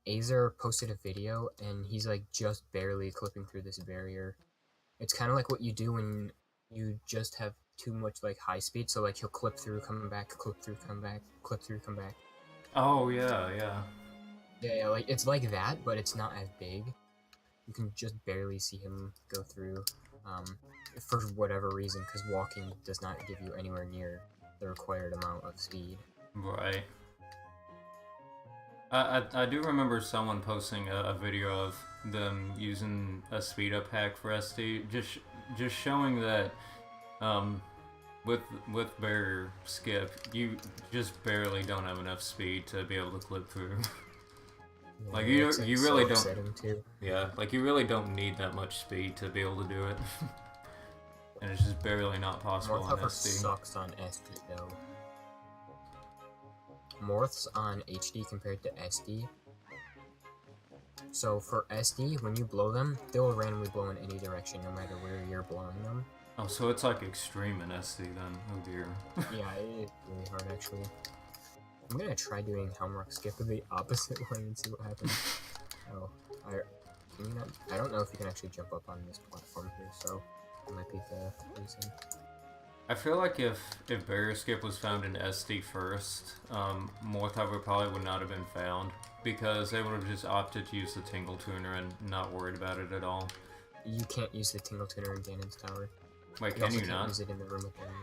Azer posted a video, and he's like just barely clipping through this barrier. It's kind of like what you do when you just have too much like high speed. So like he'll clip through, come back, clip through, come back, clip through, come back. Oh yeah, yeah. Yeah, like it's like that, but it's not as big. You can just barely see him go through, for whatever reason, because walking does not give you anywhere near the required amount of speed. Right. I do remember someone posting a video of them using a speed up hack for SD, just showing that with barrier skip, you just barely don't have enough speed to be able to clip through. Yeah, Like it's, you so really don't. upsetting too. Yeah, like you really don't need that much speed to be able to do it, and it's just barely not possible on Morph SD. sucks on SD though. Morphs on HD compared to SD. So for SD, when you blow them, they'll randomly blow in any direction, no matter where you're blowing them. Oh, so it's like extreme in SD then. Oh dear. Yeah, it's really hard actually. I'm gonna try doing Helmrock skip in the opposite way and see what happens. Oh, can you not? I don't know if you can actually jump up on this platform here, so that might be the reason. I feel like if barrier skip was found in SD first, Morthover probably would not have been found, because they would have just opted to use the Tingle Tuner and not worried about it at all. You can't use the Tingle Tuner in Ganon's Tower. Wait, You can you can't not? use it in the room with them.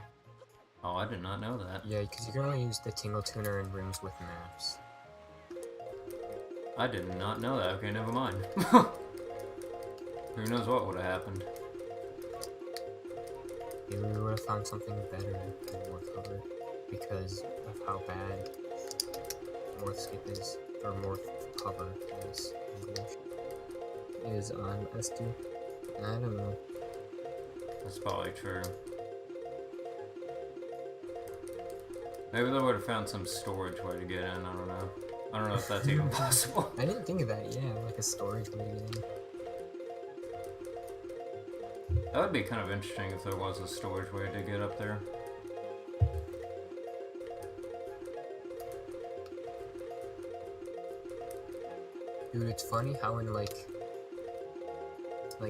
Oh, I did not know that. Yeah, because you can only use the Tingle Tuner in rooms with maps. I did not know that. Okay, never mind. Who knows what would have happened. Maybe we would have found something better than Morph Cover because of how bad Morph Skip is, or Morph Cover is English, is on SD. I don't know. That's probably true. Maybe they would have found some storage way to get in, I don't know. I don't know if that's even possible. I didn't think of that, yeah, like a storage way to get in. That would be kind of interesting if there was a storage way to get up there. Dude, it's funny how in like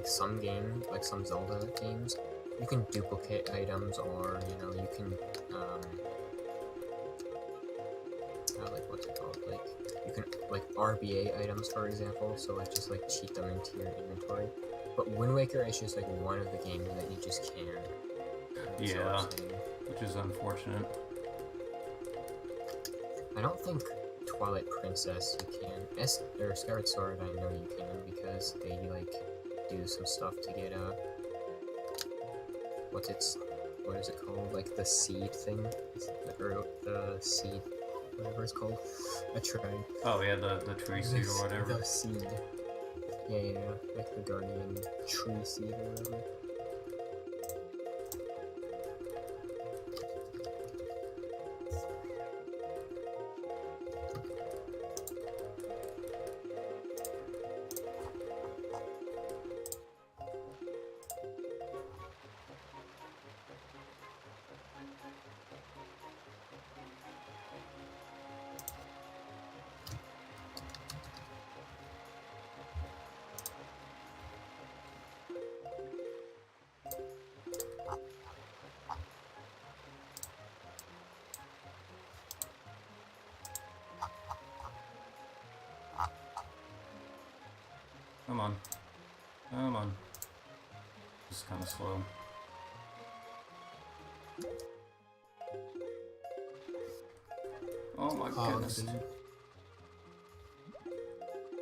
some games, like some Zelda games, you can duplicate items, or you know, you can like what's it called? Like you can like RBA items, for example. So like just like cheat them into your inventory. But Wind Waker is just like one of the games that you just can't. Yeah, which is unfortunate. I don't think Twilight Princess you can. Or Skyward Sword I know you can because they like do some stuff to get what is it called? Like the seed thing? Or the seed, whatever it's called. I tried. Oh yeah, the tree seed or whatever. The seed. Yeah, like the Guardian tree seed or whatever. Come on. Come on. Just kind of slow. Oh my goodness. Dude.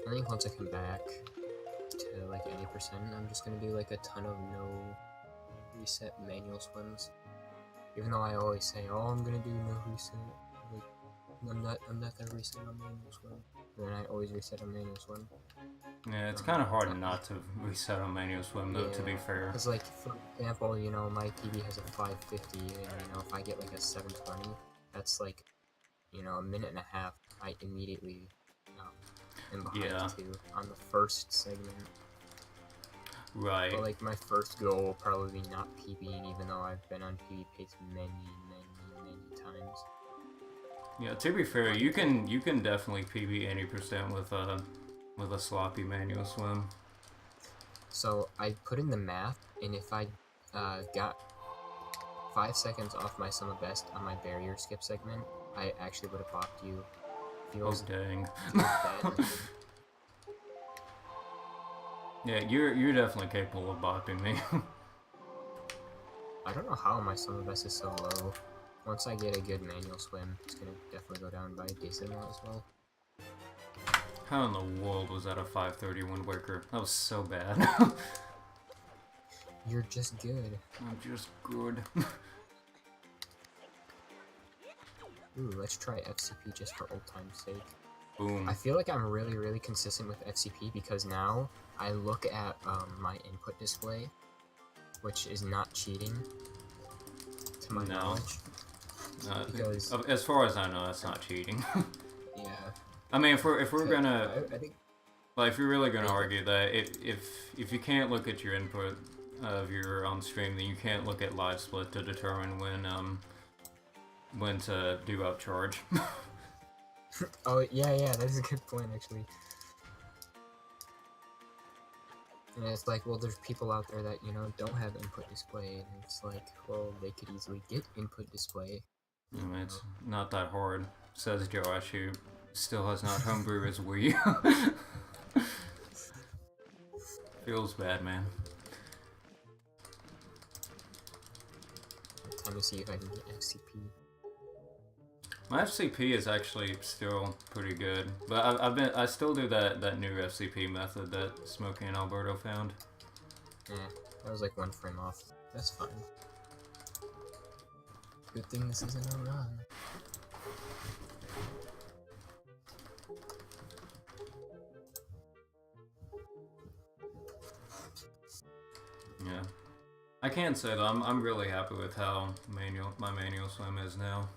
I think once I come back to like 80%, I'm just gonna do like a ton of no reset manual swims. Even though I always say, oh, I'm gonna do no reset. Like, I'm not gonna reset on manual swim. And then I always reset on manual swim. Yeah, it's kind of hard not to reset on manual swim though, to be fair. Because like, for example, you know, my PB has a 550, and you know, if I get like a 720, that's like, you know, a minute and a half, I immediately am behind too, on the first segment. Right. But like, my first goal will probably be not PBing, even though I've been on PB pace many times. Yeah, to be fair, you can definitely PB 80% with a sloppy manual swim. So I put in the math, and if I got 5 seconds off my summer best on my barrier skip segment, I actually would have bopped you. Feels, Oh dang. feels bad. Yeah, you're definitely capable of bopping me. I don't know how my summer best is so low. Once I get a good manual swim, it's gonna definitely go down by a decent amount as well. How in the world was that a 530 Wind Waker? That was so bad. You're just good. I'm just good. Ooh, let's try FCP just for old time's sake. Boom. I feel like I'm really, really consistent with FCP because now I look at my input display, which is not cheating, to my knowledge. Because as far as I know, that's not cheating. yeah. I mean, if we're gonna, I think, like, if you're really gonna argue that if you can't look at your input of your on stream, then you can't look at live split to determine when to do upcharge. oh yeah, that is a good point actually. And it's like, well, there's people out there that, you know, don't have input display, and it's like, well, they could easily get input display. I mean, it's not that hard, says Josh, who still has not homebrew his Wii. Feels bad, man. Let me see if I can get FCP. My FCP is actually still pretty good, but I still do that new FCP method that Smokey and Alberto found. Yeah, that was like 1 frame off. That's fine. Good thing this isn't a run. Yeah, I can say though I'm really happy with how my manual swim is now.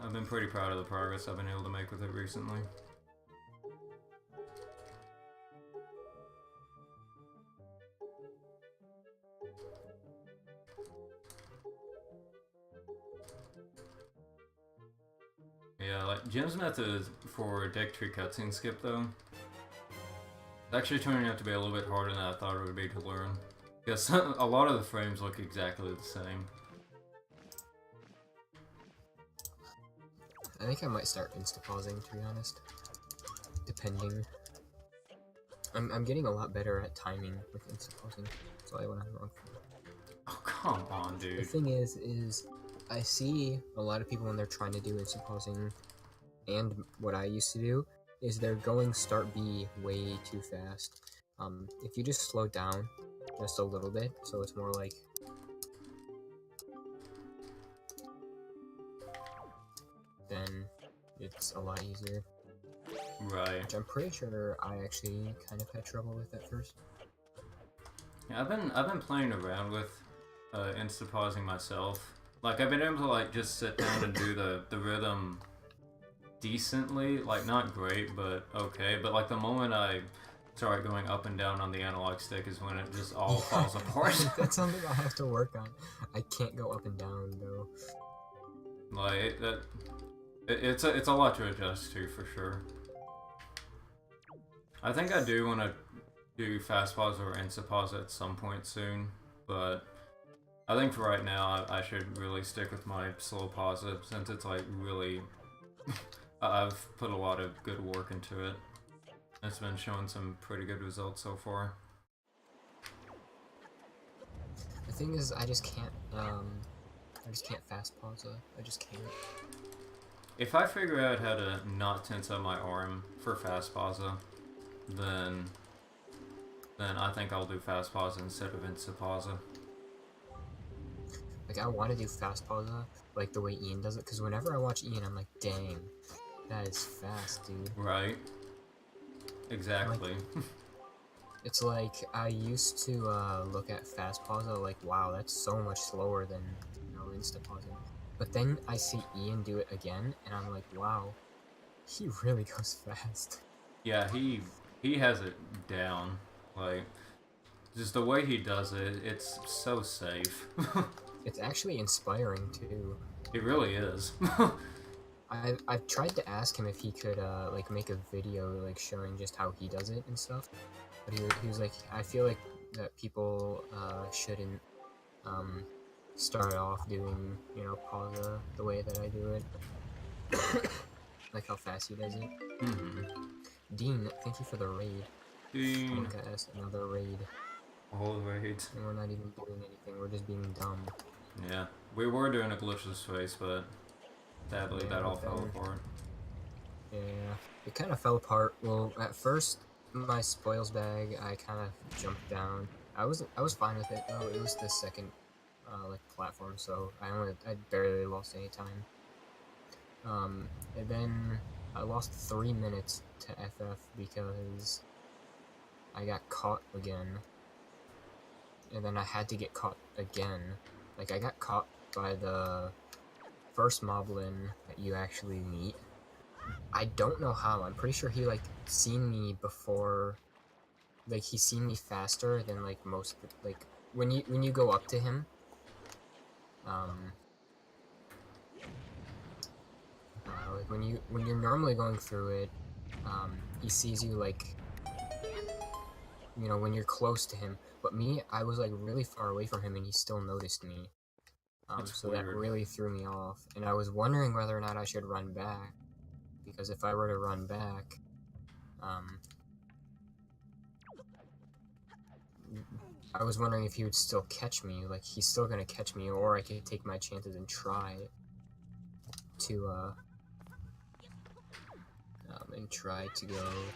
I've been pretty proud of the progress I've been able to make with it recently. Yeah, like Jim's method for deck tree cutscene skip though, it's actually turning out to be a little bit harder than I thought it would be to learn. Because a lot of the frames look exactly the same. I think I might start insta-pausing, to be honest. Depending. I'm getting a lot better at timing with insta-pausing. That's all I want to have wrong for. Oh, come on, dude. The thing is I see a lot of people when they're trying to do insta-pausing, and what I used to do, is they're going start B way too fast. If you just slow down just a little bit, so it's more like... then it's a lot easier. Right. Which I'm pretty sure I actually kind of had trouble with at first. Yeah, I've been playing around with insta pausing myself. Like I've been able to like just sit down and do the rhythm decently, like not great, but okay. But like the moment I start going up and down on the analog stick is when it just all falls apart. That's something I have to work on. I can't go up and down though. Like it's a lot to adjust to for sure. I think I do want to do fast pause or insta pause at some point soon, but I think for right now I should really stick with my slow pause since it's like really I've put a lot of good work into it. It's been showing some pretty good results so far. The thing is, I just can't fast pause. I just can't. If I figure out how to not tense up my arm for fast pause, then I think I'll do fast pause instead of insta pause. Like I want to do fast pause like the way Ian does it, because whenever I watch Ian, I'm like, dang, that is fast, dude. Right. Exactly. Like, it's like I used to look at fast pause like, wow, that's so much slower than, you know, insta pausing. But then I see Ian do it again, and I'm like, wow, he really goes fast. Yeah, he has it down. Like, just the way he does it, it's so safe. It's actually inspiring too. It really is. I've tried to ask him if he could like make a video like showing just how he does it and stuff, but he was like, I feel like that people shouldn't start off doing, you know, Pausa the way that I do it. Like how fast he does it. Dean, thank you for the raid. Dean. Oh my god, that's another raid. All raids. And we're not even doing anything, we're just being dumb. Yeah. We were doing a glitchless face, but sadly that all fell apart. Yeah, it kind of fell apart. Well, at first, my spoils bag, I kind of jumped down. I was fine with it though. It was the second like platform, so I barely lost any time. And then I lost 3 minutes to FF because I got caught again. And then I had to get caught again. Like, I got caught by the first moblin that you actually meet. I don't know how. I'm pretty sure he, like, seen me before. Like, he's seen me faster than, like, most, like, when you go up to him, like, when you're normally going through it, he sees you, like, you know, when you're close to him. But me, I was, like, really far away from him, and he still noticed me. So weird. that really threw me off. And I was wondering whether or not I should run back. Because if I were to run back, I was wondering if he would still catch me. Like, he's still gonna catch me, or I could take my chances and try to, go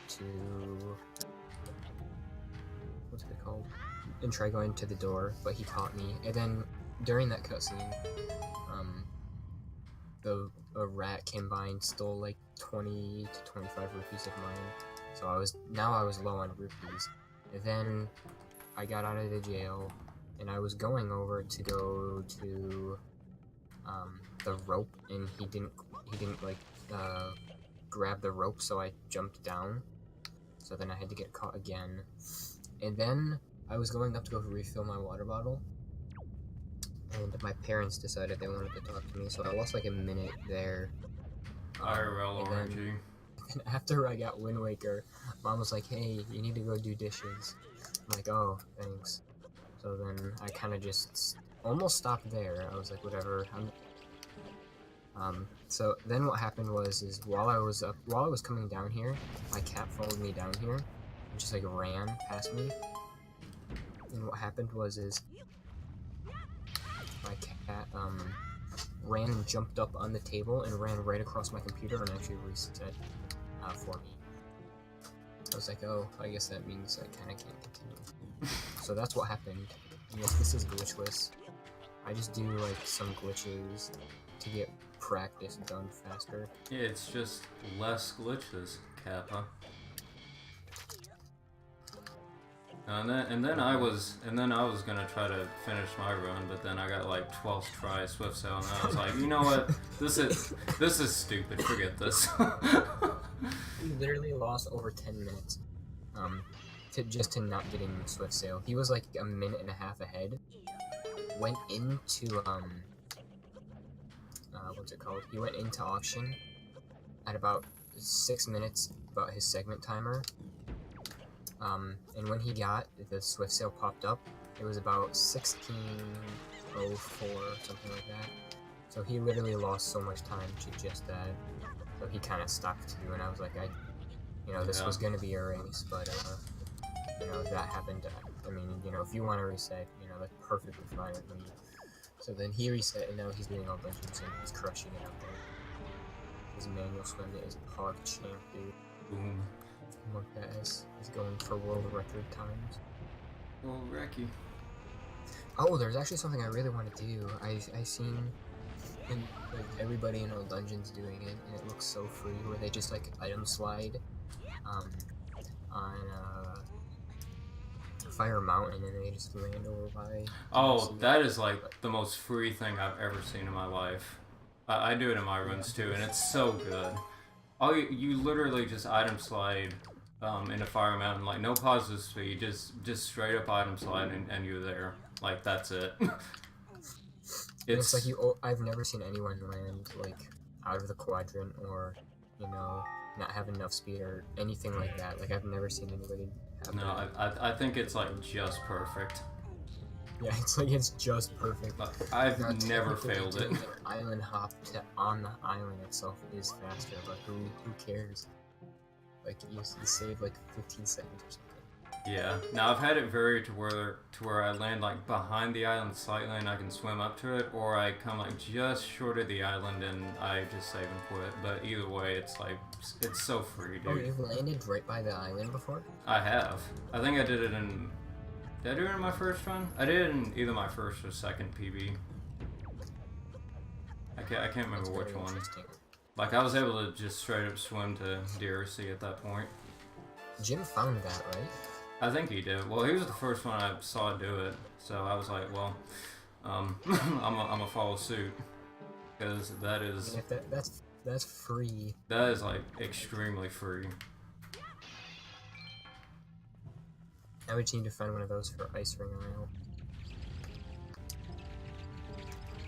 to... What's it called? And try going to the door, but he caught me. And then, during that cutscene, a rat came by and stole like 20 to 25 rupees of mine. So I was low on rupees. And then I got out of the jail, and I was going over to go to the rope, and he didn't like grab the rope, so I jumped down. So then I had to get caught again. And then I was going up to go refill my water bottle, and my parents decided they wanted to talk to me, so I lost like a minute there. IRL RNG. And after I got Wind Waker, Mom was like, hey, you need to go do dishes. I'm like, oh, thanks. So then I kind of just almost stopped there. I was like, whatever. So then what happened is while I was coming down here, my cat followed me down here and just like ran past me. And what happened is my cat ran and jumped up on the table and ran right across my computer and actually reset for me. I was like, oh, I guess that means I kind of can't continue. So that's what happened. And yes, this is glitchless. I just do like some glitches to get practice done faster. Yeah, it's just less glitches, Kappa. And then I was gonna try to finish my run, but then I got like 12th try Swift Sail, and I was like, you know what? This is stupid. Forget this. He literally lost over 10 minutes, to not getting Swift Sail. He was like a minute and a half ahead. Went into what's it called? He went into auction at about 6 minutes, about his segment timer. And when he got the Swift Sail popped up, it was about 16:04 or something like that. So he literally lost so much time to just that. So he kind of stopped too, and I was like, this was gonna be a race, but that happened. I mean, if you want to reset, that's perfectly fine with me. So then he reset, and now he's doing all dungeons and he's crushing it out there. His manual swim is Pog Champ, dude. Boom. Look at us. He's going for world record times. Well, Recky. Oh, there's actually something I really want to do. I seen like everybody in all dungeons doing it, and it looks so free. Where they just like item slide, on Fire Mountain, and they just land over by. Oh, that is like the most free thing I've ever seen in my life. I do it in my runs too, and it's so good. Oh, you literally just item slide into Fire Mountain, like no positive speed, just straight up item slide, and you're there. Like that's it. It's like I've never seen anyone land like out of the quadrant or, you know, not have enough speed or anything like that. Like I've never seen anybody have No, that. I think it's like just perfect. Yeah, it's like it's just perfect. I've Now, never technically, failed it. doing an island hop on the island itself is faster, but who cares? Like you save like 15 seconds or something. Yeah. Now I've had it vary to where I land like behind the island slightly and I can swim up to it, or I come like just short of the island and I just save and quit. But either way, it's like it's so free, dude. Oh, you've landed right by the island before? I have. I think I did it in. Did I do it in my first run? I did it in either my first or second PB. I can't remember which one. Like I was able to just straight up swim to DRC at that point. Jim found that, right? I think he did. Well, he was the first one I saw do it, so I was like, well, I'm gonna follow suit because that is. I mean, if that's free. That is like extremely free. I would need to find one of those for Ice Ring Isle.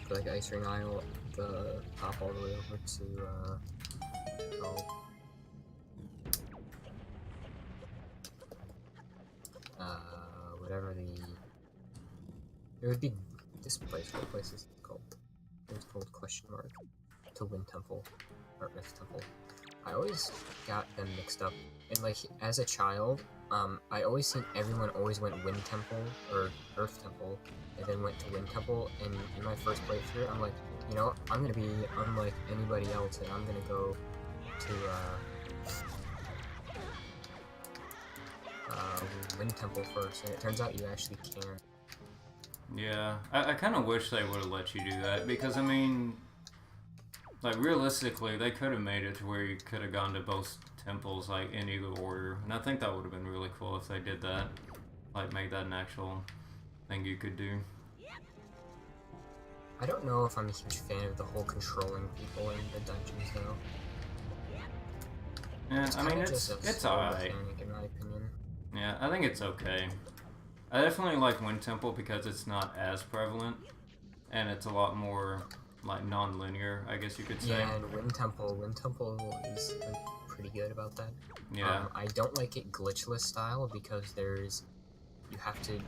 For like Ice Ring Isle, the hop all the way over to whatever it would be this place. What place is it called? It's called question mark to Wind Temple or Earth Temple. I always got them mixed up, and like as a child, I always seen everyone always went Wind Temple or Earth Temple, and then went to Wind Temple. And in my first playthrough, I'm like, you know, I'm gonna be unlike anybody else, and I'm gonna go to Wind Temple first. And it turns out you actually can. Yeah, I kind of wish they would have let you do that because I mean, like realistically, they could have made it to where you could have gone to both temples like in either order, and I think that would have been really cool if they did that, like make that an actual thing you could do. I don't know if I'm a huge fan of the whole controlling people in the dungeons though. Yeah, I mean it's alright. In my opinion. Yeah, I think it's okay. I definitely like Wind Temple because it's not as prevalent, and it's a lot more like non-linear, I guess you could say. Yeah, and Wind Temple is like, pretty good about that. Yeah. I don't like it glitchless style because you have to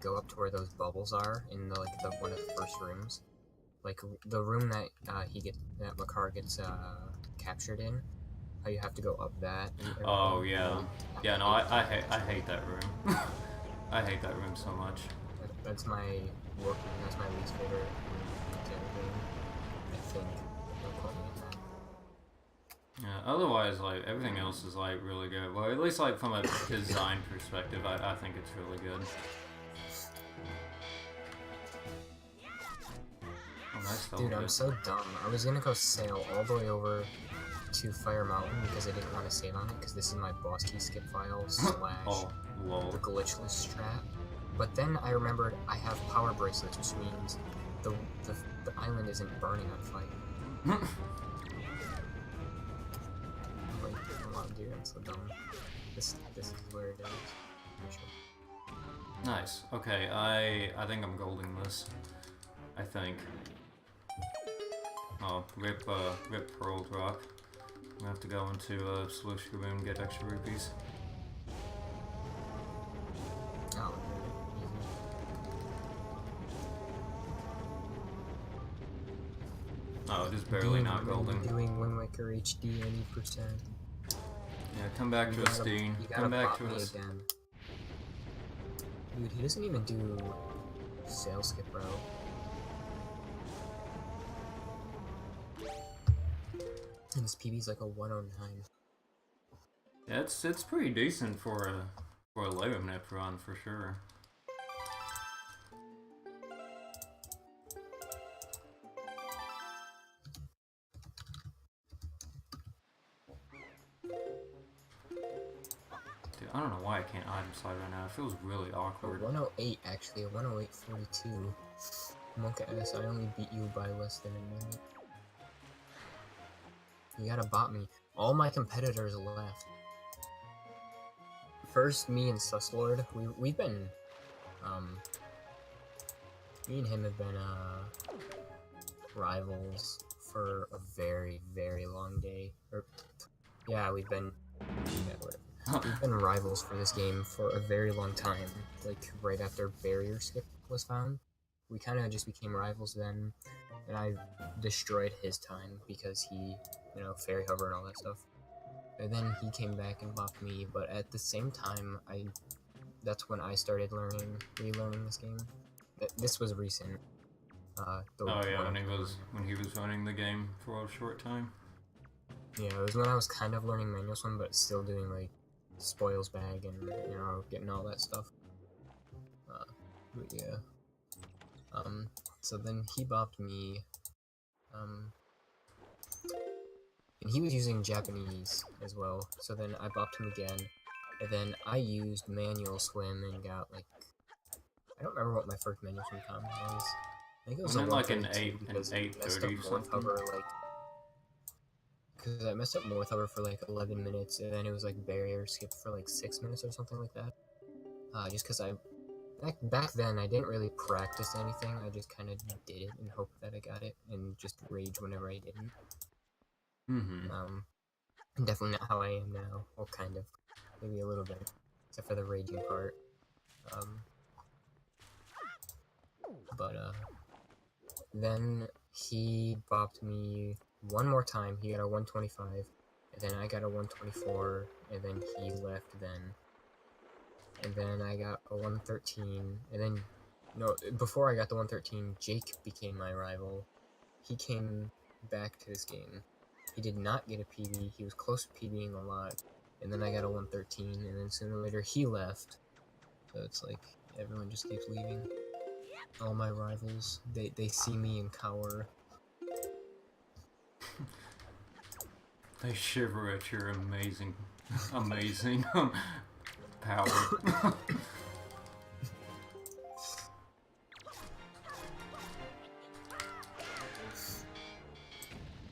go up to where those bubbles are in the one of the first rooms, like the room that Makar gets captured in. How you have to go up that. Oh yeah, yeah. No, I hate that room. I hate that room so much. That's my work room. That's my least favorite room. I think. Don't quote me on that. Yeah. Otherwise, like everything else is like really good. Well, at least like from a design perspective, I think it's really good. Oh, nice. Dude, I'm so dumb. I was gonna go sail all the way over to Fire Mountain because I didn't want to save on it because this is my boss key skip file / the glitchless strat. But then I remembered I have power bracelets, which means the island isn't burning on fire. Like, come on, dude, I'm so dumb. This is where it is. Sure. Nice. Okay, I think I'm golding this. I think. Oh, rip Pearl Rock. I have to go into Solution Room and get extra rupees. Oh, oh, it is barely not golden. Doing Wind Waker HD any percent. Yeah, come back to us, Dean. Come back to us. Again. Dude, he doesn't even do sail skip, bro. And his PB's like a 109. Yeah, it's pretty decent for a Lego Nip run for sure. Dude, I don't know why I can't item slide right now. It feels really awkward. A 108 actually, a 108.42. Monk S, I only beat you by less than a minute. You gotta bot me. All my competitors left. First, me and Suslord, we've been, me and him have been, rivals for a very, very long day. Or, yeah, we've been rivals for this game for a very long time. Like, right after barrier skip was found, we kind of just became rivals then, and I destroyed his time because he, you know, fairy hover and all that stuff. And then he came back and bopped me, but at the same time, that's when I started relearning this game. This was recent. Oh yeah, when he was running the game for a short time. Yeah, it was when I was kind of learning manual swim, but still doing like spoils bag and, you know, getting all that stuff. But yeah. So then he bopped me. And he was using Japanese as well. So then I bopped him again, and then I used manual swim and got like, I don't remember what my first manual swim time was. I think it was like an 8:30 something. Because I messed up Morth Hover for like 11 minutes, and then it was like barrier skip for like 6 minutes or something like that. Just because back then I didn't really practice anything. I just kind of did it and hoped that I got it, and just rage whenever I didn't. Definitely not how I am now. Well, kind of, maybe a little bit, except for the raging part. Then he bopped me one more time. He got a 125, and then I got a 124, and then he left then. And then I got a 113, and then, no, before I got the 113, Jake became my rival. He came back to this game. He did not get a PB, he was close to PBing a lot, and then I got a 113, and then sooner or later he left. So it's like, everyone just keeps leaving. All my rivals, they see me and cower. They shiver at your amazing power.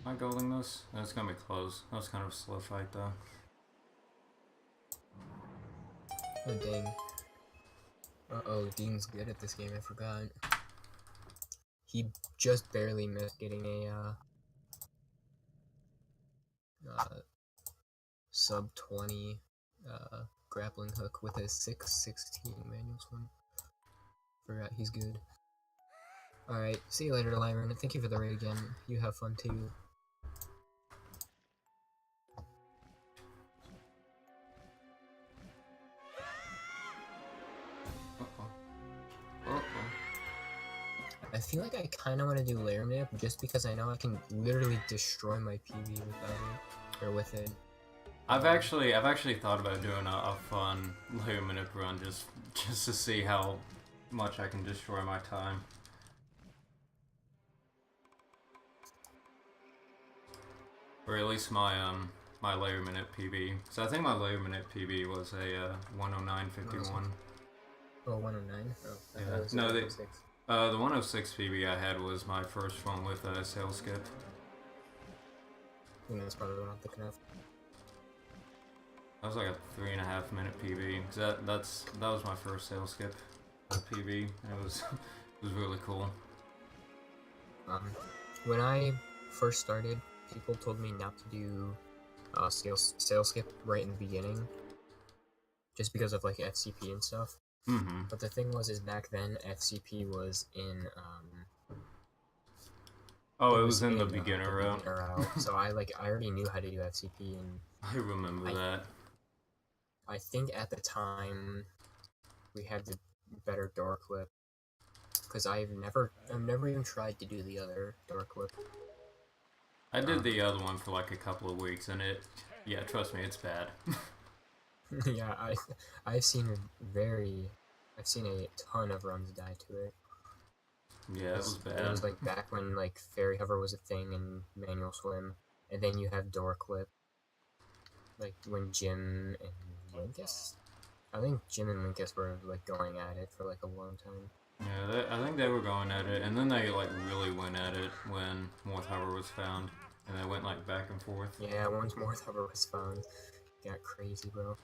Am I golding this? That's gonna be close. That was kind of a slow fight though. Oh dang. Uh-oh, Dean's good at this game, I forgot. He just barely missed getting a, sub 20, grappling hook with a 6:16 manual swim. Forgot he's good. Alright, see you later, Lyron. Thank you for the raid again. You have fun too. I feel like I kind of want to do layer nip just because I know I can literally destroy my PB without it, or with it. I've actually thought about doing a fun layer minute run just to see how much I can destroy my time. Or at least my my layer minute PB. So I think my layer minute PB was a 109.51. Oh, 109? Oh, yeah. No, the 106 PB I had was my first one with a sail skip. I think that's probably what I'm thinking of. That was like a 3.5 minute PB. That was my first sail skip PB. It was really cool. When I first started, people told me not to do sail skip right in the beginning, just because of like FCP and stuff. But the thing was, back then FCP was in it was in the beginner route. So I already knew how to do FCP, and I remember that. I think at the time we had the better door clip, because I've never even tried to do the other door clip. I did the other one for like a couple of weeks, and yeah, trust me, it's bad. Yeah, I've seen a ton of runs die to it. Yeah, it was bad. It was like back when like fairy hover was a thing in manual swim, and then you have door clip. Like when Jim and Linkus, I think Jim and Linkus were like going at it for like a long time. Yeah, I think they were going at it, and then they like really went at it when Morth Hover was found, and they went like back and forth. Yeah, once Morth Hover was found, it got crazy, bro.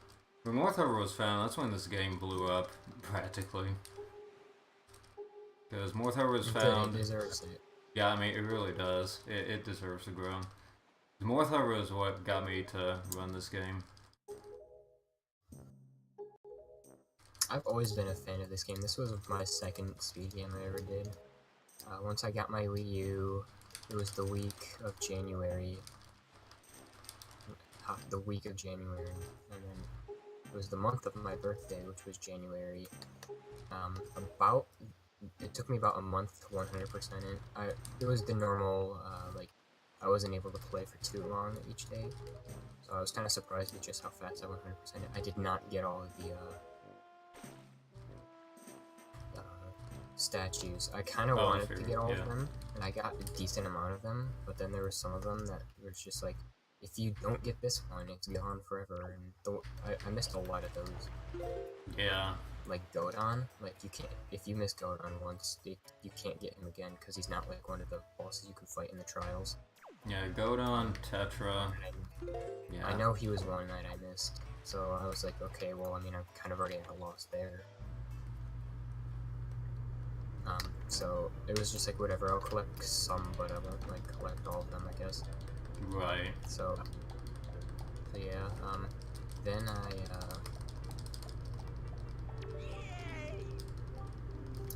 When Morth Hover was found, that's when this game blew up, practically. Because Morth Hover was found. It deserves it. Yeah, I mean, it really does. It deserves to grow. Morthover is what got me to run this game. I've always been a fan of this game. This was my second speed game I ever did. Once I got my Wii U, it was the week of January. The week of January, and then it was the month of my birthday, which was January. It took me about a month to 100% it. It was the normal, like, I wasn't able to play for too long each day, so I was kind of surprised with just how fast I 100% it. I did not get all of the, statues. I kind of wanted to get all of them, and I got a decent amount of them, but then there were some of them that were just like, if you don't get this one, it's gone forever, and I missed a lot of those. Yeah. Like Godon, like you can't, if you miss Godon once, you can't get him again, because he's not like one of the bosses you can fight in the trials. Yeah, Godon, Tetra. Yeah. I know he was one that I missed, so I was like, okay, well, I mean, I'm kind of already at a loss there. So it was just like, whatever, I'll collect some, but I won't, like, collect all of them, I guess. Right. So yeah, then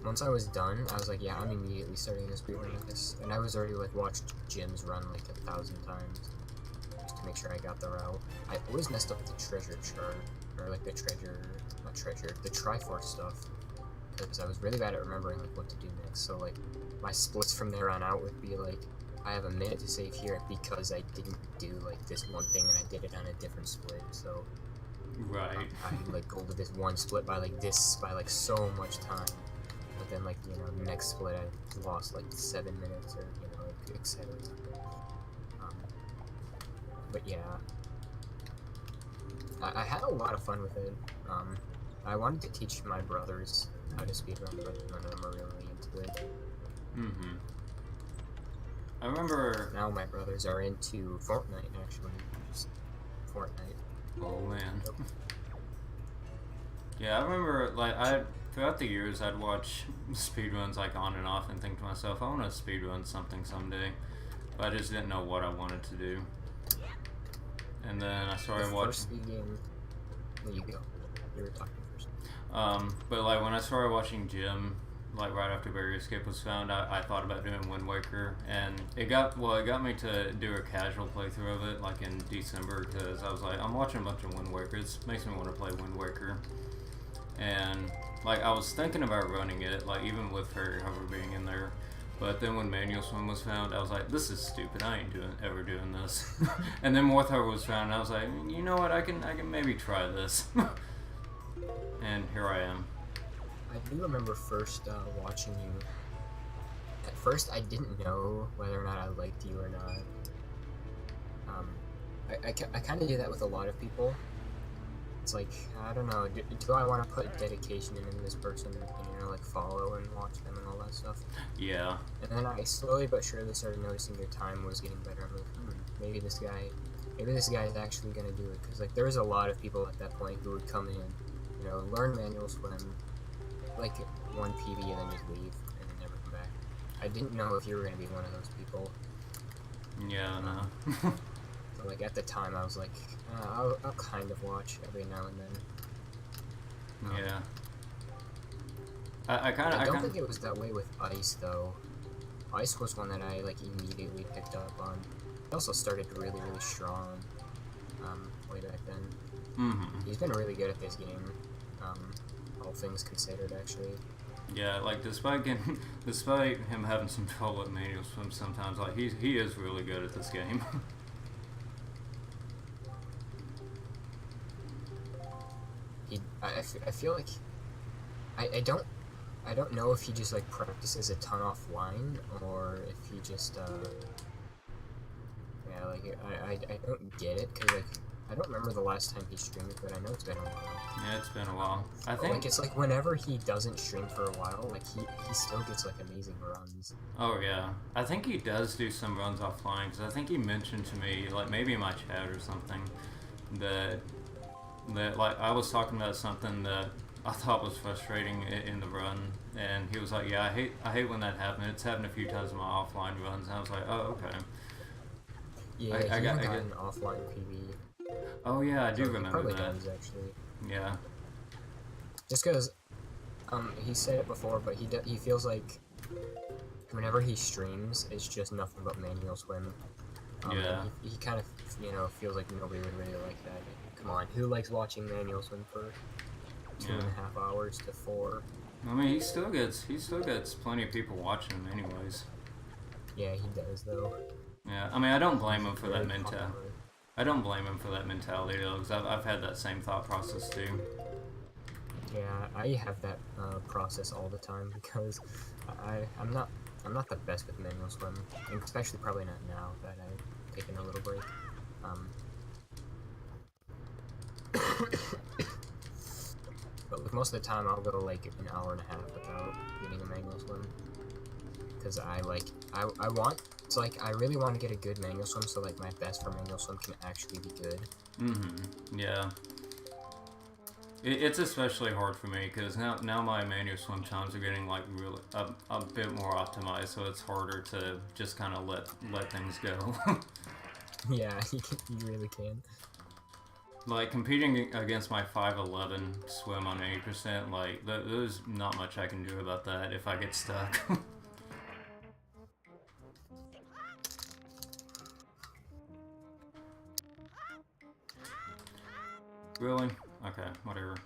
once I was done, I was like, yeah, I'm immediately starting this speedrun like this, and I was already, like, watched Jim's run, like, 1,000 times, just to make sure I got the route. I always messed up the treasure chart, or, like, the Triforce stuff, because I was really bad at remembering, like, what to do next, so, like, my splits from there on out would be, like, I have a minute to save here because I didn't do, like, this one thing, and I did it on a different split, so... Right. I, like, go to this one split by, like, so much time. But then, like, you know, the next split I lost, like, 7 minutes, or, you know, like, etc. But yeah. I had a lot of fun with it. I wanted to teach my brothers how to speedrun, but none of them are really into it. Mm-hmm. I remember... Now my brothers are into Fortnite, actually. Just Fortnite. Oh, man. Yeah, I remember, like, throughout the years, I'd watch speedruns, like, on and off, and think to myself, I want to speedrun something someday. But I just didn't know what I wanted to do. And then I started watching... First speed game... There you go. You were talking first. But, like, when I started watching Jim, like, right after Barrier Escape was found, I thought about doing Wind Waker, and it got me to do a casual playthrough of it, like, in December, because I was like, I'm watching a bunch of Wind Waker, it makes me want to play Wind Waker. And, like, I was thinking about running it, like, even with Fairy Hover being in there, but then when Manual Swim was found, I was like, this is stupid, I ain't ever doing this. And then Morph Hover was found, and I was like, you know what, I can maybe try this. And here I am. I do remember first watching you. At first, I didn't know whether or not I liked you or not. I kind of do that with a lot of people. It's like, I don't know, do I want to put dedication into this person and, you know, like, follow and watch them and all that stuff? Yeah. And then I slowly but surely started noticing your time was getting better. I'm like, maybe this guy is actually going to do it. Because, like, there was a lot of people at that point who would come in, you know, learn Manual Swim, like, one PB and then just leave, and then never come back. I didn't know if you were going to be one of those people. Yeah, no. So, like, at the time, I was like, I'll kind of watch every now and then. Yeah. I don't think it was that way with Ice, though. Ice was one that I, like, immediately picked up on. He also started really, really strong, way back then. Mm-hmm. He's been really good at this game, all things considered, actually. Yeah, like, despite him having some trouble at Manual Swim sometimes, like, he is really good at this game. I feel like I don't know if he just, like, practices a ton offline, or if he just yeah, like, I don't get it, because, like, I don't remember the last time he streamed, but I know it's been a while. Yeah, it's been a while. I think, like, it's like whenever he doesn't stream for a while, like, he still gets, like, amazing runs. Oh yeah, I think he does do some runs offline, because I think he mentioned to me, like, maybe in my chat or something, that like, I was talking about something that I thought was frustrating in the run, and he was like, "Yeah, I hate when that happens. It's happened a few times in my offline runs." And I was like, "Oh, okay." Yeah, I he got even I got get. an offline PB. Oh yeah, I do So he remember probably that. does, actually. Yeah, Just because, he said it before, but he feels like whenever he streams, it's just nothing but manual swim. And yeah, he kind of, feels like nobody would really like that. Come on, who likes watching manual swim for two yeah. and a half hours to 4? I mean, he still gets plenty of people watching him, anyways. Yeah, he does, though. Yeah, I mean, I don't blame He's him for that very mentality. popular. I don't blame him for that mentality though, because I've had that same thought process too. Yeah, I have that process all the time because I'm not the best with manual swim, and especially probably not now that I've taken a little break. Um, but like most of the time, I'll go like an hour and a half without getting a manual swim because I want. It's like I really want to get a good manual swim, so like my best for manual swim can actually be good. Yeah. It's especially hard for me because now my manual swim times are getting like really a bit more optimized, so it's harder to just kind of let things go. Yeah, you really can. Like competing against my 5'11" swim on 80%, like there's not much I can do about that if I get stuck. Really? Okay, whatever.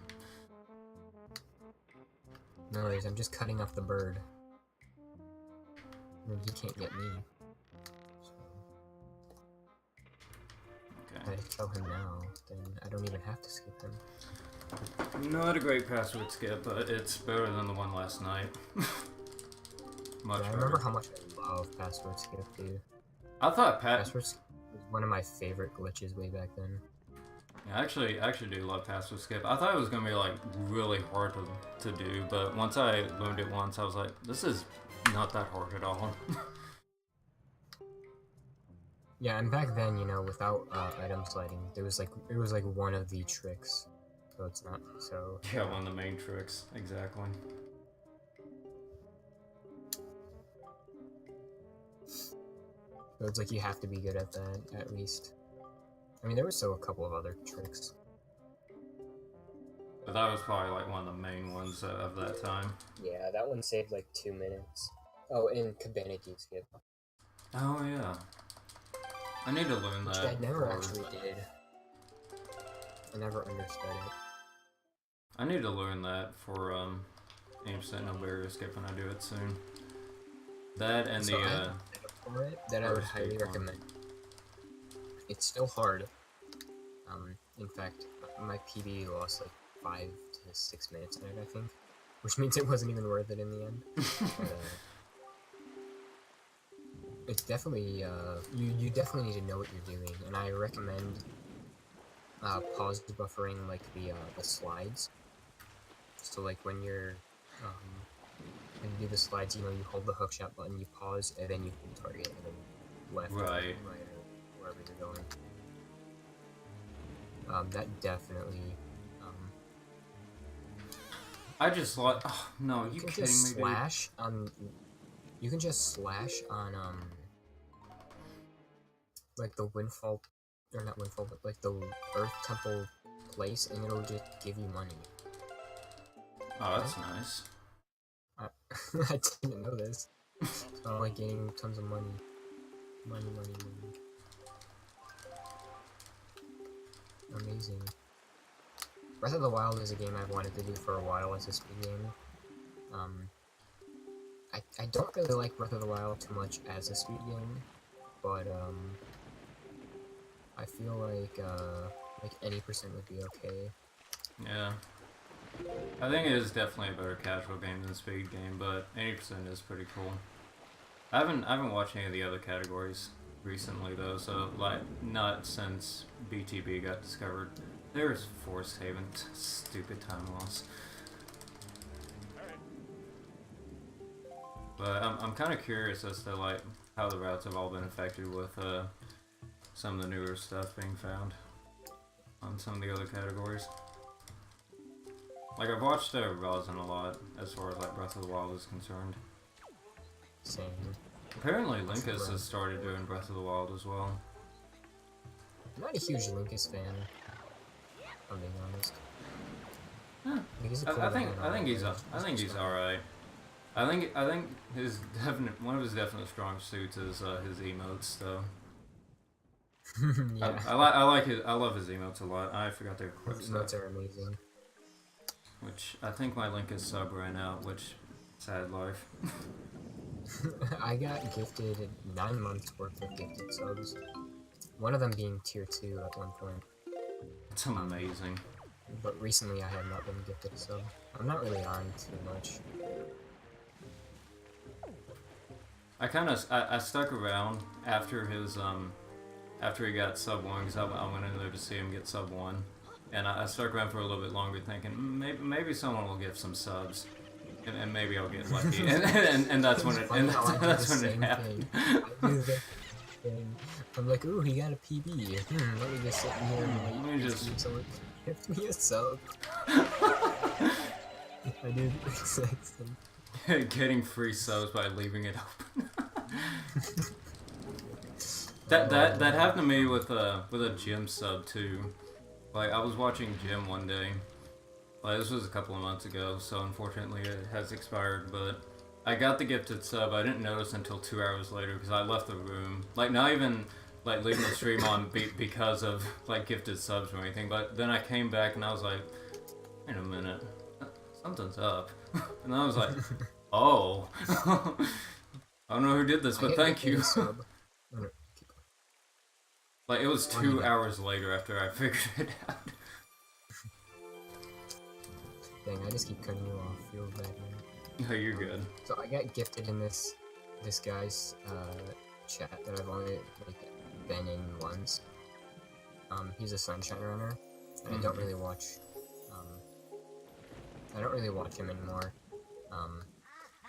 No worries, I'm just cutting off the bird. I mean, he can't get me. Okay. If I kill him now, then I don't even have to skip him. Not a great password skip, but it's better than the one last night. Much Yeah, I better. remember how much I love password skip, dude. I thought Password skip was one of my favorite glitches way back then. Yeah, I actually do love password skip. I thought it was gonna be like really hard to do, but once I learned it once, I was like, this is not that hard at all. Yeah, and back then, without item sliding, it was like one of the tricks. So it's not so. Yeah, one of the main tricks, exactly. So it's like you have to be good at that at least. I mean, there was still a couple of other tricks. But that was probably like one of the main ones of that time. Yeah, that one saved like 2 minutes. Oh, and Cabana Deep Skip. Oh yeah. I need to learn Which that. I never actually did. I never understood it. I need to learn that for 80% no barrier skip when I do it soon. That and So the for it that I would highly recommend. It's still hard. In fact, my PB lost like 5 to 6 minutes in it, I think, which means it wasn't even worth it in the end. But, it's definitely you definitely need to know what you're doing, and I recommend pause buffering like the slides. So like when you're when you do the slides, you hold the hookshot button, you pause, and then you hold target, and then left, Right. or right, or wherever you're going. That definitely. I just like. Oh, no, You you can kidding just me, dude? slash on. You can just slash on like the windfall, or not windfall, but like the Earth Temple place, and it'll just give you money. Oh, that's nice. I didn't know this. So I'm like getting tons of money. Money. Amazing. Breath of the Wild is a game I've wanted to do for a while as a speed game. I don't really like Breath of the Wild too much as a speed game, but I feel like any percent would be okay. Yeah. I think it is definitely a better casual game than speed game, but 80% is pretty cool. I haven't watched any of the other categories recently though, so like not since BTB got discovered. There's Forest Haven, stupid time loss. But I'm kind of curious as to like how the routes have all been affected with some of the newer stuff being found on some of the other categories. Like, I've watched Rosin a lot, as far as, like, Breath of the Wild is concerned. Same. Apparently, Linkus has started doing Breath of the Wild as well. I'm not a huge Linkus fan, if I'm being honest. Huh. I think he's alright. I think his one of his definite strong suits is his emotes though. Yeah. I love his emotes a lot. I forgot to equip His emotes are amazing. Which I think my Linkus sub ran out, which sad life. I got gifted 9 months worth of gifted subs. One of them being tier 2 at one point. It's amazing. But recently I have not been gifted a sub. I'm not really on too much. I stuck around after his after he got sub 1 because I went in there to see him get sub 1, and I stuck around for a little bit longer thinking maybe someone will give some subs. And maybe I'll get lucky, and that's when it happened. I do the thing. I'm like, ooh, he got a PB. Let me just sit here and wait. Someone give me a sub. I did the exact same. Getting free subs by leaving it open. that happened to me with a gym sub too. Like I was watching Gym one day. Like, this was a couple of months ago, so unfortunately it has expired, but I got the gifted sub. I didn't notice until 2 hours later because I left the room. Like, not even, like, leaving the stream on because of, like, gifted subs or anything, but then I came back and I was like, wait a minute, something's up. And I was like, oh. I don't know who did this, but thank you. Like, it was 2 hours later after I figured it out. Dang, I just keep cutting you off. Feel bad, man. No, you're good. So I got gifted in this guy's chat that I've only like been in once. He's a Sunshine Runner, and I don't really watch. I don't really watch him anymore.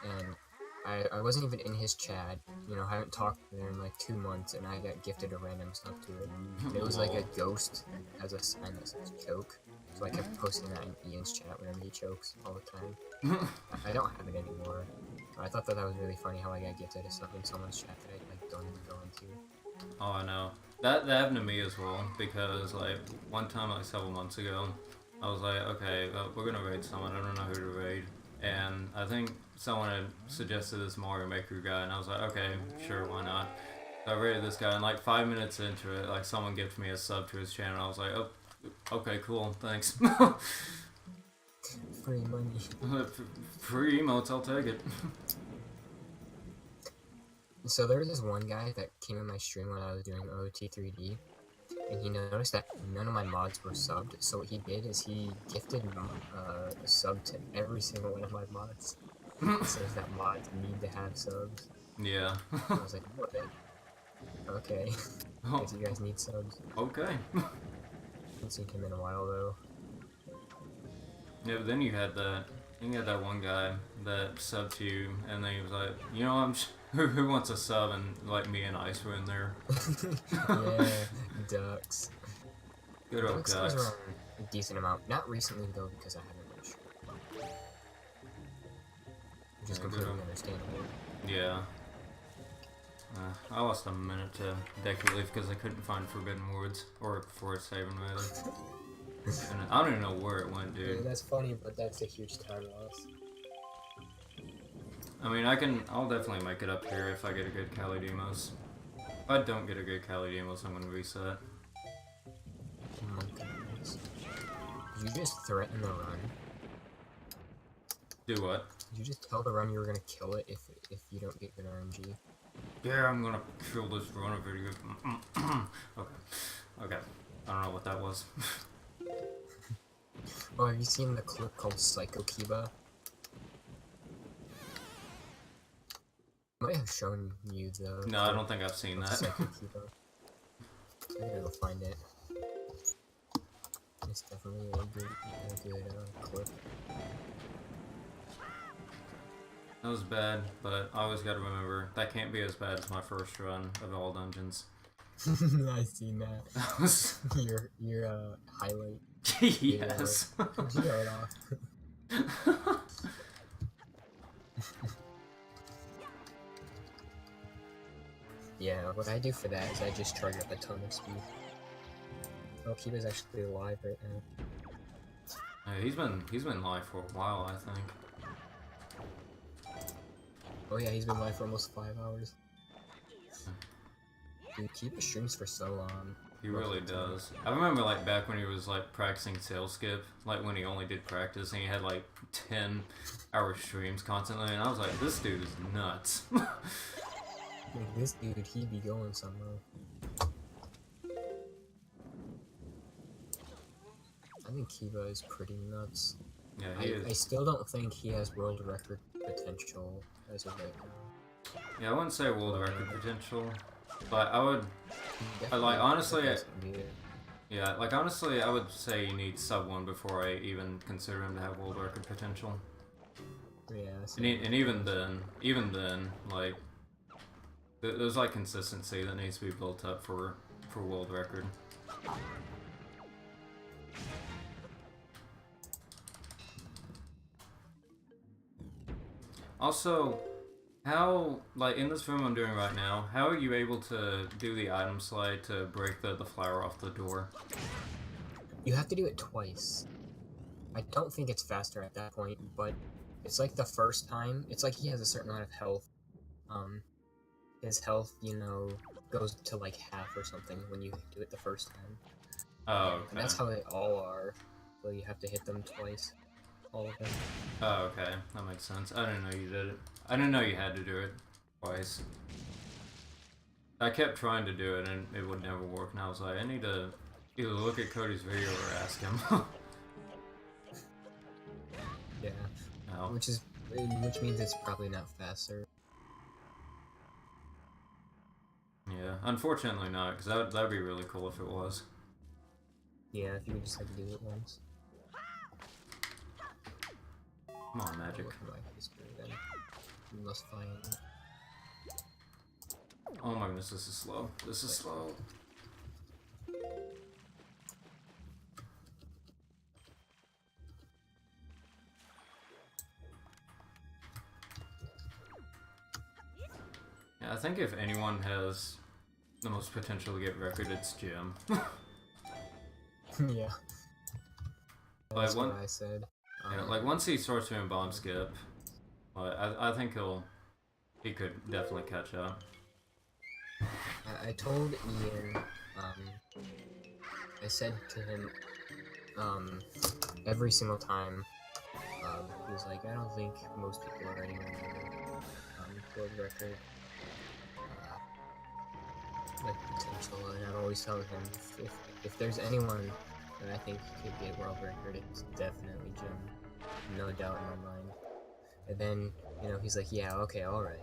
And I wasn't even in his chat. You know, I haven't talked to him in like 2 months, and I got gifted a random stuff to it. And it was like a ghost as a sign that says choke. So I kept posting that in Ian's chat whenever he chokes all the time. I don't have it anymore. I thought that was really funny how I got gifted stuff in someone's chat that I like don't even go into. Oh, I know. That happened to me as well, because like one time like several months ago, I was like, okay, we're gonna raid someone. I don't know who to raid, and I think someone had suggested this Mario Maker guy, and I was like, okay, sure, why not? So I raided this guy, and like 5 minutes into it, like someone gifted me a sub to his channel. I was like, oh. Okay, cool, thanks. Free money. Free emotes, I'll take it. So there was this one guy that came in my stream when I was doing OT3D, and he noticed that none of my mods were subbed, so what he did is he gifted a sub to every single one of my mods. It says that mods need to have subs. Yeah. I was like, what? Okay. Guess you guys need subs. Okay. I haven't seen him in a while though. Yeah, but then you had that one guy that subbed to you, and then he was like, you know, who wants a sub? And like me and Ice were in there. Yeah, Ducks. Good old Ducks. Around a decent amount. Not recently though, because I haven't been sure. Which is completely understandable. Yeah. I lost a minute to deck relief because I couldn't find Forbidden Words, or Forest Haven rather. And I don't even know where it went, dude. Yeah, that's funny, but that's a huge time loss. I mean, I'll definitely make it up here if I get a good Cali Demos. If I don't get a good Cali Demos, I'm gonna reset. Oh my goodness. Did you just threaten the run? Do what? Did you just tell the run you were gonna kill it if you don't get good RNG? Yeah, I'm gonna kill this run of video. Okay. I don't know what that was. Oh, have you seen the clip called Psycho Kiba? Might have shown you the. No, I don't think I've seen that. Psycho Kiba. I gotta go find it. It's definitely a good clip. That was bad, but I always gotta remember, that can't be as bad as my first run of all dungeons. I seen that. That was... your highlight. Yes. Shut off. Yeah, what I do for that is I just charge up a ton of speed. Oh, Kiba's actually alive right now. Yeah, he's been live for a while, I think. Oh yeah, he's been live for almost 5 hours. Dude, Kiba streams for so long. He really does. I remember like back when he was like practicing sail skip, like when he only did practice and he had like 10-hour streams constantly, and I was like, this dude is nuts. Like, this dude, he be going somewhere. I think Kiba is pretty nuts. Yeah, he is. I still don't think he has world record potential as of right now. Yeah, I wouldn't say world record potential, but I would. Like honestly, yeah, like honestly, I would say you need sub 1 before I even consider him to have world record potential. Yeah. And even then, like there's like consistency that needs to be built up for world record. Also, how, like, in this room I'm doing right now, how are you able to do the item slide to break the flower off the door? You have to do it twice. I don't think it's faster at that point, but it's like the first time, it's like he has a certain amount of health. His health, you know, goes to like half or something when you do it the first time. Oh, okay. And that's how they all are, so you have to hit them twice. All of them. Oh, okay. That makes sense. I didn't know you did it. I didn't know you had to do it twice. I kept trying to do it and it would never work, and I was like, I need to either look at Cody's video or ask him. Yeah. Oh. Which means it's probably not faster. Yeah, unfortunately not, because that'd be really cool if it was. Yeah, if you could just like do it once. Come on, magic. Look at my history then. You must find it. Oh my goodness, this is slow. This is slow. Yeah, I think if anyone has the most potential to get record, it's Jim. Yeah. That's what I said. Yeah, like once he starts doing bomb skip, I think he could definitely catch up. I told Ian, I said to him, every single time, he was like, I don't think most people are anywhere near, world record, like, potential, and I've always told him, if there's anyone that I think could get world record, it's definitely Jim, no doubt in my mind. And then, you know, he's like, yeah, okay, alright.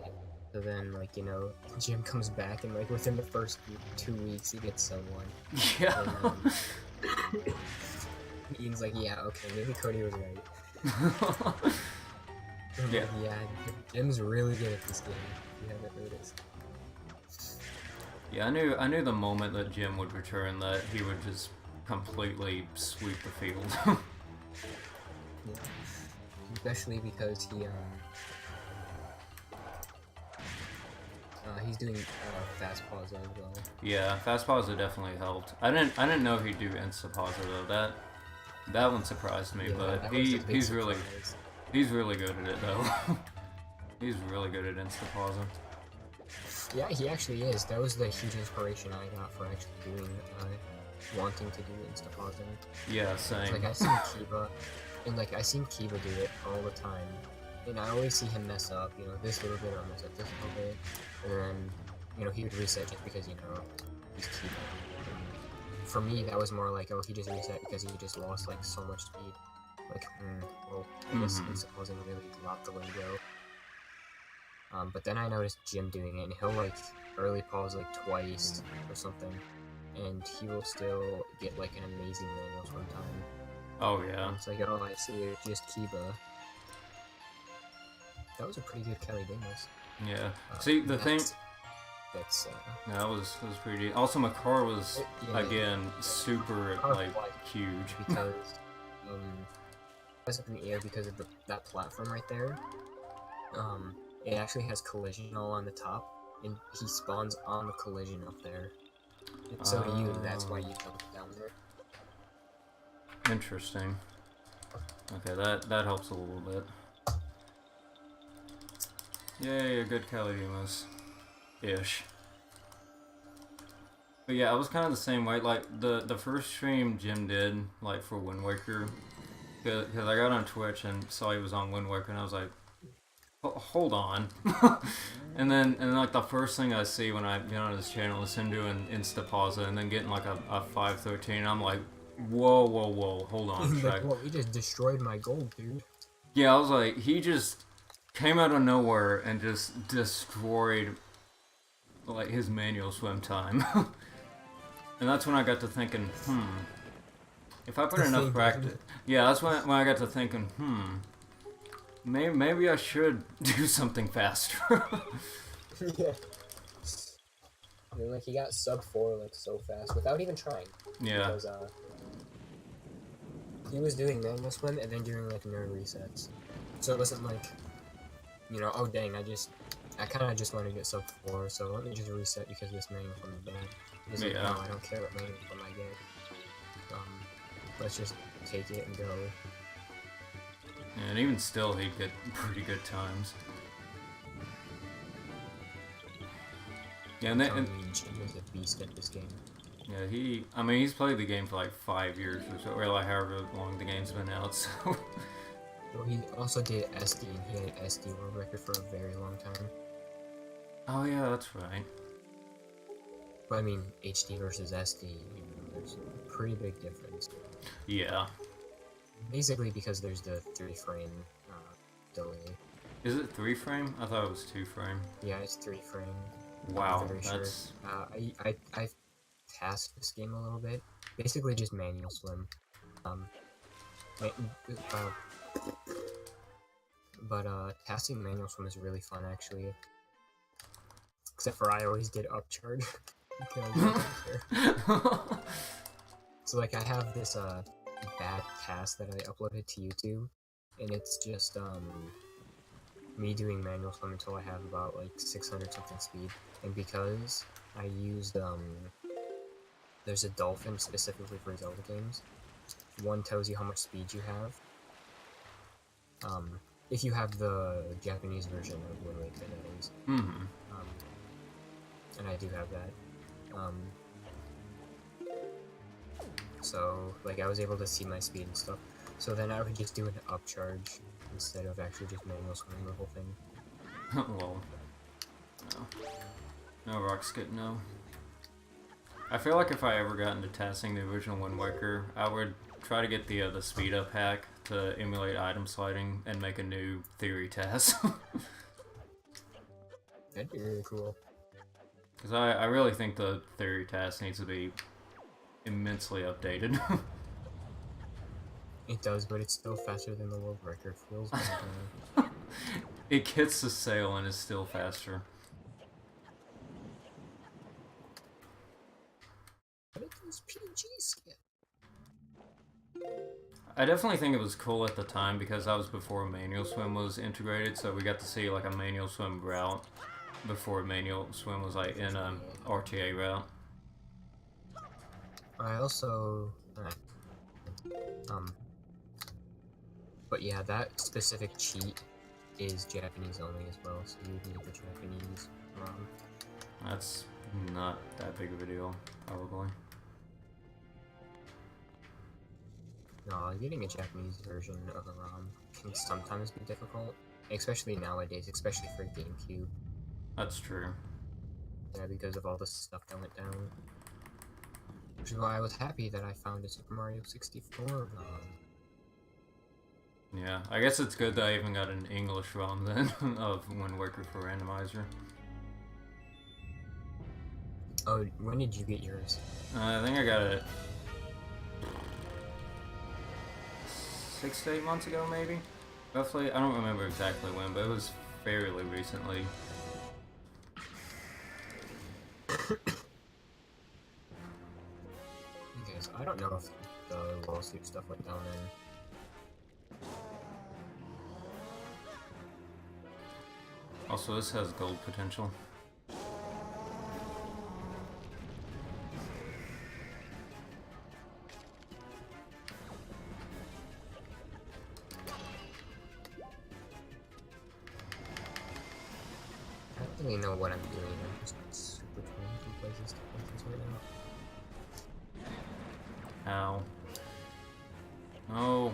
So then, like, you know, Jim comes back, and, like, within the first 2 weeks, he gets someone. Yeah. And, Ian's like, yeah, okay, maybe Cody was right. Yeah. Yeah, Jim's really good at this game, if you haven't noticed. Yeah, I knew the moment that Jim would return that he would just completely sweep the field. Yeah. Especially because he's doing fast pause as well. Yeah, fast pause definitely helped. I didn't know he'd do insta pause though. That one surprised me, Yeah, but he's really good at it though. He's really good at insta pausing. Yeah, he actually is. That was the huge inspiration I got for actually doing, wanting to do insta pausing. Yeah, same. Like, I've seen Kiba do it all the time, and I always see him mess up, you know, this little bit or mess up this little bit, and then, you know, he would reset just because, you know, he's Kiba. And for me, that was more like, oh, he just reset because he just lost, like, so much speed. Like, well, I guess insta pausing really is not the way to go. But then I noticed Jim doing it, and he'll, like, early pause, like, twice or something, and he will still get, like, an amazing manuals one time. Oh yeah. And it's like, oh, I see it, just Kiba. That was a pretty good Kelly Damos. Yeah. See, the thing... That's, No, that was pretty deep. Also, Makar was, again, super, like, huge. Because, flies up in the air because of that platform right there. It actually has collision all on the top, and he spawns on the collision up there. And so do you, that's why you jump down there. Interesting. Okay, that helps a little bit. Yay, a good Caladimus. Ish. But yeah, I was kind of the same way. Like, the first stream Jim did, like, for Wind Waker, because I got on Twitch and saw he was on Wind Waker, and I was like, hold on. and then like the first thing I see when I get on his channel is him doing Instapausa and then getting like a 513. I'm like, whoa, hold on. Like, well, he just destroyed my gold, dude. Yeah, I was like, he just came out of nowhere and just destroyed like his manual swim time. And that's when I got to thinking, if I put enough practice, yeah, that's when I got to thinking, maybe I should do something faster. Yeah. I mean, like, he got sub 4, like, so fast, without even trying. Yeah. Because, he was doing manual swim and then doing, like, nerd resets. So it wasn't like, you know, oh dang, I kinda just want to get sub 4, so let me just reset because this manual swim is bad. He's like, no, I don't care what manual swim I get. Let's just take it and go. And even still, he'd get pretty good times. Yeah, and then Jim is a beast at this game. Yeah, he's played the game for like 5 years or so, or like however long the game's been out. So. Well, he also did SD, and he had an SD world record for a very long time. Oh yeah, that's right. But I mean, HD versus SD, you know, there's a pretty big difference. Yeah. Basically because there's the 3-frame delay. Is it 3-frame? I thought it was 2-frame. Yeah, it's 3-frame. Wow, that's... Sure. I've tasked this game a little bit. Basically just manual swim. Tasking manual swim is really fun, actually. Except for I always did upcharge. So, like, I have this, bad task that I uploaded to YouTube, and it's just, me doing manual swim until I have about, like, 600 something speed. And because I used, there's a dolphin specifically for Zelda games. One tells you how much speed you have. If you have the Japanese version of Wind Waker, that is. Mm-hmm. And I do have that. So, like, I was able to see my speed and stuff. So then I would just do an upcharge instead of actually just manual swimming the whole thing. Well, no. No Rockskit, no. I feel like if I ever got into tasking the original Wind Waker, I would try to get the speed up hack to emulate item sliding and make a new theory task. That'd be really cool. Because I really think the theory task needs to be immensely updated. It does, but it's still faster than the world record. Feels bad. It gets the sail and is still faster. What did those PGs get? I definitely think it was cool at the time because that was before manual swim was integrated, so we got to see like a manual swim route before manual swim was like in a RTA route. I also, but yeah, that specific cheat is Japanese only as well, so you need the Japanese ROM. That's not that big of a deal, probably. No, getting a Japanese version of a ROM can sometimes be difficult, especially nowadays, especially for GameCube. That's true. Yeah, because of all the stuff that went down. Which is why I was happy that I found a Super Mario 64 ROM. Yeah, I guess it's good that I even got an English ROM then of Wind Waker for randomizer. Oh, when did you get yours? I think I got it 6 to 8 months ago, maybe? Roughly, I don't remember exactly when, but it was fairly recently. I don't know if the lawsuit stuff went down then. Also, this has gold potential. I don't really know what I'm doing. I'm just super trying from places to places right now. Ow. No.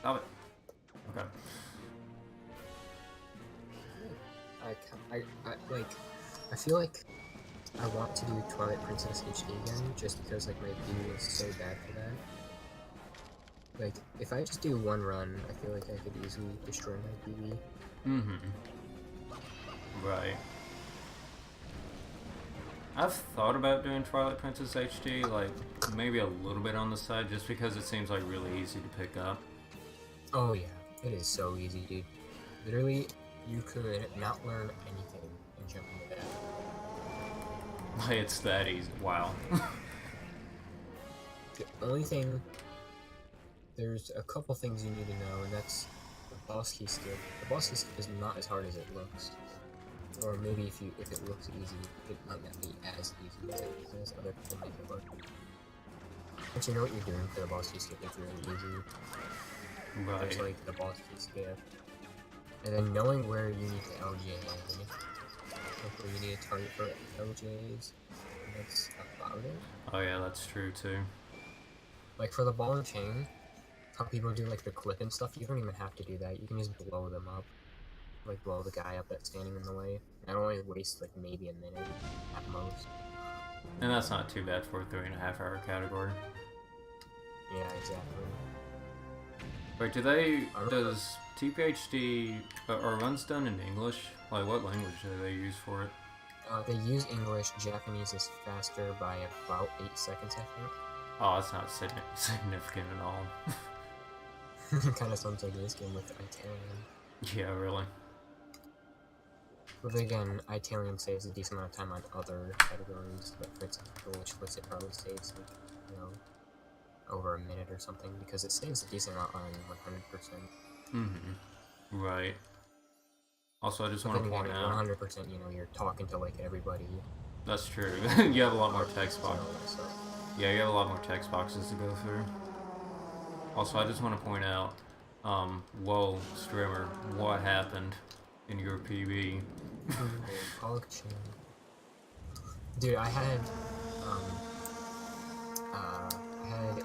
Stop it. Okay. I feel like I want to do Twilight Princess HD again, just because like my view is so bad for that. Like, if I just do one run, I feel like I could easily destroy my PB. Right. I've thought about doing Twilight Princess HD, like, maybe a little bit on the side, just because it seems like really easy to pick up. Oh yeah, it is so easy, dude. Literally, you could not learn anything and jump into that. Like, it's that easy. Wow. The only thing, there's a couple things you need to know, and that's the boss key skip. The boss key skip is not as hard as it looks. Or maybe if it looks easy, it might not be as easy as other people make it look. But you know what you're doing for the boss key skip, it's really easy. Right. There's like the boss key skip. And then knowing where you need to LJ, like where you need to target for LJs, that's about it. Oh yeah, that's true too. Like for the ball and chain, how people do like the clip and stuff, you don't even have to do that, you can just blow them up. Like blow the guy up that's standing in the way. That only wastes like maybe a minute at most. And that's not too bad for a 3.5 hour category. Yeah, exactly. Wait, does TPHD, are runs done in English? Like, what language do they use for it? They use English. Japanese is faster by about 8 seconds, I think. Oh, that's not significant at all. Kind of sounds like this game with Italian. Yeah, really. But again, Italian saves a decent amount of time on other categories. Like for example, which list it probably saves like, you know, over a minute or something, because it saves a decent amount on 100%. Right. Also, I just want to point out 100%, you know, you're talking to like everybody. That's true. You have a lot more text boxes. Yeah, you have a lot more text boxes to go through. Also, I just want to point out, whoa, streamer, what happened in your PB? Dude, I had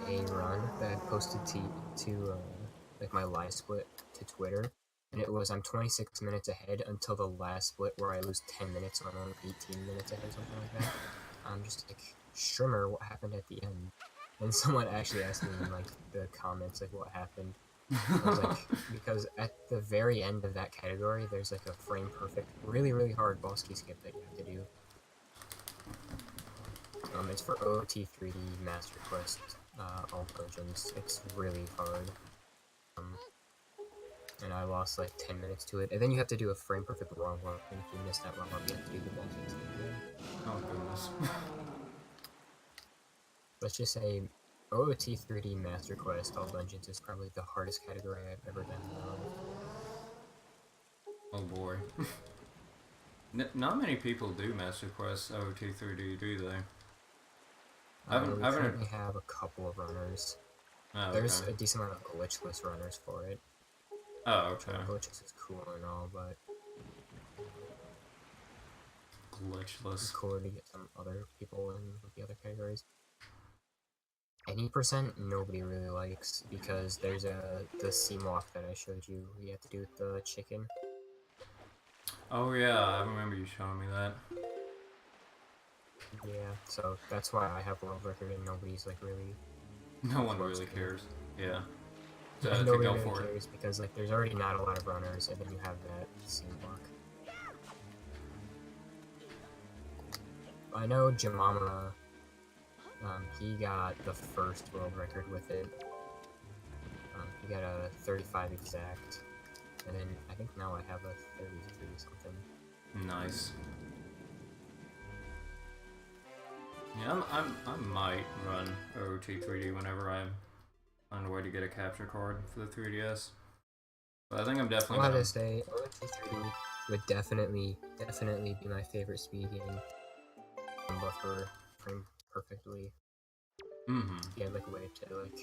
a run that I posted to like my live split to Twitter, and it was I'm 26 minutes ahead until the last split where I lose 10 minutes on only 18 minutes ahead, something like that. I'm just like, Shrimmer, what happened at the end? And someone actually asked me in like the comments like what happened. I was like, because at the very end of that category, there's like a frame perfect, really, really hard boss key skip that you have to do. It's for OT3D Master Quest, all versions. It's really hard. And I lost like 10 minutes to it. And then you have to do a frame perfect wrong up, and if you miss that wrong up, you have to do the boss key skip again. Oh goodness. Let's just say OT3D Master Quest All Dungeons is probably the hardest category I've ever done in my life. Oh boy. Not many people do Master Quest OT3D, do they? We currently have a couple of runners. Oh, There's okay. a decent amount of glitchless runners for it. Oh, okay. Glitchless is cool and all, but Glitchless. it's cooler to get some other people in with the other categories. Any percent, nobody really likes, because there's the seam walk that I showed you. You have to do with the chicken. Oh yeah, I remember you showing me that. Yeah, so that's why I have world record and nobody's like really. No one really cares. Yeah. Nobody really cares because like there's already not a lot of runners, and then you have that seam walk. I know Jemama. He got the first world record with it. He got a 35 exact, and then I think now I have a 33 something. Nice. Yeah, I might run OT3D whenever I'm find a way to get a capture card for the 3DS. But I think I'm I definitely wanted gonna. to say OT3D would definitely be my favorite speed game. Buffer frame perfectly. Mm-hmm. Yeah, like a way to like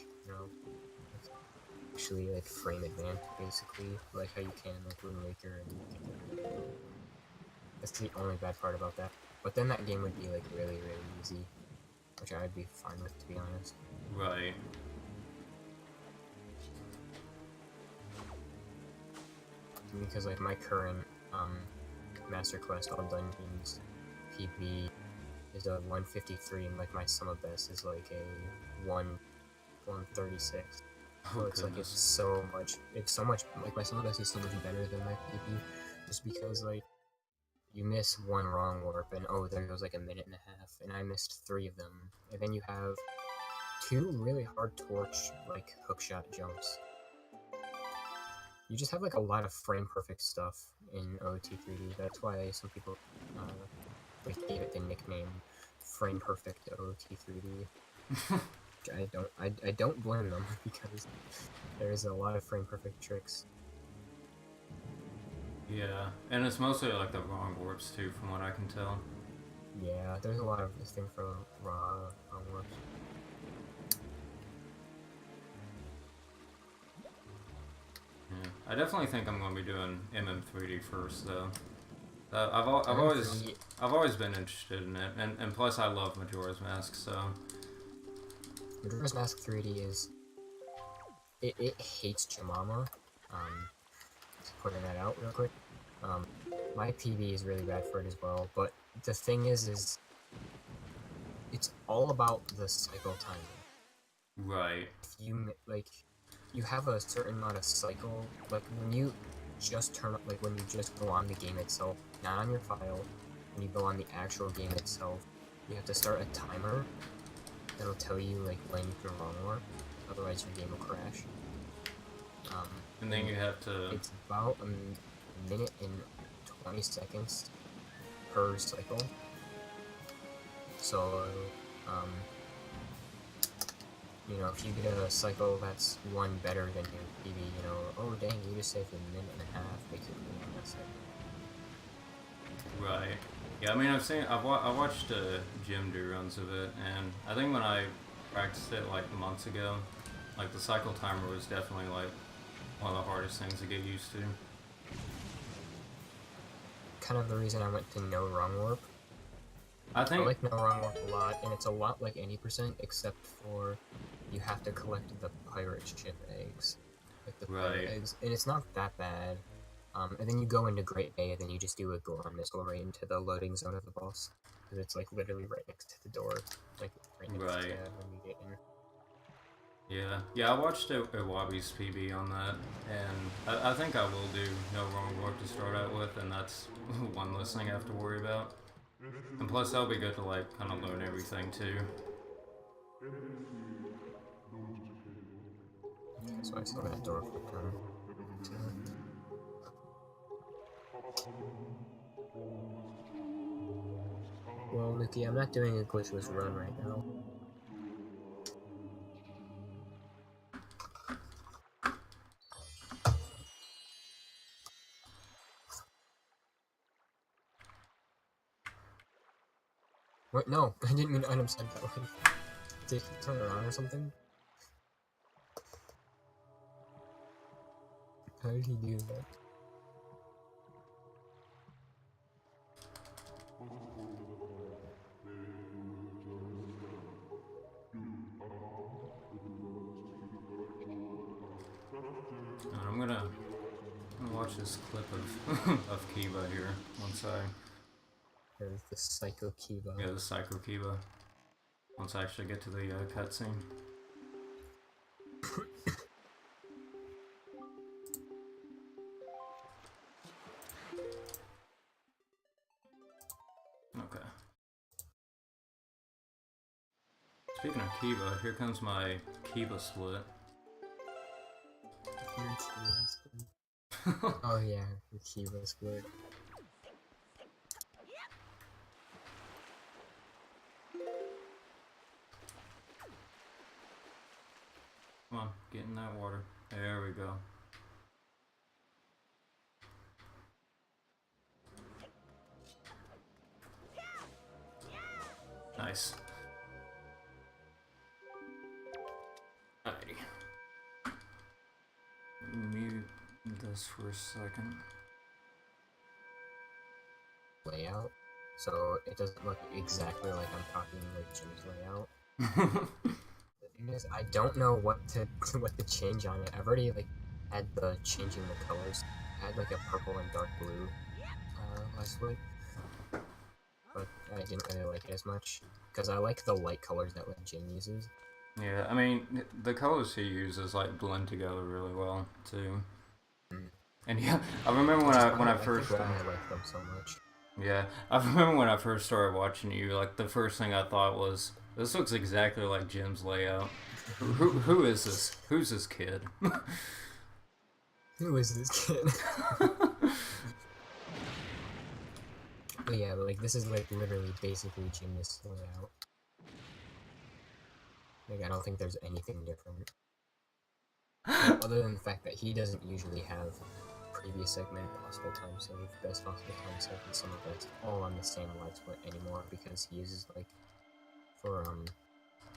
actually like frame advance basically, like how you can like Wind Waker and that's the only bad part about that. But then that game would be like really easy, which I'd be fine with, to be honest. Right. Because like my current Master Quest All Dungeons PB is a 153, and like my sum of best is like a 136. So Oh it's like goodness. it's so much like my sum of best is so much better than my PB, just because like you miss one wrong warp and oh there goes like a minute and a half, and I missed 3 of them, and then you have 2 really hard torch like hookshot jumps. You just have like a lot of frame perfect stuff in OT3D. That's why some people like gave it the nickname Frame Perfect OT3D. Which I don't blame them because there's a lot of frame perfect tricks. Yeah, and it's mostly like the wrong warps too, from what I can tell. Yeah, there's a lot of this thing for wrong warps. Yeah, I definitely think I'm gonna be doing MM3D first though. MM3D, I've always been interested in it, and plus I love Majora's Mask, so. Majora's Mask 3D is it hates Jemama. Just putting that out real quick. My PB is really bad for it as well, but the thing is it's all about the cycle timing. Right. If you like, you have a certain amount of cycle, like when you just turn up, like when you just go on the game itself, not on your file, when you go on the actual game itself, you have to start a timer that'll tell you like when you can wrong warp, otherwise your game will crash. And then you have to. It's about a minute and 20 seconds per cycle. So, you know, if you get a cycle that's one better than your PB, you know, oh dang, you just saved a minute and a half basically on that cycle. Right. Yeah, I mean, I watched Jim do runs of it, and I think when I practiced it like months ago, like the cycle timer was definitely like one of the hardest things to get used to. Kind of the reason I went to no wrong warp. I I think. like no wrong warp a lot, and it's a lot like any percent, except for you have to collect the pirate ship eggs. Like the pirate Right. eggs, and it's not that bad. And then you go into Great Bay, and then you just do a Goron missile right into the loading zone of the boss. Because it's like literally right next to the door. Like right next to Right. when you get in. Yeah, I watched Iwabi's PB on that, and I think I will do no wrong warp to start out with, and that's one less thing I have to worry about. And plus, that'll be good to like kind of learn everything too. Okay, so I saw that door open. Well, Nuki, I'm not doing a glitchless run right now. What? No, I didn't mean item set that way. Did he turn around or something? How did he do that? And I'm gonna watch this clip of of Kiba here once I There's the Psycho Kiba. yeah the Psycho Kiba once I actually get to the cutscene. Okay. Speaking of Kiba, here comes my Kiba split. Oh yeah, the Kiba's good. come on, get in that water. There we go. Nice. Alrighty. Mute this for a second. Layout, so it doesn't look exactly like I'm copying like Jim's layout. The thing is, I don't know what to change on it. I've already like had the changing the colors. I had like a purple and dark blue last week, but I didn't really like it as much because I like the light colors that like Jim uses. Yeah, I mean the colors he uses like blend together really well too. And yeah, I remember when I first. I like them so much. Yeah, I remember when I first started watching you. Like the first thing I thought was, this looks exactly like Jim's layout. Who is this? Who's this kid? Who is this kid? But yeah, like this is like literally basically Jim's layout. Like I don't think there's anything different. Other than the fact that he doesn't usually have previous segment, possible time save, best possible time save, and some of that's all on the same light split anymore because he uses like for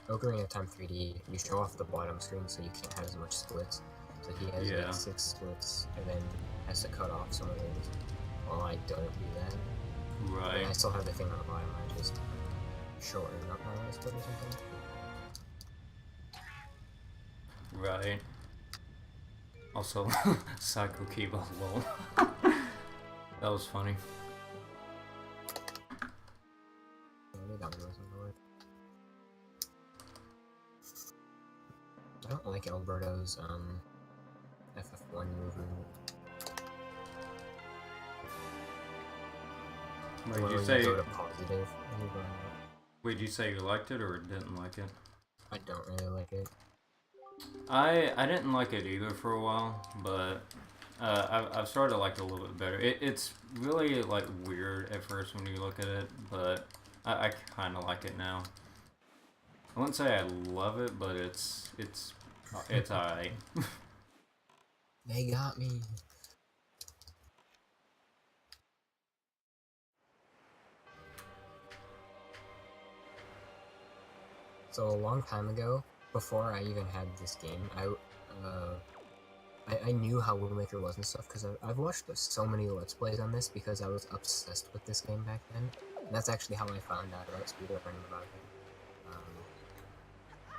Ocarina of Time 3D, you show off the bottom screen so you can't have as much splits. So he has like 6 splits and then has to cut off some of those. Well, I don't do that. Right. And I still have the thing on the bottom, I just shorten up my light split or something. Right. Also, Psycho Kiba, lol. That was funny. Maybe that one wasn't worth. I don't like Alberto's FF1 movement. Wait, did you say? Go to positive. Wait, did you say you liked it or didn't like it? I don't really like it. I didn't like it either for a while, but I've started to like it a little bit better. It's really like weird at first when you look at it, but I kind of like it now. I wouldn't say I love it, but it's alright. They got me. So a long time ago, before I even had this game, I knew how Wind Waker was and stuff because I've watched so many Let's Plays on this because I was obsessed with this game back then. And that's actually how I found out about speedrunning about it.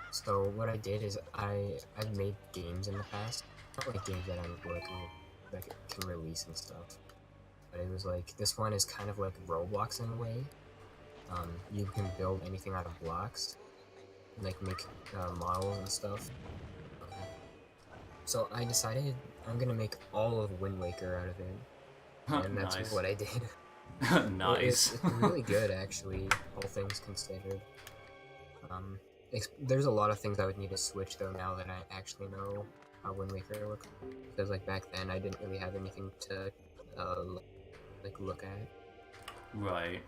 So what I did is I've made games in the past, not like games that I'm working that can release and stuff, but it was like this one is kind of like Roblox in a way. You can build anything out of blocks. Like make models and stuff. So I decided I'm gonna make all of Wind Waker out of it, and that's what I did. Nice. It's really good actually, all things considered. There's a lot of things I would need to switch though now that I actually know how Wind Waker looks. Because like back then I didn't really have anything to like look at. Right.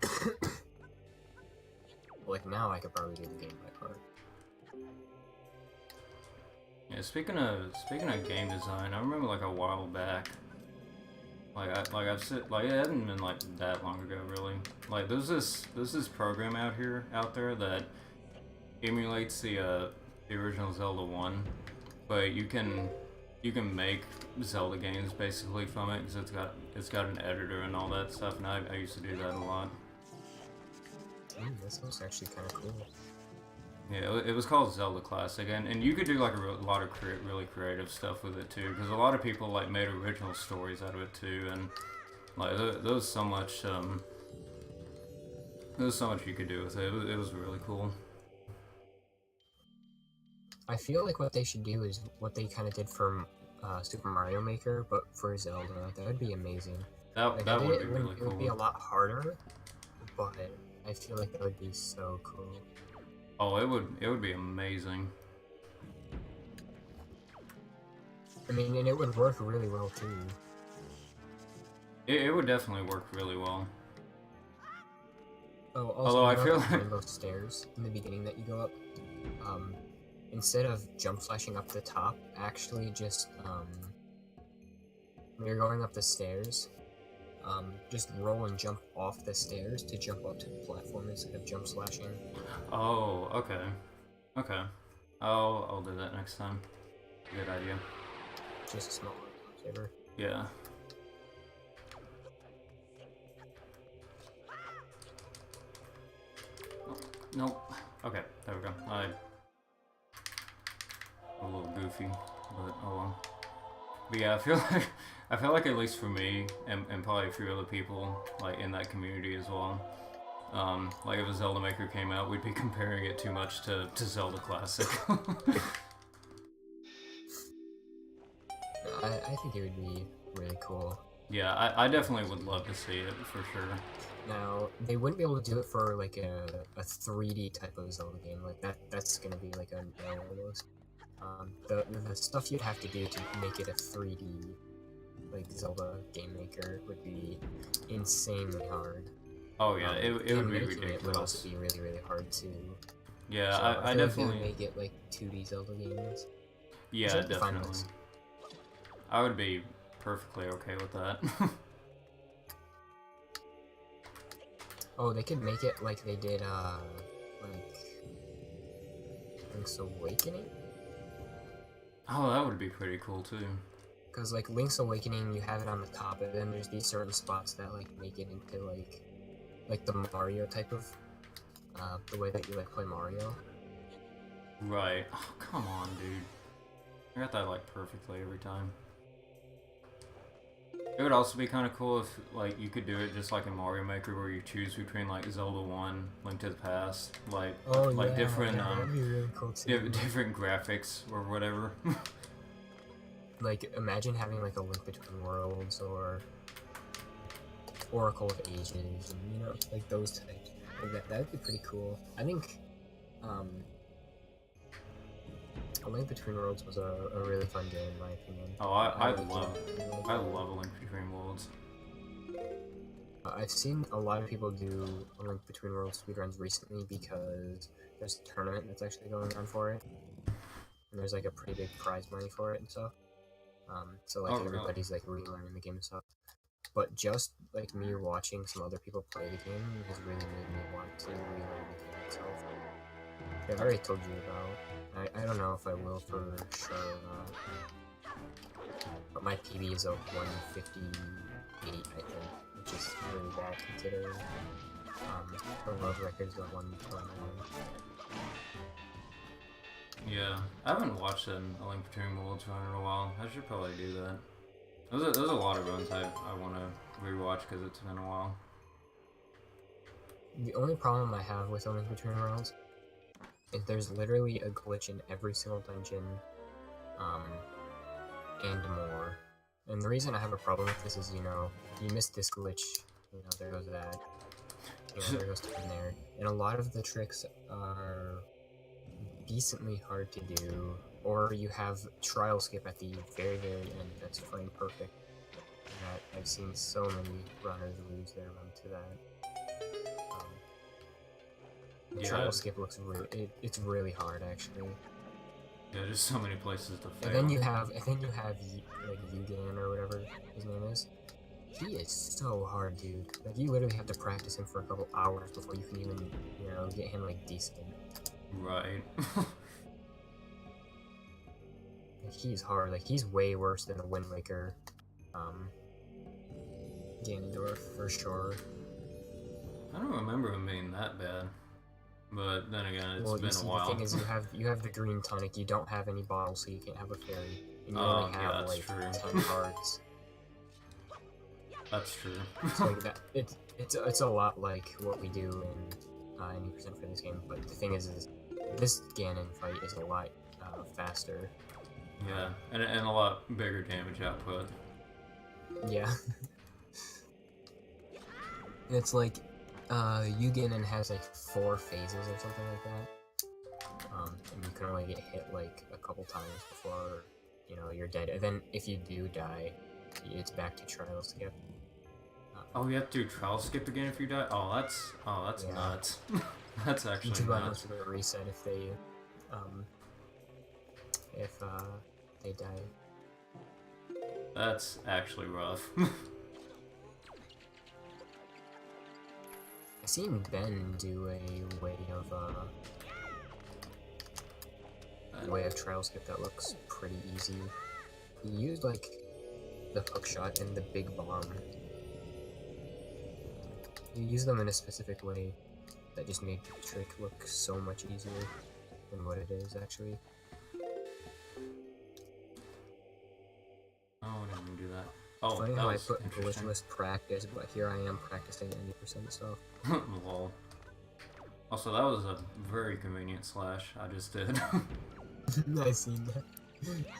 Like now I could probably do the game by heart. Yeah, speaking of game design, I remember like a while back, it hadn't been like that long ago really. Like there's this program out there that emulates the original Zelda 1, but you can make Zelda games basically from it because it's got an editor and all that stuff, and I used to do that a lot. That sounds actually kind of cool. Yeah, it was called Zelda Classic, and you could do like a lot of really creative stuff with it too, because a lot of people like made original stories out of it too, and like there was so much you could do with it. It was really cool. I feel like what they should do is what they kind of did for Super Mario Maker, but for Zelda. That would be amazing. That would be really cool. It would be a lot harder, but I feel like that would be so cool. Oh, it would be amazing. I mean, and it would work really well too. It would definitely work really well. Oh, also, although I feel like those stairs in the beginning that you go up, instead of jump slashing up the top, actually just when you're going up the stairs, just roll and jump off the stairs to jump up to the platform instead of jump slashing. Oh, okay. Okay. I'll do that next time. Good idea. Just a small saver. Yeah. Oh, nope. Okay, there we go. A little goofy, but oh well. But yeah, I feel like at least for me and probably a few other people like in that community as well. Like if a Zelda Maker came out, we'd be comparing it too much to Zelda Classic. I think it would be really cool. Yeah, I definitely would love to see it for sure. Now, they wouldn't be able to do it for like a 3D type of Zelda game. Like that's gonna be like a no almost. The stuff you'd have to do to make it a 3D like Zelda game maker would be insanely hard. Oh yeah, it would be ridiculous. It would also be really, really hard to. Yeah, so I definitely make it like 2D Zelda games. Yeah, definitely. I would be perfectly okay with that. Oh, they could make it like they did, like Link's Awakening. Oh, that would be pretty cool too. Because like Link's Awakening, you have it on the top, and then there's these certain spots that like make it into like the Mario type of, the way that you like play Mario. Right. Oh, come on, dude. I got that like perfectly every time. It would also be kind of cool if like you could do it just like in Mario Maker, where you choose between like Zelda 1, Link to the Past, like different that'd be really cool too. different graphics or whatever. Like imagine having like a Link Between Worlds or Oracle of Ages, and you know, like those types. Like that would be pretty cool. I think A Link Between Worlds was a really fun game in my opinion. Oh, I love A Link Between Worlds. I've seen a lot of people do A Link Between Worlds speedruns recently because there's a tournament that's actually going on for it, and there's like a pretty big prize money for it and stuff. So like everybody's like relearning the game and stuff. But just like me watching some other people play the game has really made me want to relearn the game itself. I've already told you about. I don't know if I will for sure or not. But my PB is a 158, I think, which is really bad considering. The world record's at 129. Yeah, I haven't watched A Link Between Worlds run in a while. I should probably do that. There's a lot of runs I want to rewatch because it's been a while. The only problem I have with A Link Between Worlds is there's literally a glitch in every single dungeon, and more. And the reason I have a problem with this is, you know, you miss this glitch, you know, there goes that. You know, there goes time there. And a lot of the tricks are decently hard to do, or you have trial skip at the very, very end that's frame perfect. And I've seen so many runners lose their run to that. Yeah. Trial skip looks really, it's really hard actually. Yeah, there's so many places to fail. And then you have like Yugen or whatever his name is. He is so hard, dude. Like you literally have to practice him for a couple hours before you can even, you know, get him like decent. Right. Like, he's hard. Like he's way worse than a Wind Waker, Ganondorf for sure. I don't remember him being that bad. But then again, it's been a while. The thing is, you have the green tonic. You don't have any bottles, so you can't have a fairy, and you only have like 10 cards. That's true. So like that, it's a lot like what we do in 90% for this game. But the thing is this Ganon fight is a lot faster. Yeah, and a lot bigger damage output. Yeah. It's like Yugen has like 4 phases or something like that. And you can only get hit like a couple times before, you know, you're dead. And then if you do die, it's back to trial skip. Oh, you have to do trial skip again if you die? Oh, that's yeah. nuts. That's actually YouTube nuts. must have a reset if they if they die. That's actually rough. I've seen Ben do a way of trail skip that looks pretty easy. He used like the hook shot and the big bomb. You use them in a specific way that just made the trick look so much easier than what it is actually. Oh, I didn't do that. Oh, Funny that how I was put interesting. glitchless practice, but here I am practicing 90% stuff. Lol. Also, that was a very convenient slash I just did. I seen that.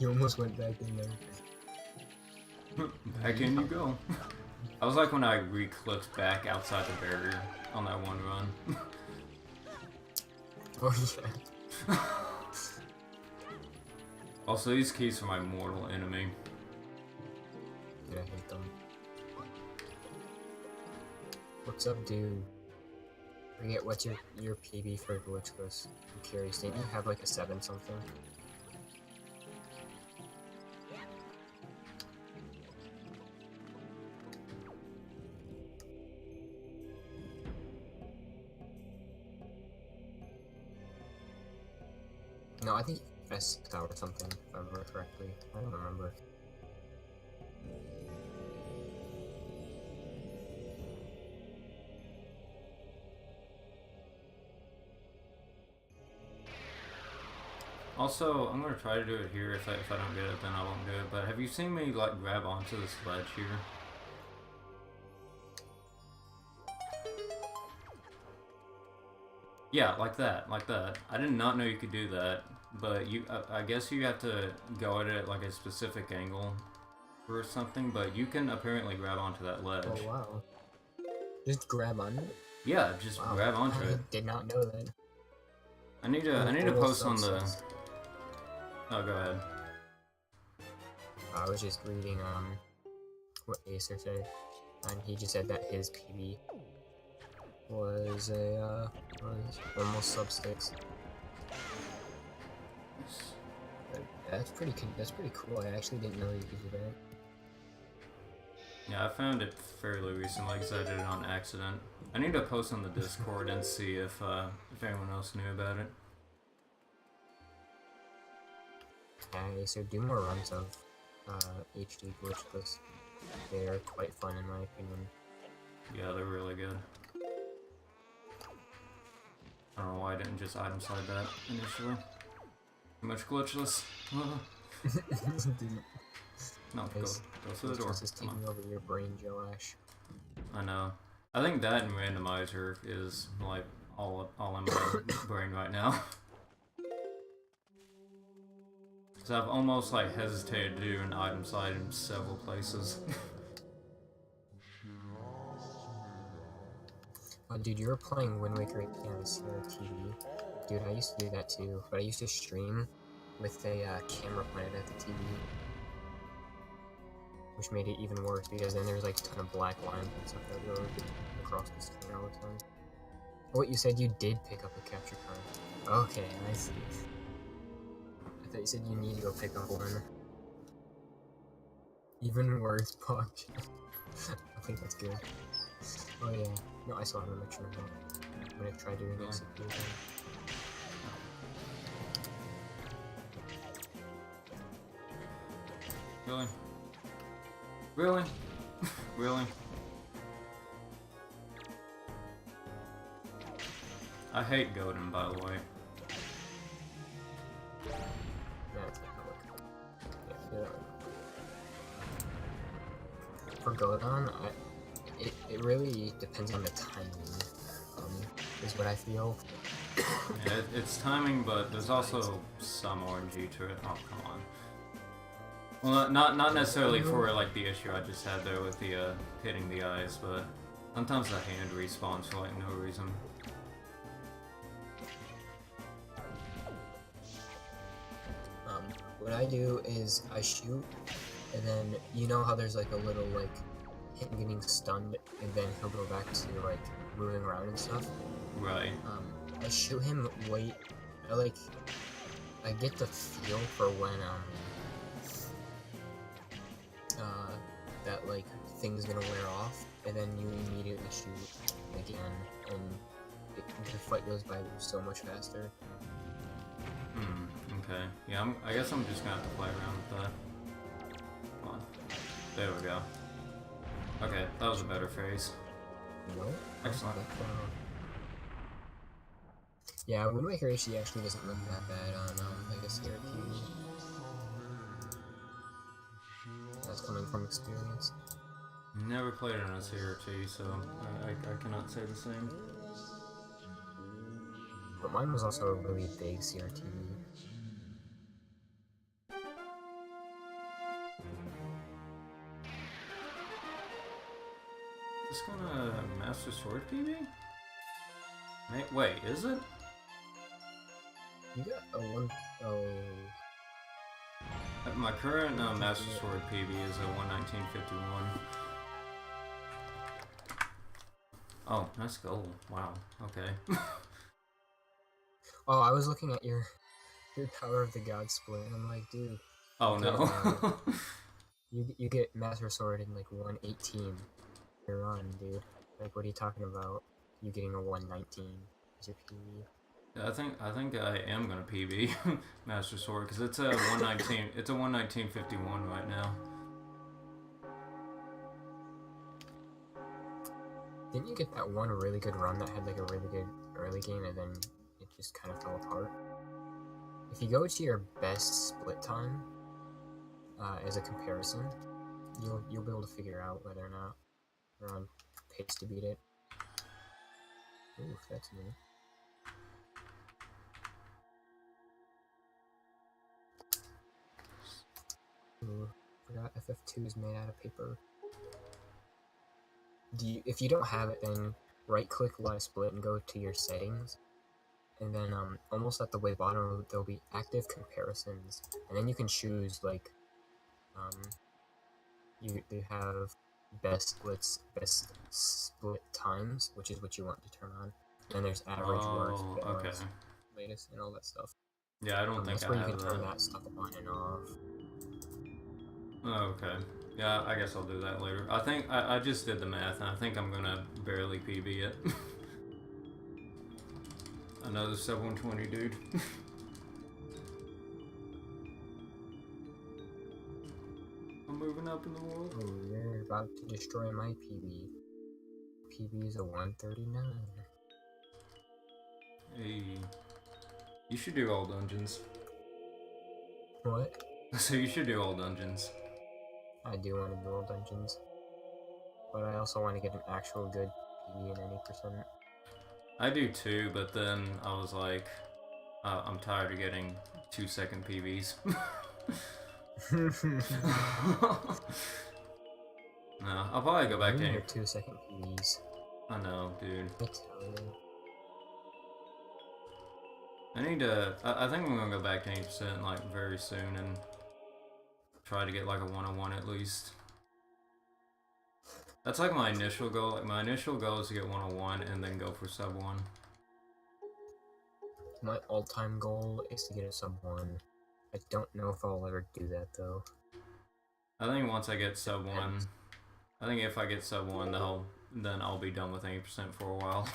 You almost went back in there. Back in you go. I was like when I re-clicked back outside the barrier on that one run. Oh yeah. Also, these keys are my mortal enemy. Dude, I hate them. What's up, dude? Forget what's your PB for glitchless. I'm curious, didn't you have like a 7 something? No, I think S6 or something, if I remember correctly. I don't remember. Also, I'm gonna try to do it here. If I don't get it, then I won't do it. But have you seen me like grab onto this ledge here? Yeah, like that, like that. I did not know you could do that, but I guess you have to go at it at like a specific angle or something. But you can apparently grab onto that ledge. Oh wow. Just grab on it? Yeah, just Wow. grab onto I it. did not know that. I need to post on the. Oh, go ahead. I was just reading what Acer said, and he just said that his PB was a was almost sub 6. That's pretty cool. I actually didn't know you could do that. Yeah, I found it fairly recently because I did it on accident. I need to post on the Discord and see if anyone else knew about it. Okay, so do more runs of HD glitchless. They're quite fun in my opinion. Yeah, they're really good. I don't know why I didn't just item slide that initially. Too much glitchless. No, go to the door. This is taking over your brain, Joash. I know. I think that and randomizer is like all in my brain right now. Because I've almost like hesitated to do an item slide in several places. Oh, dude, you were playing Wind Waker on TV. Dude, I used to do that too, but I used to stream with a camera planted at the TV. Which made it even worse, because then there's like a ton of black lines and stuff that go across the screen all the time. Oh, what, you said you did pick up a capture card. Okay, I see. I thought you said you need to go pick up one. Even worse, Puck. I think that's good. Oh yeah. No, I saw him in the true. I'm gonna try doing this again. Really? Really? Really? I hate Godin, by the way. Yeah, it's gonna look. Yeah, for Godon, it really depends on the timing, is what I feel. Yeah, it's timing, but there's also some RNG to it. Oh, come on. Well, not necessarily for like the issue I just had there with the hitting the eyes, but sometimes the hand respawns for like no reason. What I do is I shoot, and then you know how there's like a little like him getting stunned, and then he'll go back to like moving around and stuff. Right. I shoot him. I I get the feel for when that like thing's gonna wear off, and then you immediately shoot again, and the fight goes by so much faster. Okay. Yeah, I guess I'm just gonna have to play around with that. Come on. There we go. Okay, that was a better phrase. No? Excellent. Yeah, Wind Waker HD actually doesn't look that bad on like a CRT. That's coming from experience. Never played it on a CRT, so I cannot say the same. But mine was also a really big CRT. Is this gonna Master Sword PB? Wait, is it? You got a one. Oh. My current Master Sword PB is a 11951. Oh, nice goal. Wow. Okay. Oh, I was looking at your Power of the God split, and I'm like, dude. Oh no. you get Master Sword in like 118. You're on, dude. Like, what are you talking about? You getting a 119 as your PB? I think I am gonna PB Master Sword because it's a 119. It's a 11951 right now. Didn't you get that one really good run that had like a really good early game and then it just kind of fell apart? If you go to your best split time as a comparison, you'll be able to figure out whether or not you're on pace to beat it. Ooh, that's new. Ooh, forgot FF2 is made out of paper. If you don't have it, then right-click Live Split and go to your settings, and then almost at the way bottom there'll be active comparisons, and then you can choose like you have best split times, which is what you want to turn on. And there's average worth, okay. Latest, and all that stuff. Yeah, I don't think that's where I you have can turn that stuff on and off. Oh, okay. Yeah, I guess I'll do that later. I think I just did the math, and I think I'm gonna barely PB it. Another sub 120, dude. I'm moving up in the world. Oh, you're about to destroy my PB. PB is a 139. Hey, you should do all dungeons. What? So you should do all dungeons. I do want to do all dungeons, but I also want to get an actual good PB in any percent. I do too, but then I was like, I'm tired of getting 2-second PBs. No, I'll probably go back to your 2-second PBs. I know, dude. I tell you. I need to. I think I'm gonna go back to 80% like very soon and try to get like a 101 at least. That's like my initial goal. Like my initial goal is to get 101 and then go for sub 1. My all-time goal is to get a sub 1. I don't know if I'll ever do that though. I think once I get sub 1, I think if I get sub 1, then I'll be done with 80% for a while.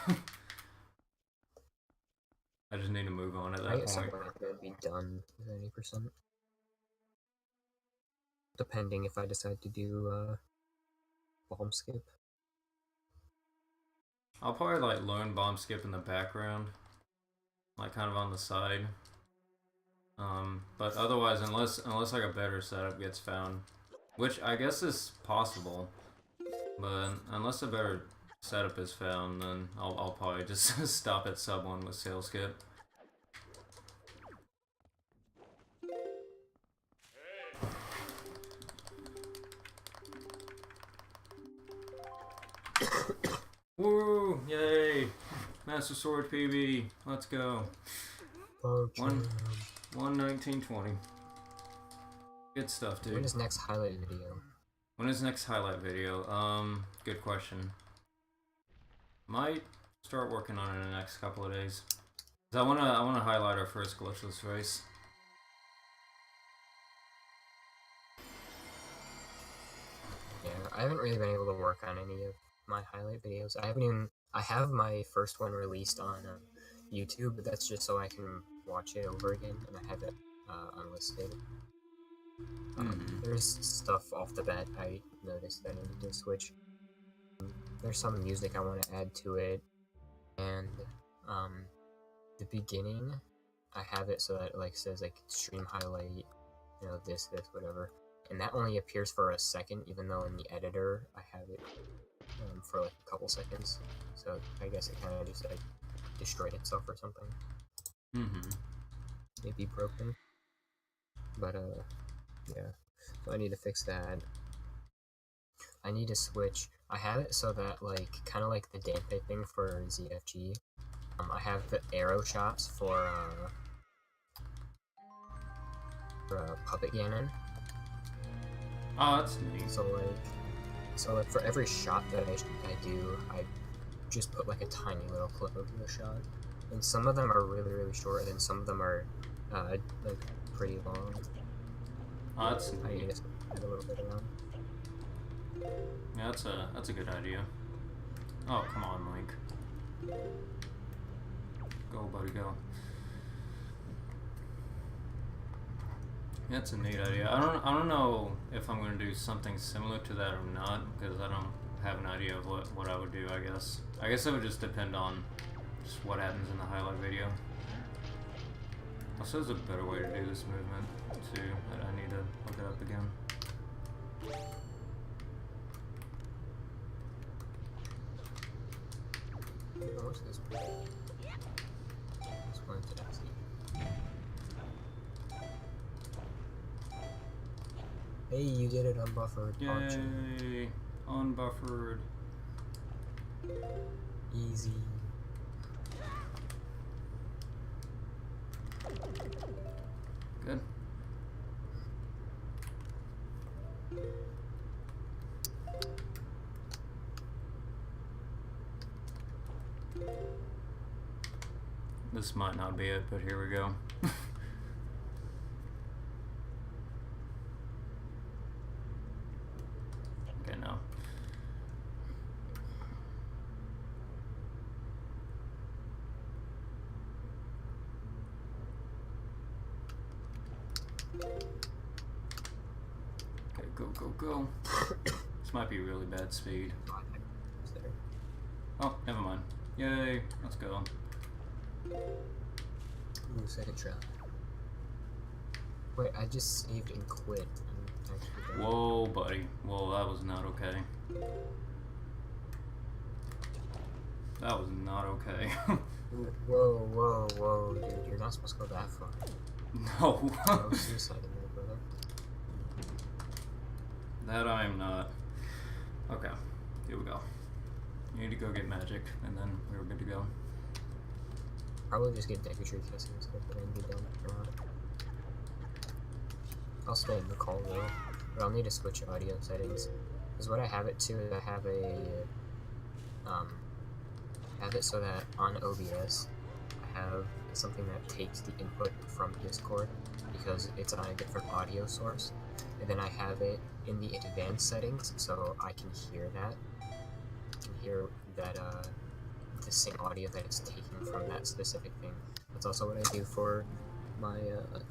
I just need to move on at that point. I'm gonna be done with 80%. Depending if I decide to do bomb skip. I'll probably like learn bomb skip in the background, like kind of on the side. But otherwise, unless like a better setup gets found, which I guess is possible, but unless a better setup is found, then I'll probably just stop at sub 1 with sail skip. Woo! Yay! Master Sword PB. Let's go. 11920. Good stuff, dude. When is next highlight video? When is next highlight video? Good question. Might start working on it in the next couple of days. 'Cause I wanna highlight our first glitchless race. I haven't really been able to work on any of my highlight videos. I have my first one released on YouTube, but that's just so I can watch it over again, and I have it unlisted. There's stuff off the bat I noticed that I need to switch. There's some music I want to add to it, and the beginning, I have it so that it like says like stream highlight, you know, this, whatever, and that only appears for a second, even though in the editor I have it for like a couple seconds. So I guess it kind of just like destroyed itself or something. Maybe broken. But yeah. So I need to fix that. I need to switch. I have it so that like kind of like the Dante thing for ZFG. I have the arrow shots for Puppet Ganon. Oh, that's neat. So like for every shot that I do, I just put like a tiny little clip of the shot, and some of them are really short, and then some of them are like pretty long. Oh, that's neat. I need to add a little bit around. Yeah, that's a good idea. Oh, come on, Link. Go, buddy, go. That's a neat idea. I don't know if I'm gonna do something similar to that or not, because I don't have an idea of what I would do. I guess it would just depend on just what happens in the highlight video. Also, there's a better way to do this movement too that I need to look it up again. What's this one? This one did I see? Hey, you did it unbuffered. Yay! Unbuffered. Easy. Good. This might not be it, but here we go. Okay, no. Okay, go. This might be really bad speed. Oh, never mind. Yay, let's go. Ooh, second try. Wait, I just saved and quit. Whoa, buddy. Whoa, that was not okay. That was not okay. Whoa, dude, you're not supposed to go that far. No. No suicide in there, brother. That I am not. Okay, here we go. You need to go get magic, and then we're good to go. Probably just get Deku Tree kissing and stuff, and then be done. I'll stay in the call though, but I'll need to switch audio settings. Because what I have it to is I have it so that on OBS I have something that takes the input from Discord because it's on a different audio source, and then I have it in the advanced settings so I can hear that. I can hear that the same audio that it's taking from that specific thing. That's also what I do for my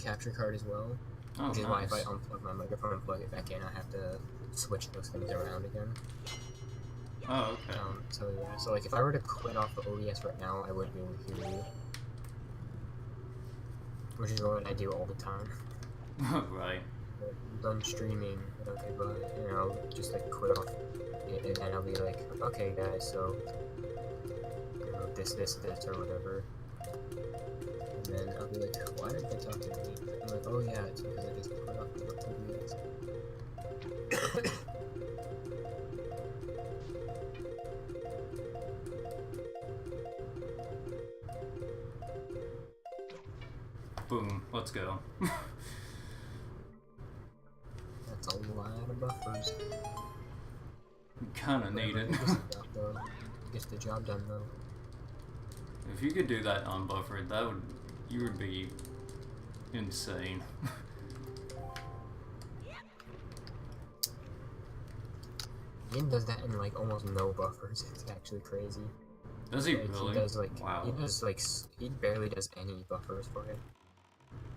capture card as well. Oh, which is nice. why if I unplug my microphone and plug it back in, I have to switch those things around again. Oh, okay. So yeah, so like if I were to quit off the OBS right now, I wouldn't be able to hear you. Which is what I do all the time. Right. I'm done streaming, okay, but you know, just like quit off it, and then I'll be like, okay guys, so you know, this or whatever. And then I'll be like, why aren't they talking to me? I'm like, oh yeah, it's because I just quit off the OBS. Boom. Let's go. That's a lot of buffers. Kinda need it. Gets the job done though. If you could do that unbuffered, you would be insane. Ian does that in like almost no buffers. It's actually crazy. Does he like, really? He does like wow. he does like he barely does any buffers for it.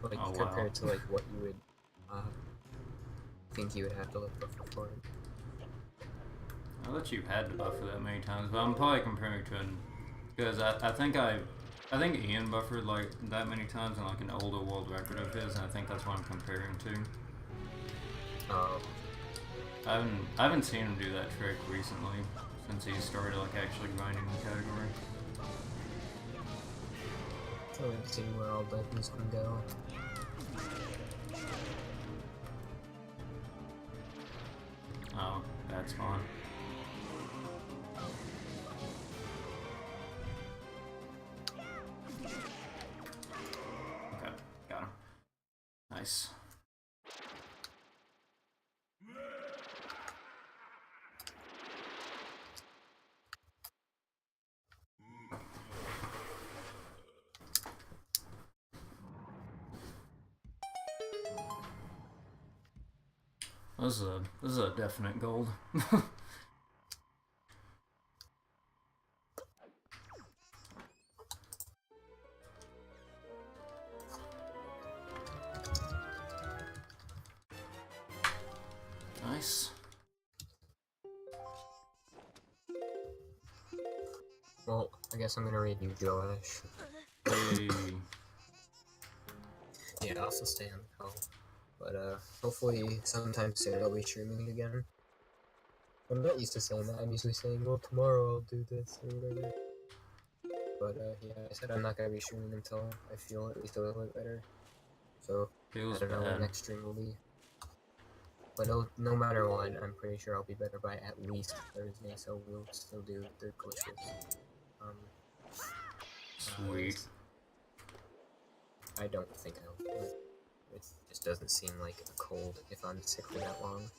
Like Oh, compared wow. to like what you would think you would have to like buffer for it. I thought you had to buffer that many times, but I'm probably comparing to an because I think Ian buffered like that many times in like an older world record of his, and I think that's what I'm comparing to. I haven't seen him do that trick recently since he started like actually grinding the category. So let's see where all buttons can go. Oh, that's fun. Okay, got him. Nice. This is a definite gold. Nice. Well, I guess I'm gonna read you, Joash. Hey. Yeah, I'll still stay on the call. But hopefully sometime soon I'll be streaming again. I'm not used to saying that. I'm usually saying, well, tomorrow I'll do this or whatever. But yeah, I said I'm not gonna be streaming until I feel at least a little bit better. So Feels I don't know bad. when next stream will be. But no matter what, I'm pretty sure I'll be better by at least Thursday. So we'll still do the glitches. Sweet. I don't think I'll. It just doesn't seem like a cold if I'm sick for that long.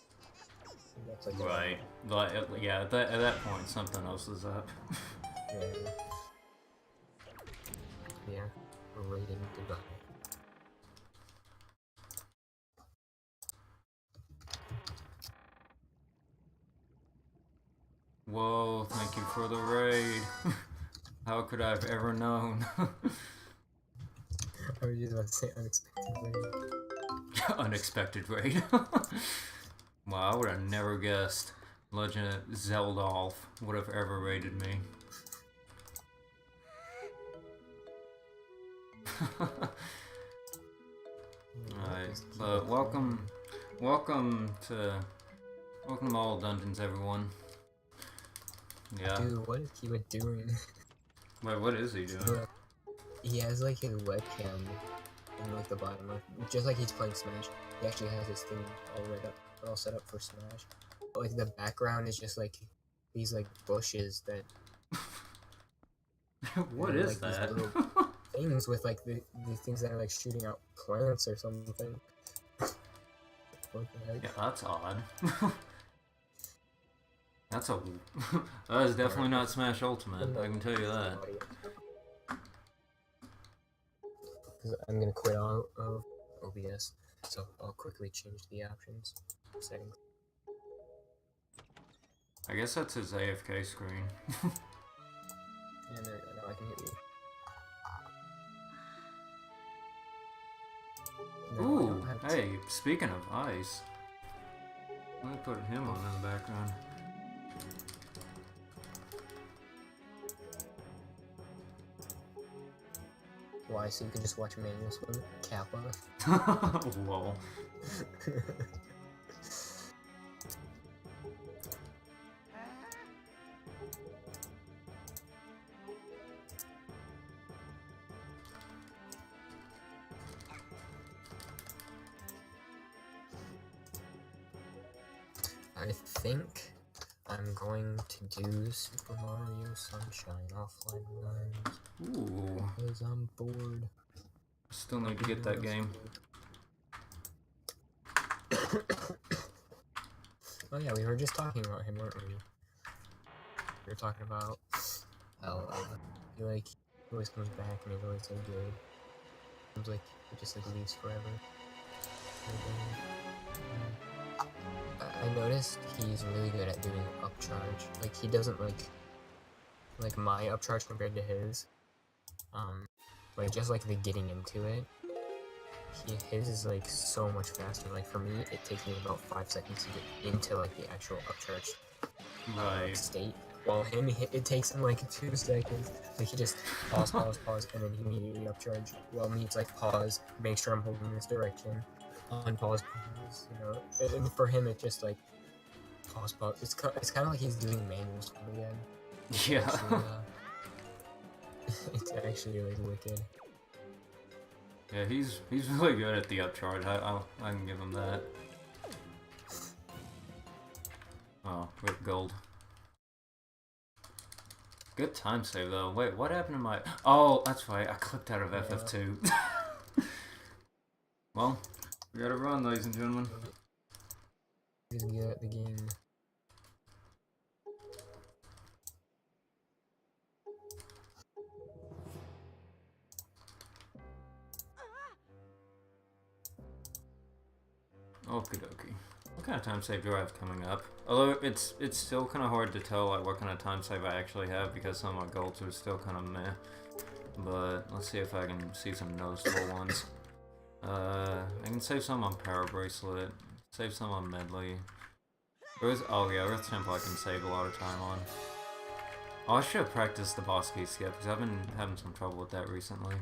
That's like Right. Like, yeah, at that point, something else is up. Yeah. Yeah. We're rating goodbye. Whoa, thank you for the raid. How could I have ever known? I was just about to say unexpected raid. Unexpected raid. Wow, I would have never guessed legendofzeldalf would have ever raided me. Alright, but welcome to all dungeons, everyone. Yeah. Dude, what is Kiba doing? Wait, what is he doing? He has like his webcam in like the bottom left, just like he's playing Smash. He actually has his thing all set up for Smash. But, like the background is just like these like bushes that. What is like, that? These little things with like the things that are like shooting out plants or something. What the heck? Yeah, that's odd. That's a. That is definitely not Smash Ultimate. I can tell you that. Because I'm gonna quit out of OBS, so I'll quickly change the options settings. I guess that's his AFK screen. And there we go. Now I can hear you. No, Ooh, hey, speaking of ice, let me put him on in the background. Why? So you can just watch manual swim? Kappa. Lol. I think I'm going to do Super Mario Sunshine offline runs. Ooh. Because I'm bored. Still need to get that game. Oh yeah, we were just talking about him, weren't we? We were talking about how he always comes back and he's always so good. Seems like he just like leaves forever. I I noticed he's really good at doing upcharge. Like, he doesn't like my upcharge compared to his. Like, just like the getting into it, his is like so much faster. Like, for me, it takes me about 5 seconds to get into like the actual upcharge state. While him, it takes him like 2 seconds. Like, he just pause, and then he immediately upcharge. While me, it's like pause, make sure I'm holding this direction, unpause, pause, you know. And for him, it's just like pause. It's kind of like he's doing manuals again. Yeah. It's actually like wicked. Yeah, he's really good at the upcharge. I can give him that. Oh, with gold. Good time save though. Wait, what happened to my? Oh, that's right. I clicked out of FF2. Well, we gotta run, ladies and gentlemen. The game. Okie dokie. What kind of time save do I have coming up? Although it's still kind of hard to tell like what kind of time save I actually have because some of my golds are still kind of meh. But let's see if I can see some noticeable ones. I can save some on Power Bracelet, save some on Medley. Oh yeah, Earth Temple I can save a lot of time on. Oh, I should have practiced the boss key skip because I've been having some trouble with that recently.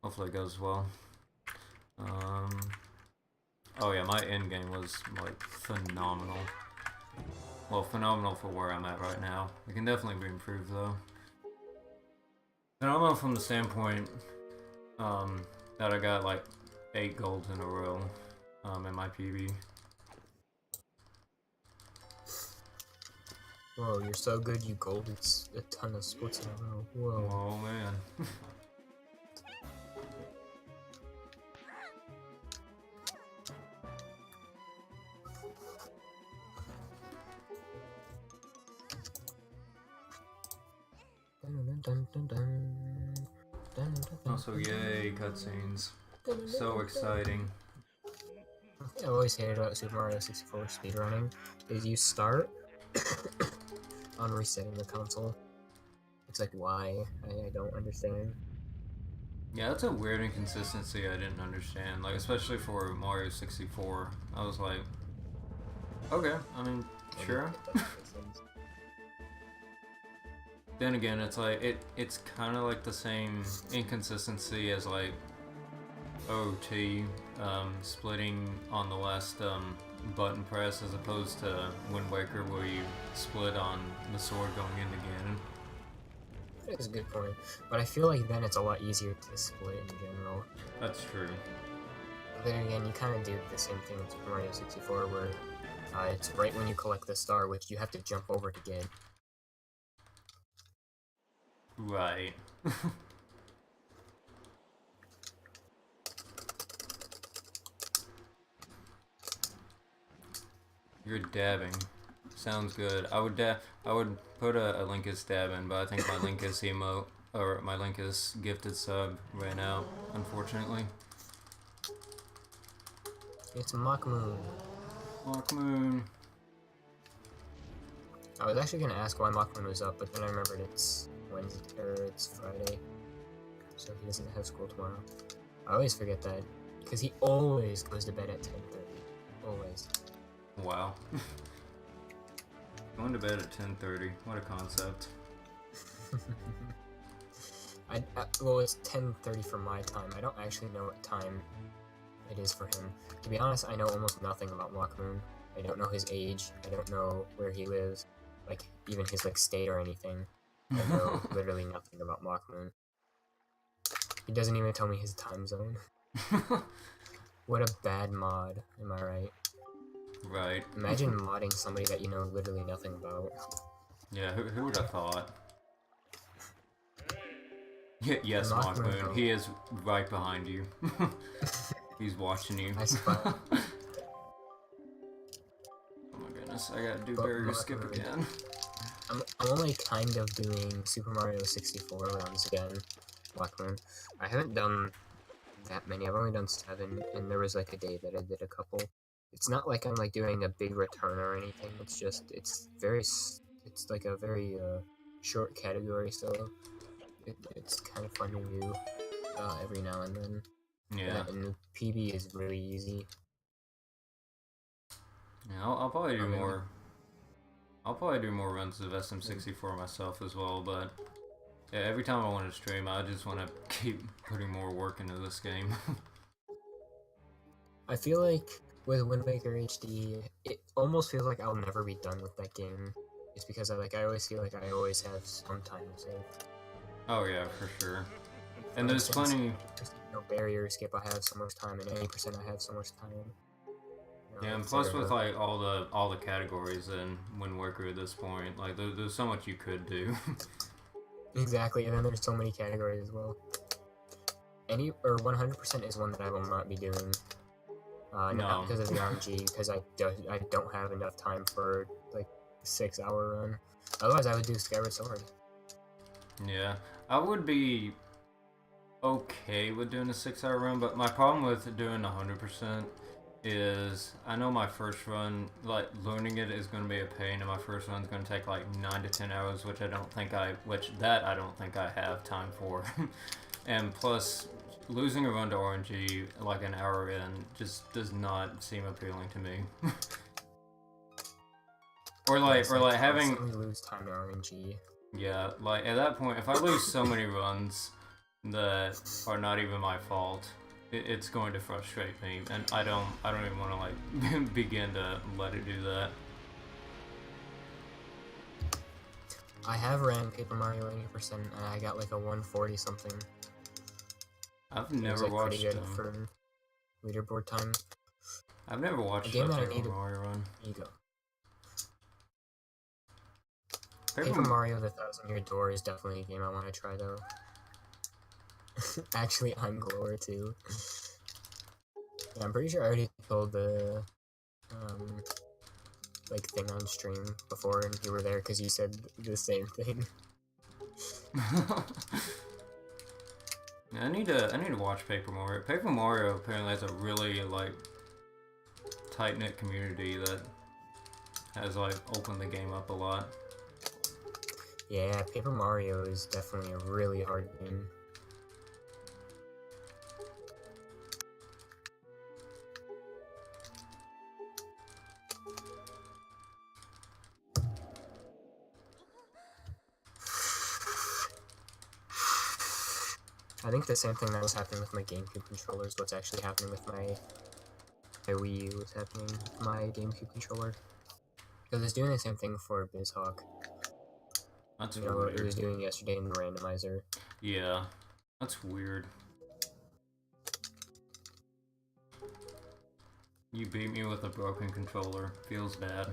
Hopefully it goes well. Oh yeah, my end game was like phenomenal. Well, phenomenal for where I'm at right now. It can definitely be improved though. Phenomenal from the standpoint that I got like 8 golds in a row in my PB. Whoa, you're so good you golded a ton of splits in a row. Whoa. Oh man. Also, yay, cutscenes. So exciting. I always hated about Super Mario 64 speedrunning is you start on resetting the console. It's like, why? I don't understand. Yeah, that's a weird inconsistency I didn't understand. Like, especially for Mario 64. I was like, okay, I mean, sure. Then again, it's like, it's kind of like the same inconsistency as like OT splitting on the last button press as opposed to Wind Waker where you split on the sword going in again. That's a good point, but I feel like then it's a lot easier to split in general. That's true. But then again, you kind of do the same thing in Super Mario 64 where it's right when you collect the star, which you have to jump over to get. Right. You're dabbing. Sounds good. I would put a Linkus dab in, but I think my Linkus emote or my Linkus gifted sub ran out, unfortunately. It's Mock Moon. Mock Moon. I was actually gonna ask why Mock Moon was up, but then I remembered it's Wednesday or it's Friday, so he doesn't have school tomorrow. I always forget that because he always goes to bed at 10:30. Always. Wow. Going to bed at 10:30. What a concept. Well, it's 10:30 for my time. I don't actually know what time it is for him. To be honest, I know almost nothing about Mock Moon. I don't know his age. I don't know where he lives, like even his like state or anything. I know literally nothing about Mock Moon. He doesn't even tell me his time zone. What a bad mod, am I right? Right. Imagine modding somebody that you know literally nothing about. Yeah, who would have thought? Yes, Mock Mock Moon. He is right behind you. He's watching you. I spy. Oh my goodness, I gotta do barrier skip again. I'm only kind of doing Super Mario 64 runs again, Mock Moon. I haven't done that many. I've only done 7, and there was like a day that I did a couple. it's not like I'm like doing a big return or anything. It's just it's like a very short category, so it's kind of fun to do every now and then. Yeah. And PB is really easy. Yeah, I'll probably do mean, more. I'll probably do more runs of SM64 myself as well, but yeah, every time I want to stream, I just want to keep putting more work into this game. I feel like with Wind Waker HD, it almost feels like I'll never be done with that game. Just because I always feel like I always have some time to save. Oh yeah, for sure. For And there's instance, plenty. No barrier skip, I have so much time, and 80% I have so much time. Yeah, and plus with like all the categories in Wind Waker at this point, like there's so much you could do. Exactly, and then there's so many categories as well. 100% is one that I will not be doing. Not because of the RNG, because I don't have enough time for like a 6-hour run. Otherwise, I would do Skyward Sword. Yeah, I would be okay with doing a 6-hour run, but my problem with doing 100% is I know my first run, like learning it is going to be a pain, and my first run is going to take like 9 to 10 hours, which I don't think I have time for. And plus, losing a run to RNG like an hour in just does not seem appealing to me. or having lose time to RNG. Yeah, like at that point, if I lose so many runs that are not even my fault, it's going to frustrate me, and I don't even want to like begin to let it do that. I have ran Paper Mario 80%, and I got like a 140 something. I've never watched pretty good for leaderboard time. I've never watched a Paper Mario run. There you go. Paper Mario: The Thousand-Year Door is definitely a game I want to try, though. Actually, I'm Glor too. Yeah, I'm pretty sure I already told the like thing on stream before, and you were there because you said the same thing. I need to watch Paper Mario. Paper Mario apparently has a really like tight-knit community that has like opened the game up a lot. Yeah, Paper Mario is definitely a really hard game. I think the same thing that was happening with my GameCube controller is what's actually happening with my Wii U, what's happening with my GameCube controller. Because it's doing the same thing for BizHawk. That's weird. It was doing yesterday in the randomizer. Yeah, that's weird. You beat me with a broken controller. Feels bad.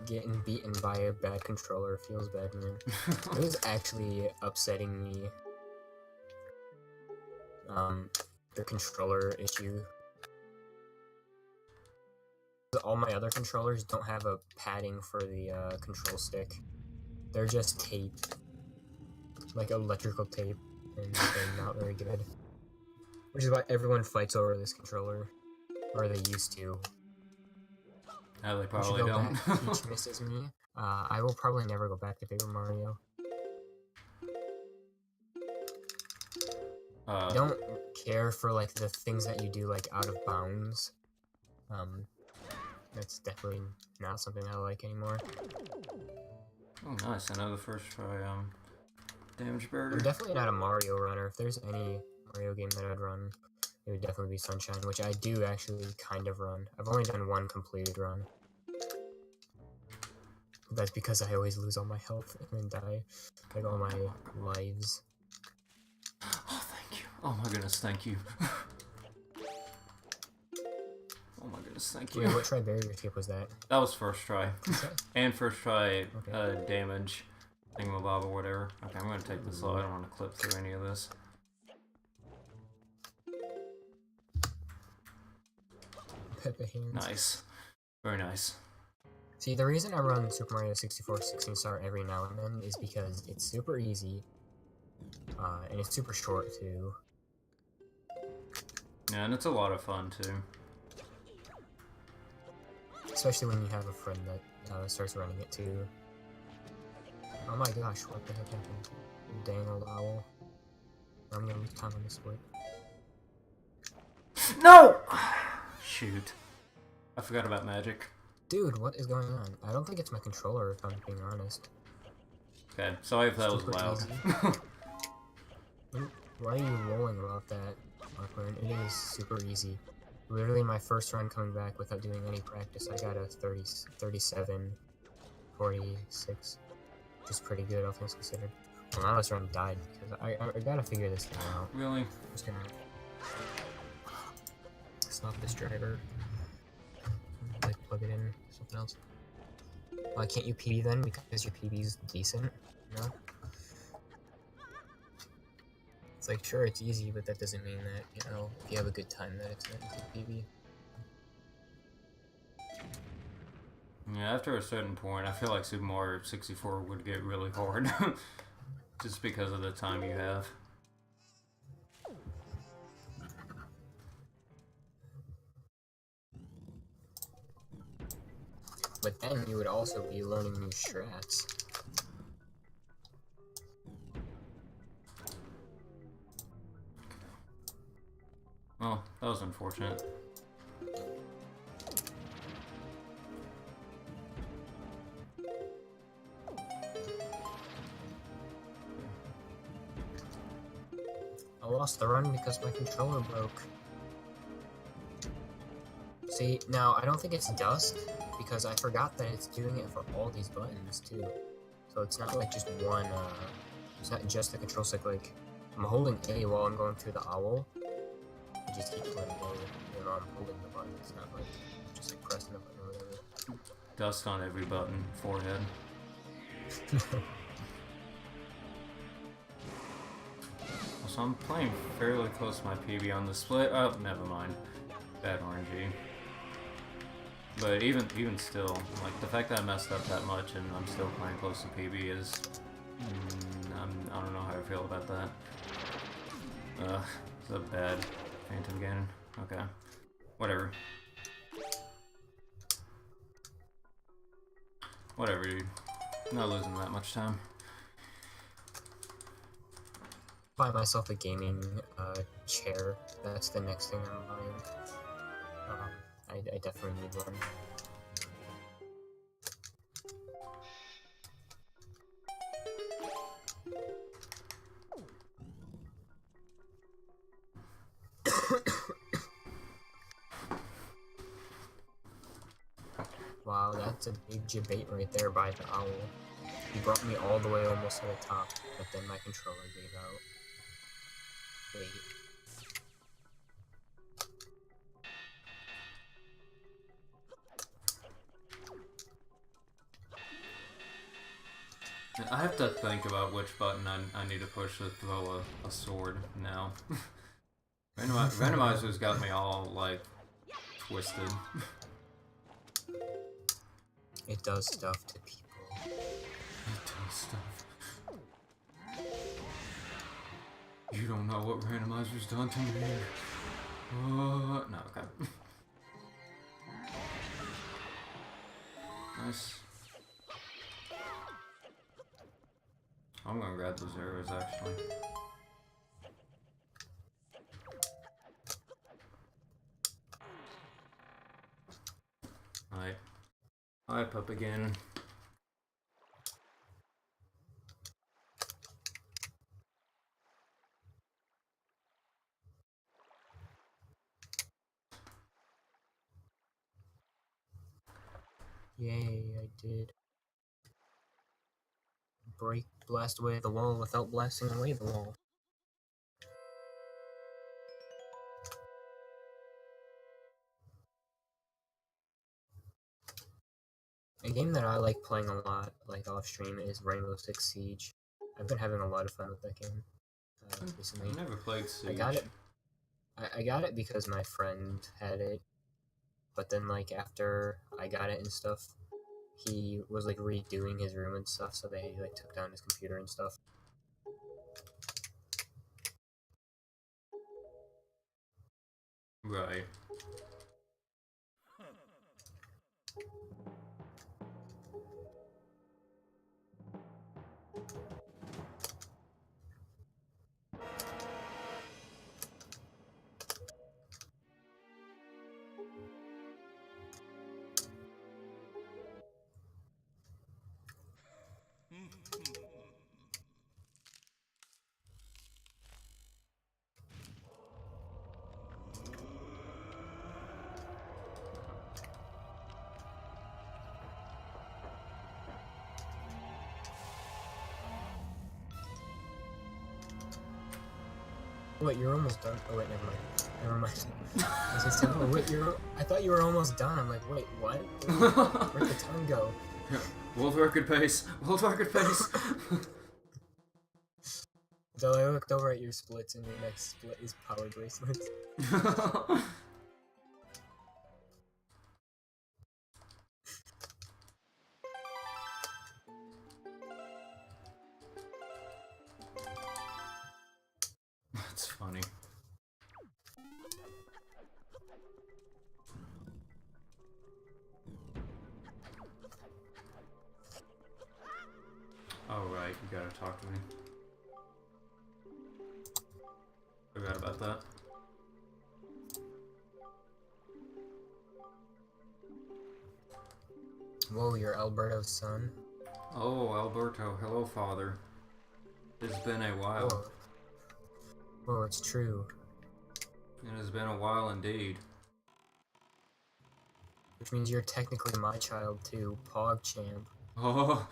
Getting beaten by a bad controller feels bad, man. It was actually upsetting me. The controller issue. All my other controllers don't have a padding for the control stick. They're just tape. Like electrical tape. And they're not very good. Which is why everyone fights over this controller. Or they used to. They probably don't. Peach misses me. I will probably never go back to Paper Mario. I don't care for like the things that you do like out of bounds. That's definitely not something I like anymore. Oh, nice! Another first try. Damage burger. I'm definitely not a Mario runner. If there's any Mario game that I'd run, it would definitely be Sunshine, which I do actually kind of run. I've only done one completed run. But that's because I always lose all my health and then die. Like all my lives. Oh, thank you. Oh my goodness, thank you. Oh my goodness, thank you. Wait, what try barrier skip was that? That was first try. And first try damage thingamabob or whatever. Okay, I'm gonna take this slow. I don't want to clip through any of this. Peppa hands. Nice. Very nice. See, the reason I run Super Mario 64 16 star every now and then is because it's super easy. And it's super short too. Yeah, and it's a lot of fun too. Especially when you have a friend that starts running it too. Oh my gosh, what the heck happened? Dang old owl. I'm gonna lose time on this split. No! Shoot. I forgot about magic. Dude, what is going on? I don't think it's my controller, if I'm being honest. Okay, sorry if that was Super loud. Why are you rolling about that, Markman? It is super easy. Literally my first run coming back without doing any practice, I got a 37, 46. Which is pretty good, all things considered. Well, now this run died because I gotta figure this thing out. Really? I'm just gonna stop this driver. Like, plug it in, something else. Why can't you PB then? Because your PB is decent? No? It's like, sure, it's easy, but that doesn't mean that, you know, if you have a good time, that it's an easy PB. Yeah, after a certain point, I feel like Super Mario 64 would get really hard. Just because of the time you have. But then you would also be learning new strats. Oh, that was unfortunate. I lost the run because my controller broke. See, now, I don't think it's dust, because I forgot that it's doing it for all these buttons, too. So it's not like just one, it's not just the control stick, like, I'm holding A while I'm going through the owl. It just keeps letting go, even though I'm holding the button. It's not like, just like pressing the button or whatever. Dust on every button, forehead. So I'm playing fairly close to my PB on the split. Oh, never mind. Bad RNG. But even still, like, the fact that I messed up that much and I'm still playing close to PB is... I don't know how I feel about that. It's a bad Phantom game. Okay. Whatever. Whatever, dude. Not losing that much time. Buy myself a gaming chair. That's the next thing I'm buying. I definitely need one. Wow, that's a big debate right there by the owl. He brought me all the way almost to the top, but then my controller gave out. Wait. I have to think about which button I need to push to throw a sword now. Randomizer's got me all, like, twisted. It does stuff to people. It does stuff. You don't know what Randomizer's done to me. No, okay. Nice. I'm gonna grab those arrows, actually. Alright. Hype up again. Yay, I did. Blast away the wall without blasting away the wall. A game that I like playing a lot, like off stream, is Rainbow Six Siege. I've been having a lot of fun with that game recently. I've never played Siege. I got it. I got it because my friend had it, but then like after I got it and stuff, he was like redoing his room and stuff, so they like took down his computer and stuff. Right. Wait, you're almost done. Oh wait, never mind. Never mind. I was just saying, oh wait, I thought you were almost done. I'm like, wait, what? Where'd the time go? World record pace. World record pace. So I looked over at your splits, and your next split is power bracelets. That's funny. Oh right, you gotta talk to me. Forgot about that. Whoa, you're Alberto's son? Oh, Alberto, hello father. It's been a while. Whoa. Whoa, it's true. It has been a while indeed. Which means you're technically my child too, PogChamp. Oh.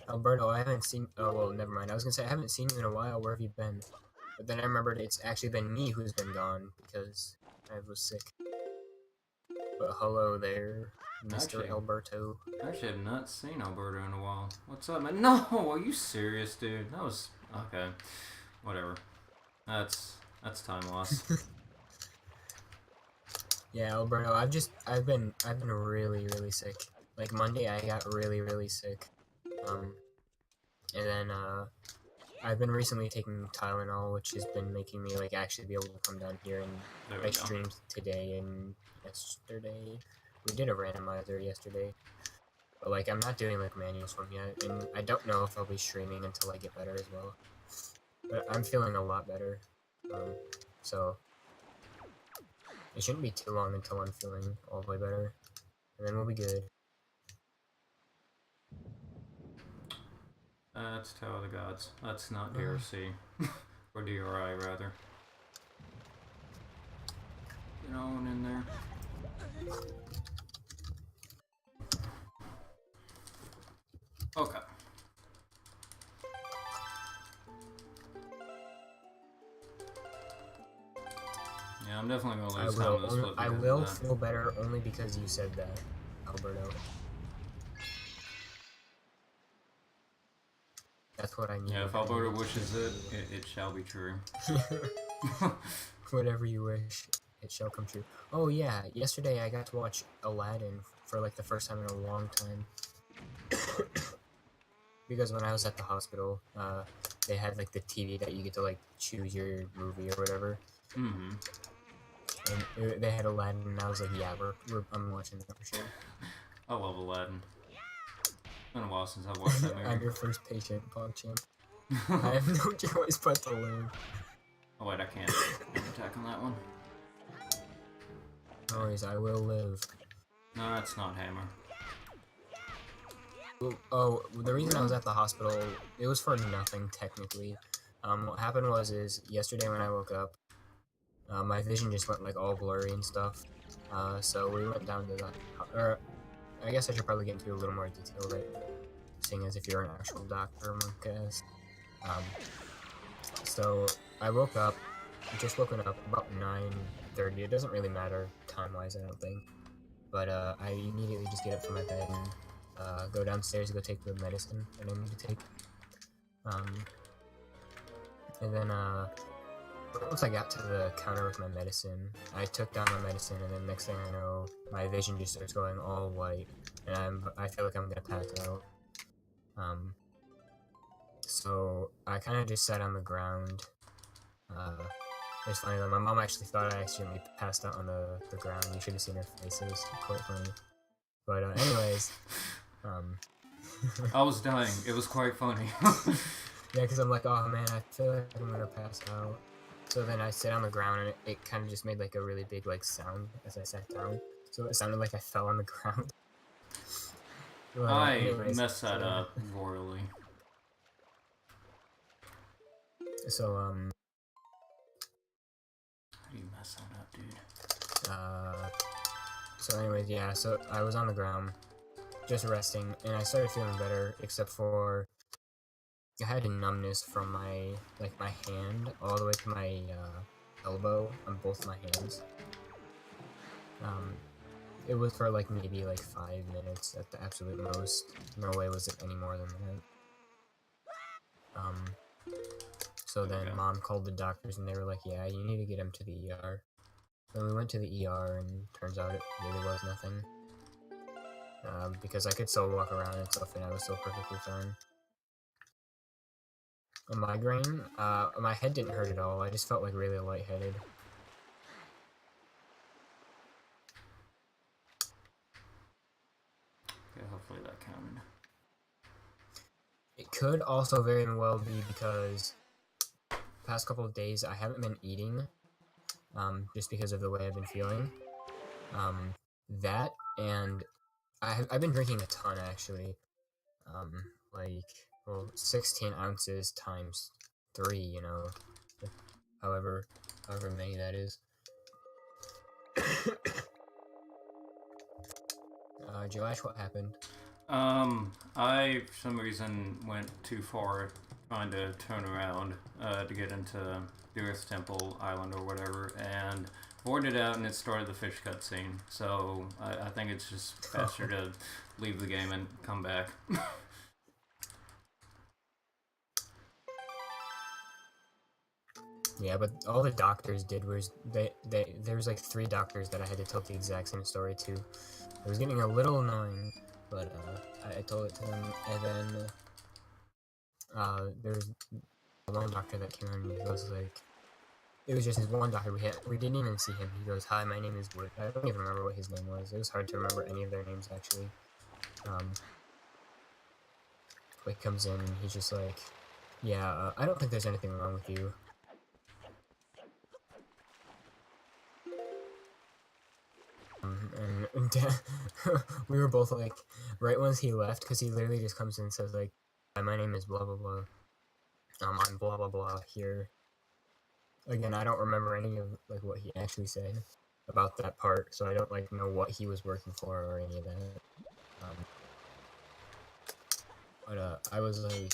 Alberto, I haven't seen. Oh well, never mind. I was gonna say I haven't seen you in a while. Where have you been? But then I remembered it's actually been me who's been gone because I was sick. But hello there, Mr. Actually, Alberto. Actually, I've not seen Alberto in a while. What's up, man? No, are you serious, dude? That was okay. Whatever. That's time loss. Yeah, Alberto, I've been really sick. Like Monday, I got really sick. And then I've been recently taking Tylenol, which has been making me like actually be able to come down here and like stream today and yesterday. We did a randomizer yesterday, but like I'm not doing like manual swim yet, and I don't know if I'll be streaming until I get better as well. But I'm feeling a lot better, so it shouldn't be too long until I'm feeling all the way better, and then we'll be good. That's Tower of the Gods. That's not DRC. Or DRI, rather. Get on in there. Okay. Yeah, I'm definitely gonna lose time in this flip. I will feel better only because you said that, Alberto. That's what I need. Yeah, if Alberto wishes it, it shall be true. Whatever you wish, it shall come true. Oh yeah, yesterday I got to watch Aladdin for like the first time in a long time. Because when I was at the hospital, they had like the TV that you get to like choose your movie or whatever. Mm-hmm. And they had Aladdin, and I was like, yeah, I'm watching that for sure. I love Aladdin. It's been a while since I've watched that movie. I'm your first patient, PogChamp. I have no choice but to live. Oh wait, I can't attack on that one. No worries, I will live. No, that's not Hammer. Oh, the reason I was at the hospital, it was for nothing, technically. What happened was yesterday when I woke up, my vision just went, like, all blurry and stuff. So we went down to the... I guess I should probably get into a little more detail, right? Seeing as if you're an actual doctor, Marquez. So I woke up, just woken up about 9:30. It doesn't really matter time-wise, I don't think. But I immediately just get up from my bed and go downstairs to go take the medicine that I need to take. And then once I got to the counter with my medicine, I took down my medicine, and then next thing I know, my vision just starts going all white, and I feel like I'm gonna pass out. So I kind of just sat on the ground. It's funny though, my mom actually thought I accidentally passed out on the ground. You should have seen her face, it was quite funny. But anyways, I was dying. It was quite funny. yeah, because I'm like, oh man, I feel like I'm gonna pass out. So then I sit on the ground, and it kind of just made like a really big like sound as I sat down. So it sounded like I fell on the ground. But I anyways, messed that up royally. so How do you mess that up, dude? so anyways, yeah. So I was on the ground, just resting, and I started feeling better, except for I had a numbness from my hand all the way to my elbow on both my hands. It was for like maybe like 5 minutes at the absolute most. No way was it any more than that. So then Okay. mom called the doctors and they were like, yeah, you need to get him to the ER. Then we went to the ER and turns out it really was nothing. Because I could still walk around and stuff and I was still perfectly fine. A migraine, my head didn't hurt at all. I just felt like really lightheaded. Okay, hopefully that counted. It could also very well be because the past couple of days I haven't been eating, just because of the way I've been feeling. That and I've been drinking a ton actually. Like, well, 16 ounces times 3, you know, however many that is. Joash, what happened? I for some reason went too far trying to turn around to get into the Earth Temple Island or whatever, and boarded out and it started the fish cutscene. So I think it's just faster to leave the game and come back. Yeah, but all the doctors did was there was like 3 doctors that I had to tell the exact same story to. It was getting a little annoying, but I told it to them, and then there was one doctor that came in and he was like, it was just his one doctor. We didn't even see him. He goes, "Hi, my name is Wood." I don't even remember what his name was. It was hard to remember any of their names actually. He comes in and he's just like, "Yeah, I don't think there's anything wrong with you." And we were both like, right once he left, because he literally just comes in and says like, "Hi, my name is blah blah blah. I'm blah blah blah here." Again, I don't remember any of like what he actually said about that part, so I don't like know what he was working for or any of that. But I was like,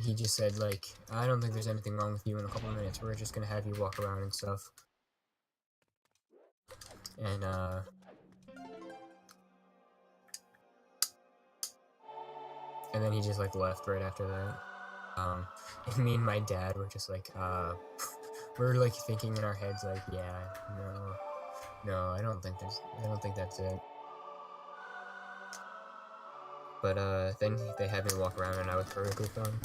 he just said like, "I don't think there's anything wrong with you. In a couple minutes, we're just gonna have you walk around and stuff." And then he just like left right after that. And me and my dad were just like, we're like thinking in our heads like, yeah, no, I don't think that's it. But then they had me walk around and I was perfectly fine.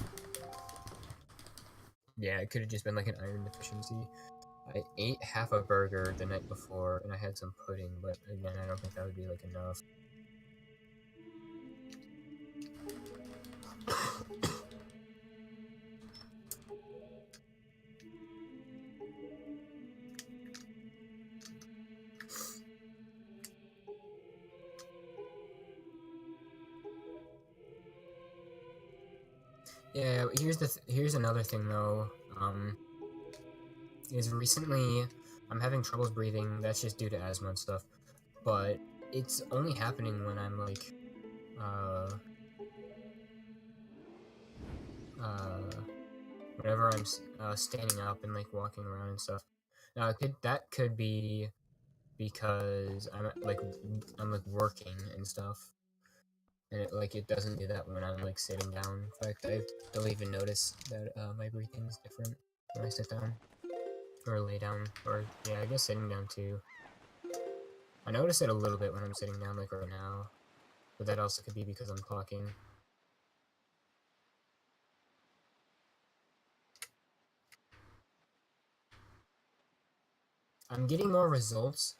Yeah, it could have just been like an iron deficiency. I ate half a burger the night before and I had some pudding, but again, I don't think that would be like enough. Yeah, here's another thing though. Is recently I'm having troubles breathing. That's just due to asthma and stuff. But it's only happening when I'm like, uh, whenever I'm standing up and like walking around and stuff. Now, that could be because I'm like working and stuff, and it doesn't do that when I'm like sitting down. In fact, I don't even notice that my breathing is different when I sit down or lay down, or yeah, I guess sitting down too. I notice it a little bit when I'm sitting down, like right now, but that also could be because I'm talking. I'm getting more results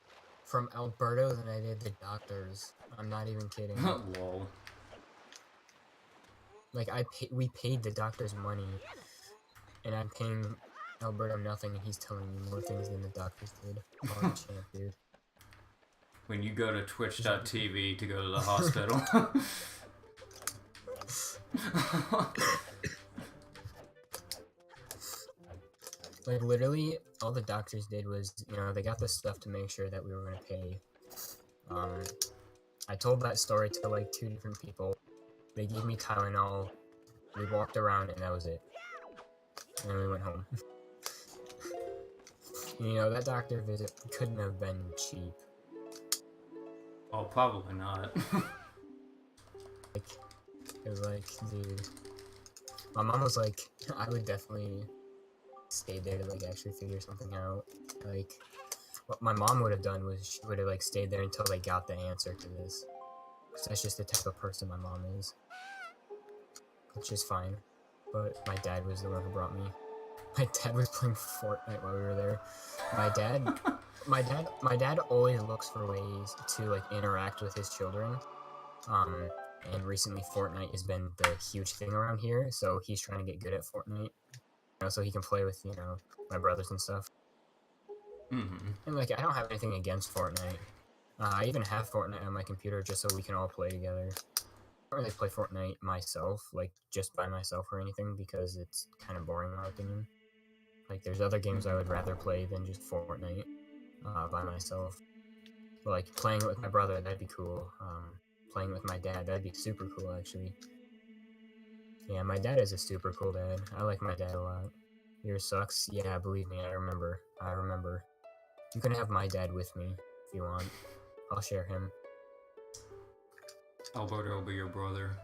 from Alberto than I did the doctors. I'm not even kidding. Lol. Like, we paid the doctors money, and I'm paying Alberto nothing, and he's telling me more things than the doctors did. Oh, champ, dude. When you go to twitch.tv to go to the hospital. Like, literally, all the doctors did was, you know, they got this stuff to make sure that we were going to pay. I told that story to, like, 2 different people. They gave me Tylenol, we walked around, and that was it. And then we went home. You know, that doctor visit couldn't have been cheap. Oh, probably not. It was like, dude. My mom was like, I would definitely stay there to, like, actually figure something out. Like, what my mom would have done was she would have, like, stayed there until they got the answer to this. Because that's just the type of person my mom is. Which is fine. But my dad was the one who brought me. My dad was playing Fortnite while we were there. My dad always looks for ways to, like, interact with his children. And recently Fortnite has been the huge thing around here, so he's trying to get good at Fortnite. You know, so he can play with, you know, my brothers and stuff. Mm-hmm. And, like, I don't have anything against Fortnite. I even have Fortnite on my computer just so we can all play together. I don't really play Fortnite myself, like, just by myself or anything, because it's kind of boring in my opinion. Like, there's other games I would rather play than just Fortnite by myself. But, like, playing it with my brother, that'd be cool. Playing with my dad, that'd be super cool, actually. Yeah, my dad is a super cool dad. I like my dad a lot. Yours sucks? Yeah, believe me, I remember. You can have my dad with me if you want. I'll share him. Alberto will be your brother.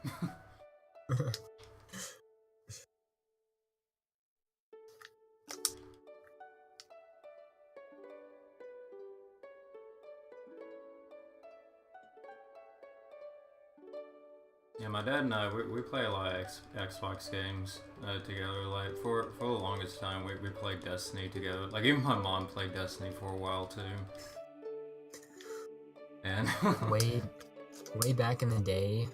Yeah, my dad and I, we play a lot of Xbox games together. Like, for the longest time, we played Destiny together. Like, even my mom played Destiny for a while, too. And... way back in the day,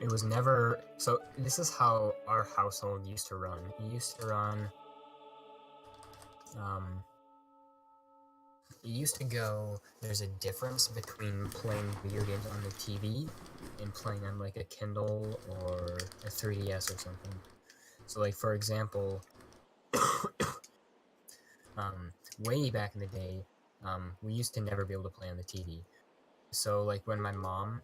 it was never... So, this is how our household used to run. It used to run... It used to go, there's a difference between playing video games on the TV and playing on, like, a Kindle or a 3DS or something. So, like, for example, way back in the day, we used to never be able to play on the TV. So, like, when my mom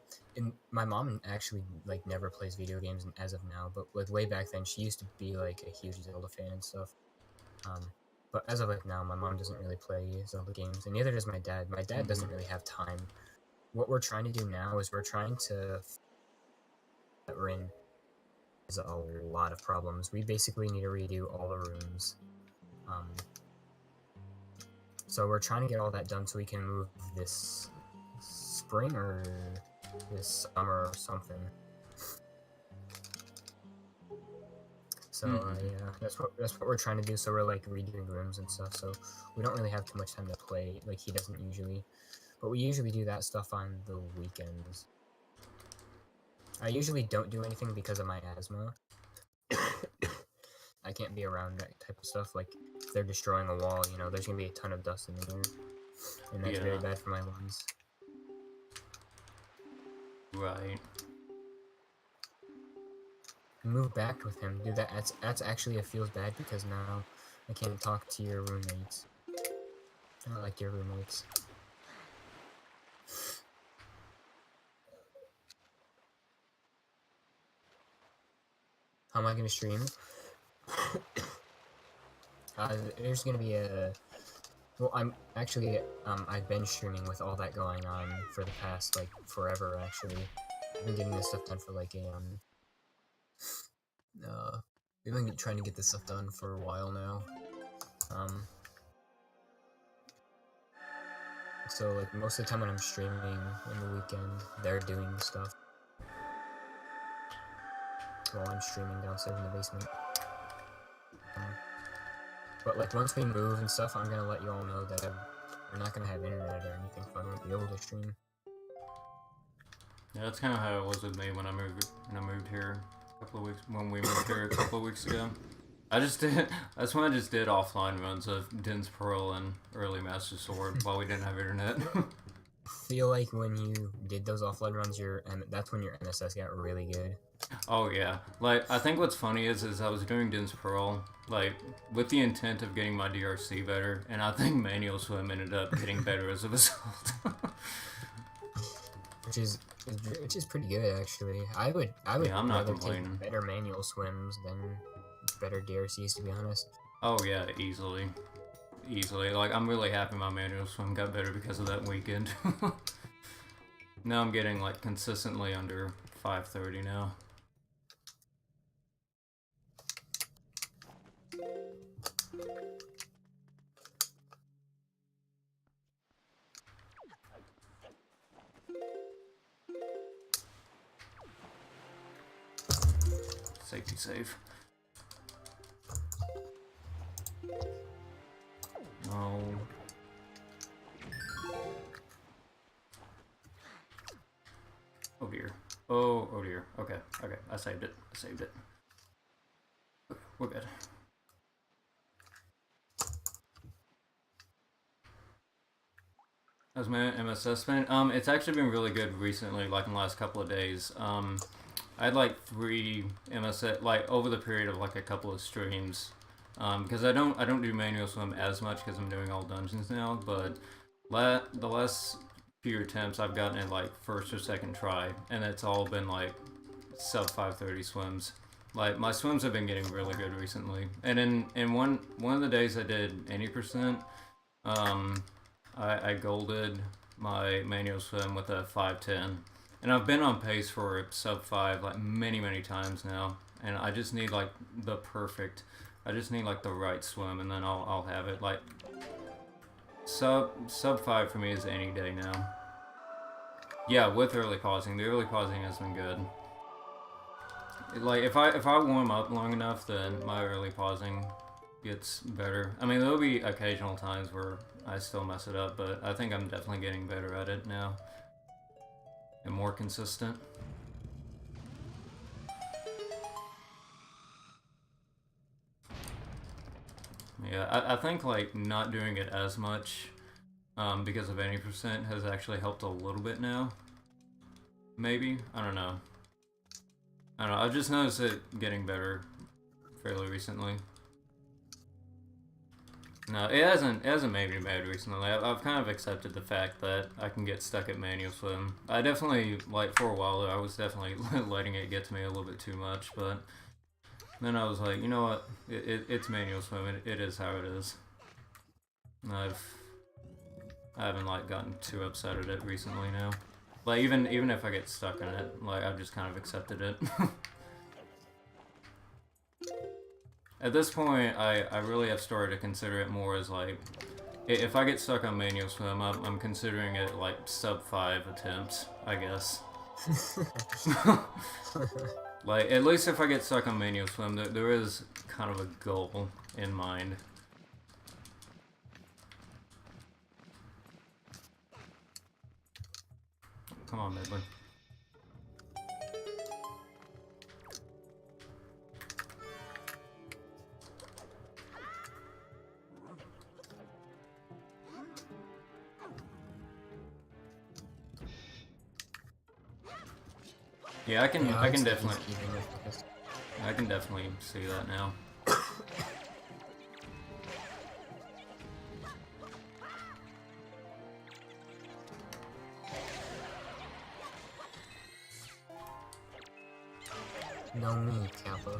actually, like, never plays video games as of now, but, like, way back then, she used to be, like, a huge Zelda fan and stuff. But as of, like, now, my mom doesn't really play Zelda games, and neither does my dad. My dad doesn't really have time. What we're trying to do now is we're trying to... that we're in is a lot of problems. We basically need to redo all the rooms. So we're trying to get all that done so we can move this spring or this summer or something. So yeah, that's what we're trying to do. So we're, like, redoing rooms and stuff. So we don't really have too much time to play, like he doesn't usually. But we usually do that stuff on the weekends. I usually don't do anything because of my asthma. I can't be around that type of stuff. Like, if they're destroying a wall, you know, there's gonna be a ton of dust in the air, and that's very bad for my lungs. Right. Move back with him, dude. That's actually, it feels bad because now I can't talk to your roommates. I don't like your roommates. How am I gonna stream? There's gonna be a... Well, I'm actually, I've been streaming with all that going on for the past, like, forever, actually. I've been getting this stuff done for, like, we've been trying to get this stuff done for a while now. So, like, most of the time when I'm streaming in the weekend, they're doing stuff while I'm streaming downstairs in the basement. But like once we move and stuff, I'm gonna let you all know that we're not gonna have internet or anything, so I won't be able to stream. Yeah, that's kind of how it was with me when I moved here a couple of weeks when we moved here a couple of weeks ago. I just did. That's when I just did offline runs of Din's Pearl and early Master Sword while we didn't have internet. I feel like when you did those offline runs, that's when your MSS got really good. Oh yeah, like I think what's funny is I was doing Din's Pearl like with the intent of getting my DRC better, and I think manual swim ended up getting better as a result. which is pretty good actually. I would Yeah, I'm not rather complaining. take better manual swims than better DRCs, to be honest. Oh yeah, easily. Like I'm really happy my manual swim got better because of that weekend. Now I'm getting like consistently under 530 now. Safety save. No. Oh dear. Oh dear. Okay. I saved it. Okay, we're good. How's my MSS been? It's actually been really good recently, like in the last couple of days. I had like 3 MSS, like over the period of like a couple of streams. Because I don't do manual swim as much because I'm doing all dungeons now, but the last few attempts I've gotten it like first or second try, and it's all been like sub 530 swims. Like my swims have been getting really good recently, and in one of the days I did 80%. I golded my manual swim with a 510, and I've been on pace for sub 5 like many times now, and I just need like I just need like the right swim, and then I'll have it. Like sub 5 for me is any day now. Yeah, with early pausing. The early pausing has been good. Like if I warm up long enough, then my early pausing gets better. I mean, there'll be occasional times where I still mess it up, but I think I'm definitely getting better at it now and more consistent. Yeah, I think like not doing it as much because of 80% has actually helped a little bit now. Maybe? I don't know. I've just noticed it getting better fairly recently. No, it hasn't made me bad recently. I've kind of accepted the fact that I can get stuck at manual swim. I definitely, like, for a while I was definitely letting it get to me a little bit too much, but then I was like, you know what, it's manual swim, it is how it is. And I haven't, like, gotten too upset at it recently now. Like, even if I get stuck in it, like, I've just kind of accepted it. At this point, I really have started to consider it more as like, if I get stuck on manual swim, I'm considering it like sub 5 attempts, I guess. Like, at least if I get stuck on manual swim, there is kind of a goal in mind. Come on, Midland. Yeah, I can definitely see that now. No me, Kappa.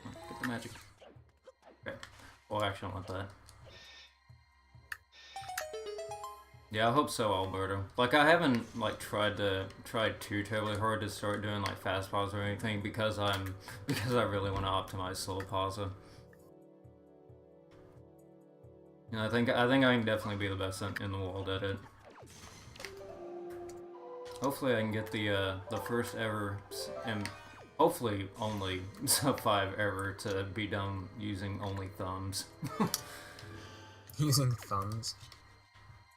Get the magic. Okay. Well, actually, I want that. Yeah, I hope so, Alberto. Like, I haven't like tried too terribly hard to start doing like fast pause or anything because I really want to optimize slow pause. And I think I can definitely be the best in the world at it. Hopefully, I can get the first ever Hopefully only sub 5 ever to be done using only thumbs. Using thumbs.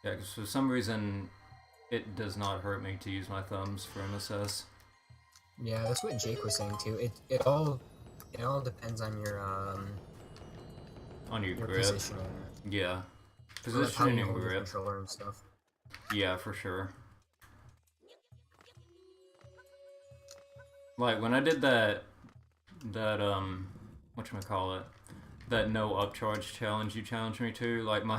Yeah, because for some reason it does not hurt me to use my thumbs for MSS. Yeah, that's what Jake was saying too. It all depends on your grip. positioning. Yeah. Or like how you Positioning and hold your grip. controller and stuff. Yeah, for sure. Like when I did that whatchamacallit, that no upcharge challenge you challenged me to, like my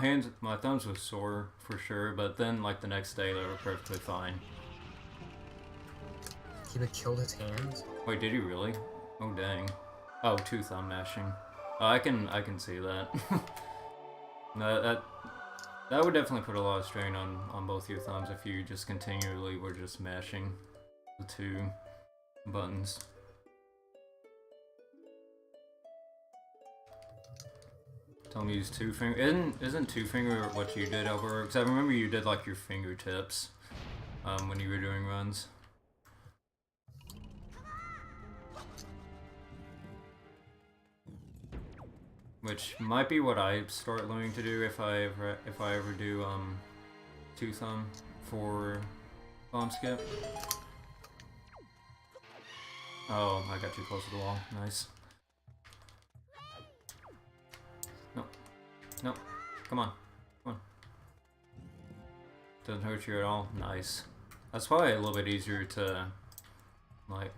thumbs were sore for sure, but then like the next day they were perfectly fine. He would kill his hands. Wait, did he really? Oh dang. Oh, 2 thumb mashing. I can see that. No, that would definitely put a lot of strain on both your thumbs if you just continually were just mashing the 2 buttons. Tell me use 2 finger. Isn't 2 finger what you did over? Because I remember you did like your fingertips when you were doing runs. Which might be what I start learning to do if I ever do 2 thumb for bomb skip. Oh, I got too close to the wall. Nice. No. No. Come on. Come on. Doesn't hurt you at all. Nice. That's probably a little bit easier to, like,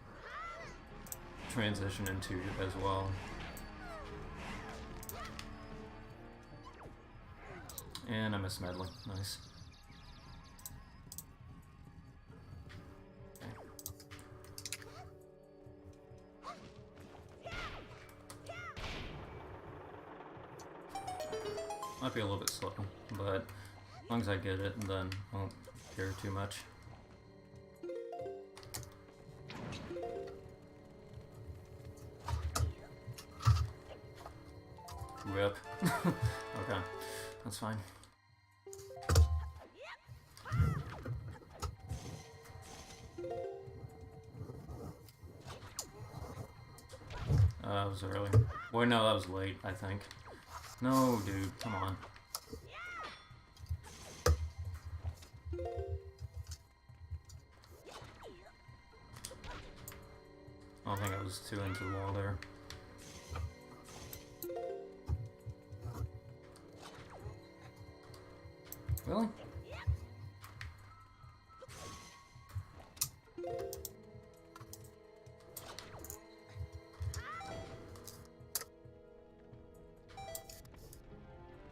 transition into as well. And I missed medley. Nice. Okay. Might be a little bit slow, but as long as I get it, then I won't care too much. Rip. Okay, that's fine. That was early. Wait, no, that was late, I think. No, dude, come on. I don't think I was too into the wall there. Really?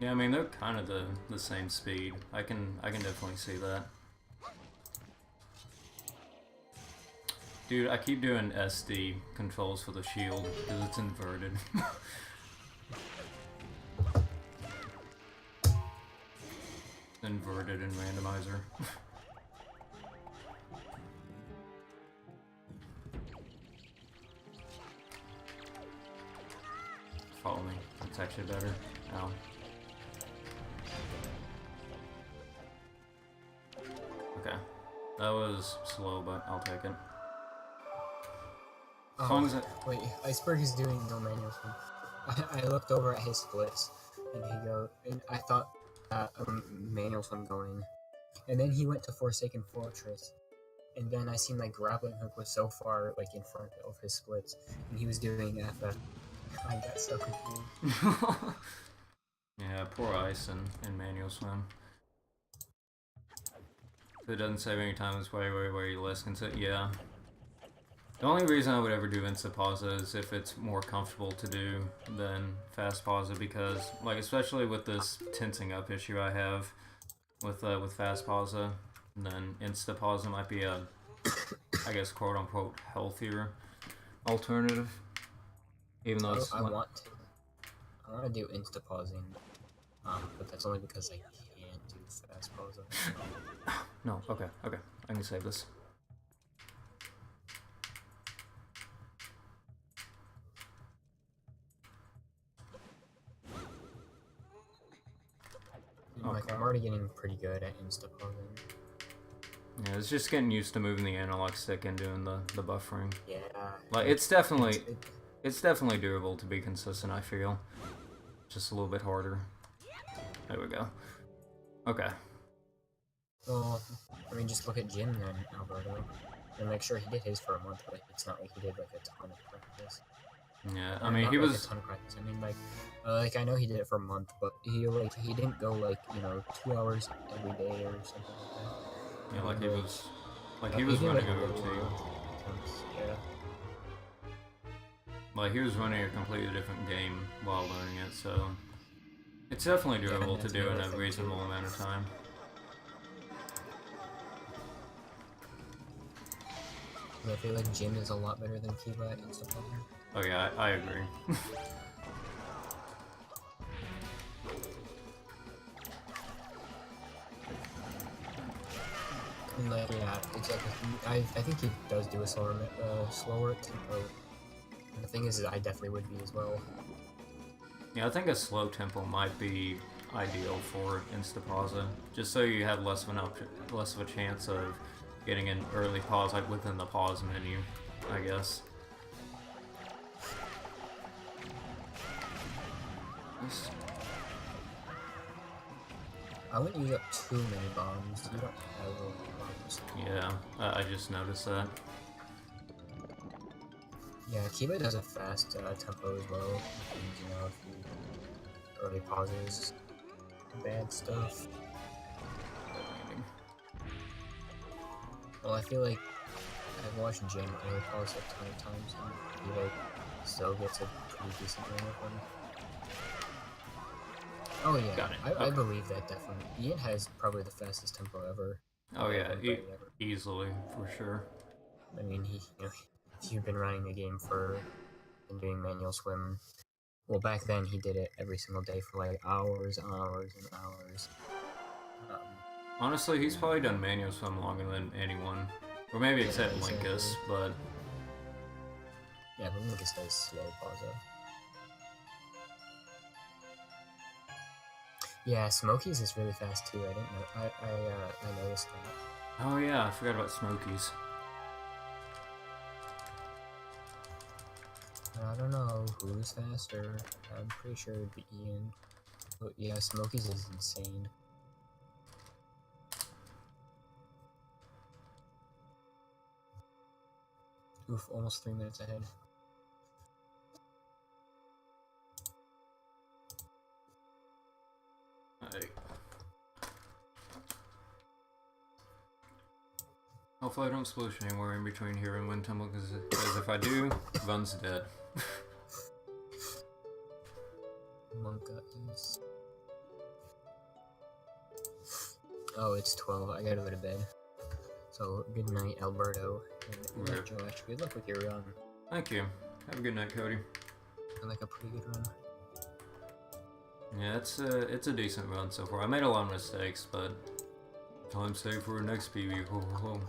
Yeah, I mean they're kind of the same speed. I can definitely see that. Dude, I keep doing SD controls for the shield because it's inverted. Inverted in randomizer. Follow me. It's actually better. Ow. Okay. That was slow, but I'll take it. As long as wait, Iceberg is doing no manual swim. I looked over at his splits, and I thought manual swim going, and then he went to Forsaken Fortress, and then I seen like grappling hook was so far like in front of his splits, and he was doing FF. I got so confused. Yeah, poor Ice in manual swim. If it doesn't save any time, it's where you listen to it. Yeah. The only reason I would ever do insta pause is if it's more comfortable to do than fast pause, because like especially with this tensing up issue I have with fast pause, then insta pause might be a, I guess, quote unquote healthier alternative. Even though it's I want to do insta pausing, but that's only because I can't do fast pause. No, okay, I can save this. Like, I'm already getting pretty good at insta pausing. Yeah, it's just getting used to moving the analog stick and doing the buffering. Yeah. Like it's definitely doable to be consistent, I feel. Just a little bit harder. There we go. Okay. Well, I mean, just look at Jim then, Alberto. And make sure he did his for a month, but it's not like he did like a ton of practice. Yeah, Or I mean, not he like was... a ton of practice. I mean, like I know he did it for a month, but he didn't go like 2 hours every day or something like that. Yeah, like he was He did running like a a routine. Yeah. Like he was running a completely different game while learning it, so it's definitely doable to do in a reasonable amount of time. I feel like Jim is a lot better than Kiba and stuff like that. Oh yeah, I agree. And like, yeah, exactly. I think he does do a slower tempo. And the thing is I definitely would be as well. Yeah, I think a slow tempo might be ideal for Instapausa, just so you have less of a chance of getting an early pause, like within the pause menu, I guess. I wouldn't use up too many bombs. You don't have a lot of bombs. Yeah, I just noticed that. Yeah, Kiba does a fast tempo as well. And, if you early pauses, bad stuff. Well, I feel like I've watched Jim early pause a ton of times, and he still gets a pretty decent run of them. Oh yeah, Got it. I believe that definitely. Ian has probably the fastest tempo ever. Oh yeah, easily, for sure. I mean, if you've been running the game and doing manual swim, well, back then he did it every single day for like hours and hours and hours. Honestly, he's probably done manual swim longer than anyone, or maybe except Linkus, but yeah, but Linkus does slow pause up. Yeah, Smokey's is really fast too. I didn't know. I noticed that. Oh yeah, I forgot about Smokies. I don't know who's faster. I'm pretty sure it'd be Ian. But yeah, Smokey's is insane. Oof, almost 3 minutes ahead. Hopefully I don't sploosh anywhere in between here and Wind Tumble, because if I do, Vun's dead. Monka is... Oh, it's 12. I gotta go to bed. So, good night, Alberto. And good night, Josh. Good luck with your run. Thank you. Have a good night, Cody. Like a pretty good run. Yeah, it's a decent run so far. I made a lot of mistakes, but time saved for next PB. Ho ho ho.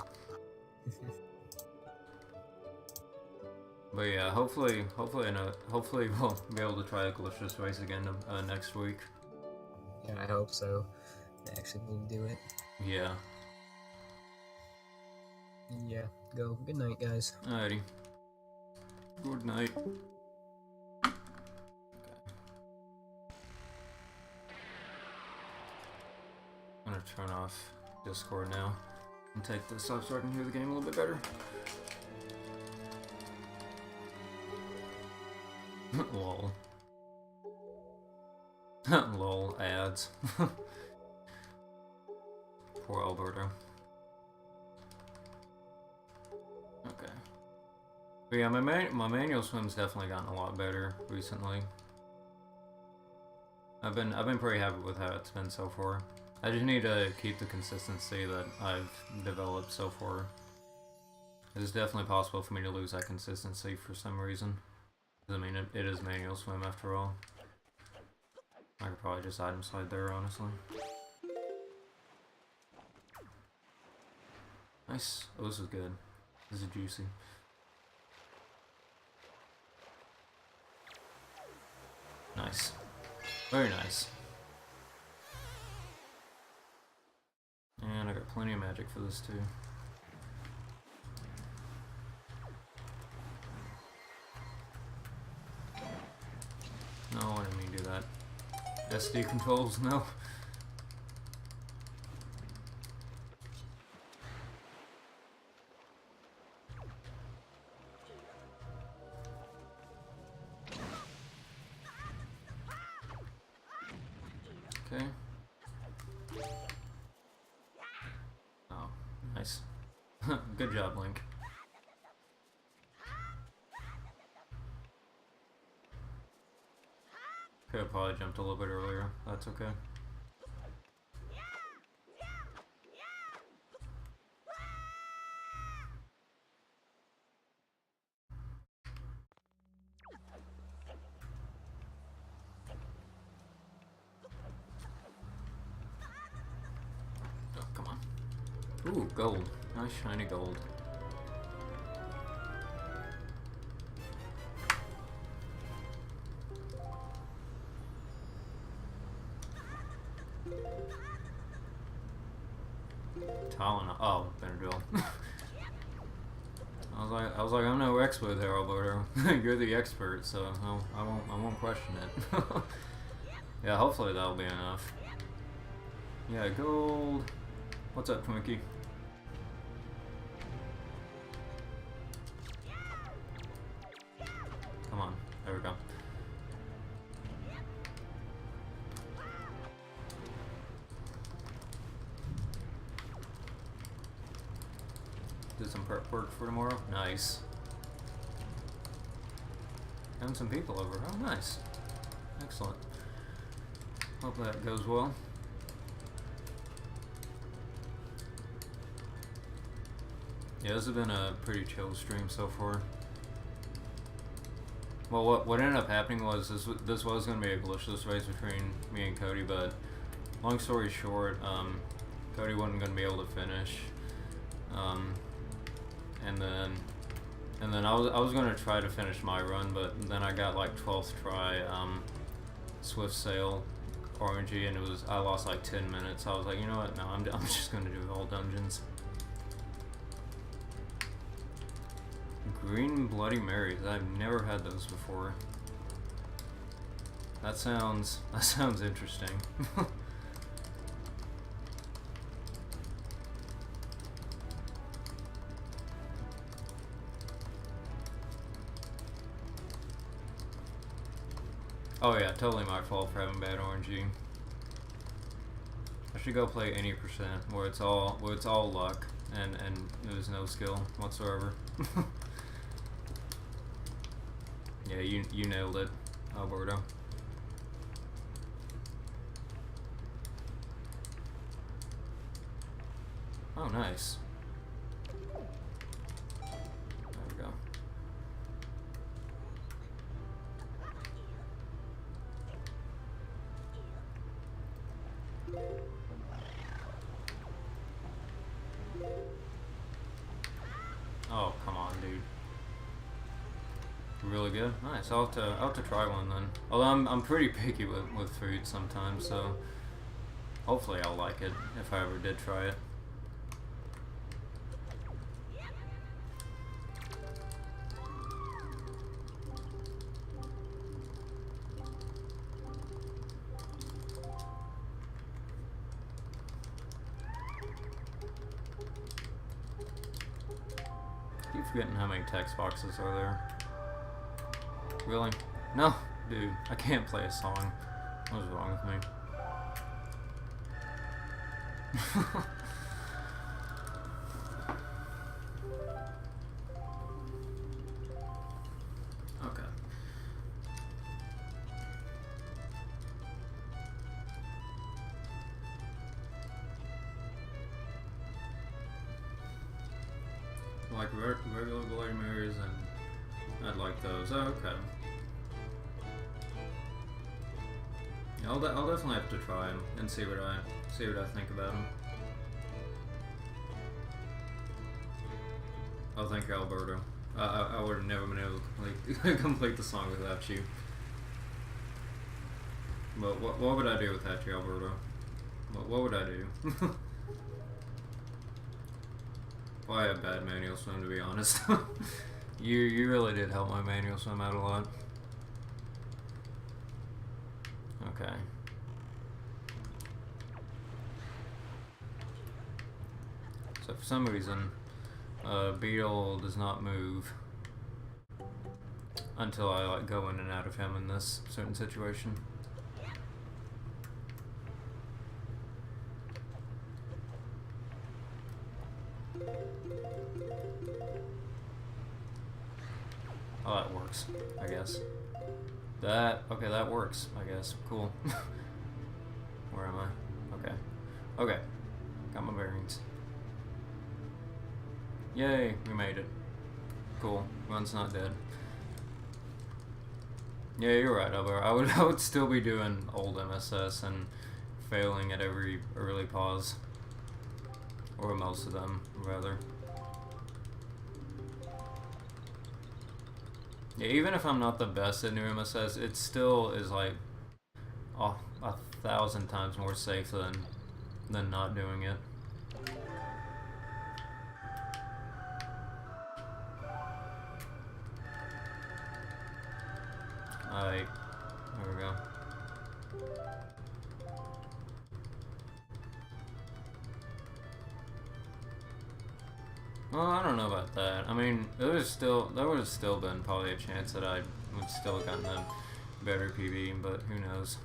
But yeah, hopefully we'll be able to try the glitchless race again next week. Yeah, I hope so. I actually will do it. Yeah. Yeah, go. Good night, guys. Alrighty. Good night. I'm gonna turn off Discord now and take this off so I can hear the game a little bit better. Lol. Lol, ads. Poor Alberto. Okay. But yeah, my manual swim's definitely gotten a lot better recently. I've been pretty happy with how it's been so far. I just need to keep the consistency that I've developed so far. It's definitely possible for me to lose that consistency for some reason. I mean, it is manual swim after all. I could probably just item slide there, honestly. Nice. Oh, this is good. This is juicy. Nice. Very nice. And I gotta Got plenty of magic for this too. No, I didn't mean to do that. SD controls, no. Okay. Oh, nice. Good job, Link. Could have probably jumped a little bit earlier. That's okay. Oh, come on. Ooh, gold. Nice shiny gold. Tylenol. Oh, Benadryl. I was like, I'm no expert there, Alberto. You're the expert, so I won't question it. Yeah, hopefully that'll be enough. Yeah, gold. What's up, Twinkie? Come on, there we go. Did some prep work for tomorrow. Nice. And some people over. Oh, nice. Excellent. Hope that goes well. Yeah, this has been a pretty chill stream so far. Well, what ended up happening was this was going to be a glitchless race between me and Cody, but long story short, Cody wasn't going to be able to finish. And then I was gonna try to finish my run, but then I got like 12th try Swift Sail RNG, and I lost like 10 minutes. I was like, you know what? No, I'm just gonna do all dungeons. Green Bloody Marys. I've never had those before. That sounds interesting. Oh yeah, totally my fault for having bad RNG. I should go play any percent where it's all luck and there's no skill whatsoever. Yeah, you nailed it, Alberto. Oh, nice. There we go. Oh, come on, dude. Really good? Nice. I'll have to try one then. Although I'm pretty picky with food sometimes, so hopefully I'll like it if I ever did try it. I keep forgetting how many text boxes are there. Really? No, dude, I can't play a song. What is wrong with me? Okay. Like regular Bloody Marys, and I'd like those. Oh, okay. Yeah, I'll definitely have to try them and see what I think about them. Oh, thank you, Alberto. I would have never been able to complete the song without you. But what would I do without you, Alberto? What would I do? Well, I have bad manual swim, to be honest. You really did help my manual swim out a lot. Okay. So for some reason, Beetle does not move until I like go in and out of him in this certain situation. Oh, that works, I guess. Okay, that works, I guess. Cool. Where am I? Okay. Okay. Got my bearings. Yay, we made it. Cool. Run's not dead. Yeah, you're right, Albert. I would still be doing old MSS and failing at every early pause. Or most of them, rather. Yeah, even if I'm not the best at new MSS, it still is like 1,000 times more safe than not doing it. Alright, there we go. Well, I don't know about that. I mean, there would have still been probably a chance that I would still have gotten a better PB, but who knows.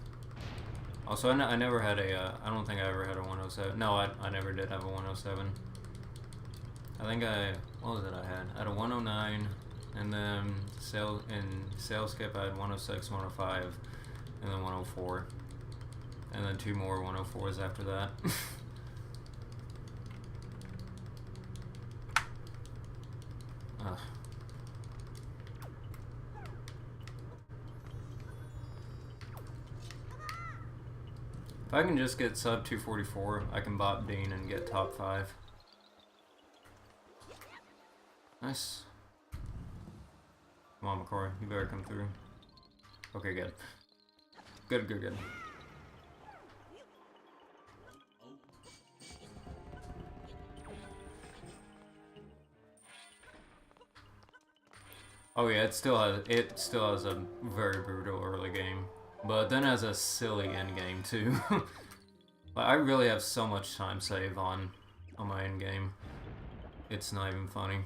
Also, I never had I don't think I ever had a 107. No, I never did have a 107. I think what was it I had? I had a 109, and then sales skip I had 106, 105, and then 104. And then 2 more 104s after that. If I can just get sub 244, I can bop Dean and get top 5. Nice. Come on, McCoy, you better come through. Okay, good. Good. Oh yeah, it still has a very brutal early game, but then has a silly end game too. I really have so much time save on my end game. It's not even funny.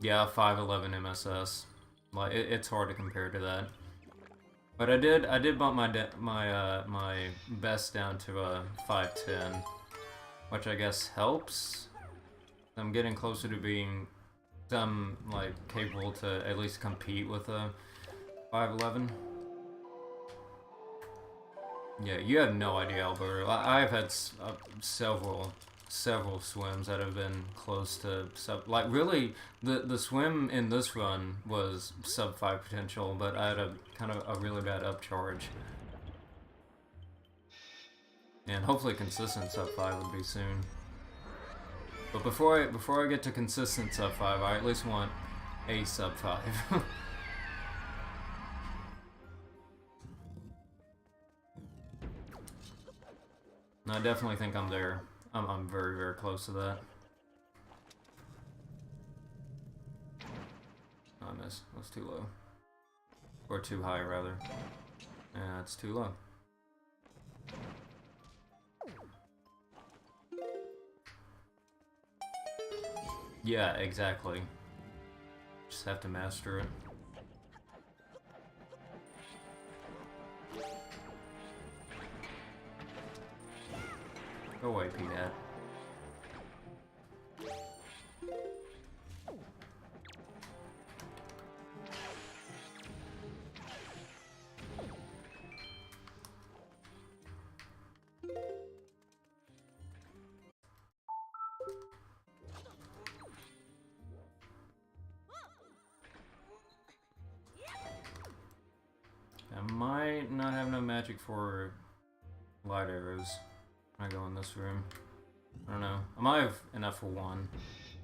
Yeah, 511 MSS. Like it's hard to compare to that. But I did bump my best down to a 510, which I guess helps. I'm getting closer to being like capable to at least compete with a 511. Yeah, you have no idea, Alberto. I've had several swims that have been close to sub. Like really, the swim in this run was sub 5 potential, but I had a kind of a really bad upcharge. And hopefully consistent sub 5 would be soon. But before I get to consistent sub 5, I at least want a sub 5. I definitely think I'm there. I'm very, very close to that. Oh, I missed. That's too low. Or too high, rather. Yeah, it's too low. Yeah, exactly. Just have to master it. Go away, P-Dad. I might not have no magic for light arrows when I go in this room. I don't know. I might have enough for 1.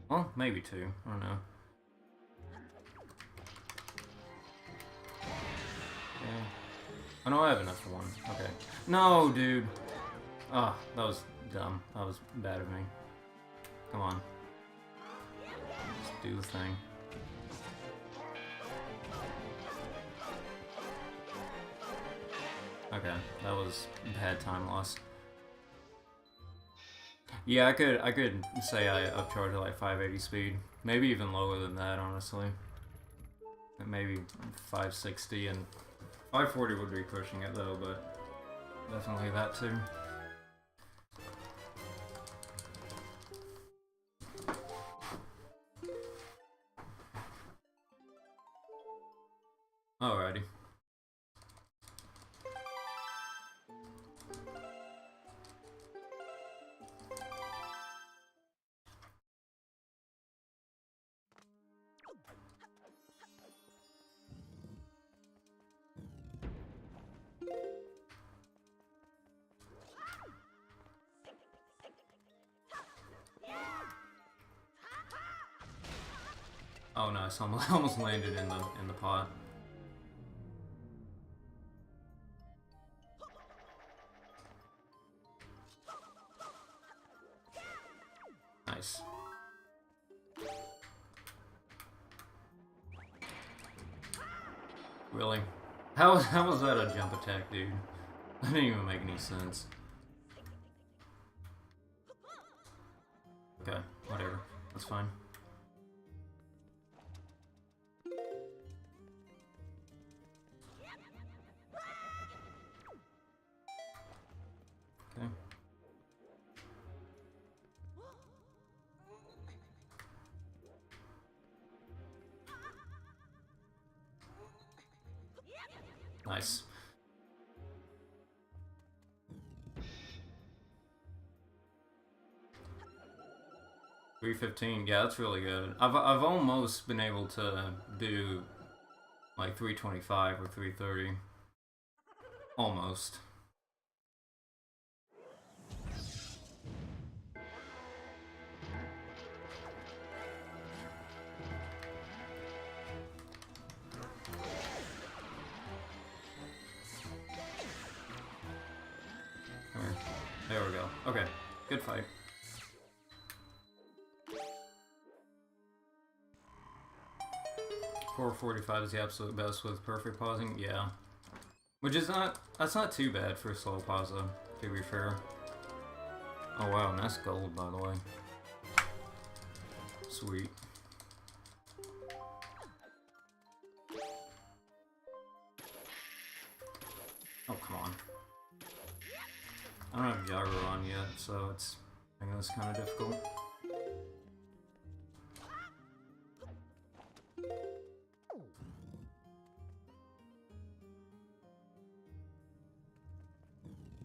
Well, maybe 2. I don't know. Okay. Oh no, I have enough for 1. Okay. No, dude! Ah, that was dumb. That was bad of me. Come on. do the thing. Okay, that was bad time loss. Yeah, I could say I upcharge at like 580 speed. Maybe even lower than that, honestly. Maybe 560, and 540 would be pushing it though, but definitely that too. Alrighty. Oh nice, almost landed in the pot. Nice. Really? How was that a jump attack, dude? That didn't even make any sense. Okay, whatever. That's fine. Okay. Nice. $315, yeah, that's really good. I've almost been able to do like 325 or 330. Almost. Come here. There we go. Okay, good fight. $445 is the absolute best with perfect pausing, yeah. Which is that's not too bad for slow pause though, to be fair. Oh wow, and that's gold by the way. Sweet. Oh, come on. I don't have Gyro on yet, so I think that's kind of difficult.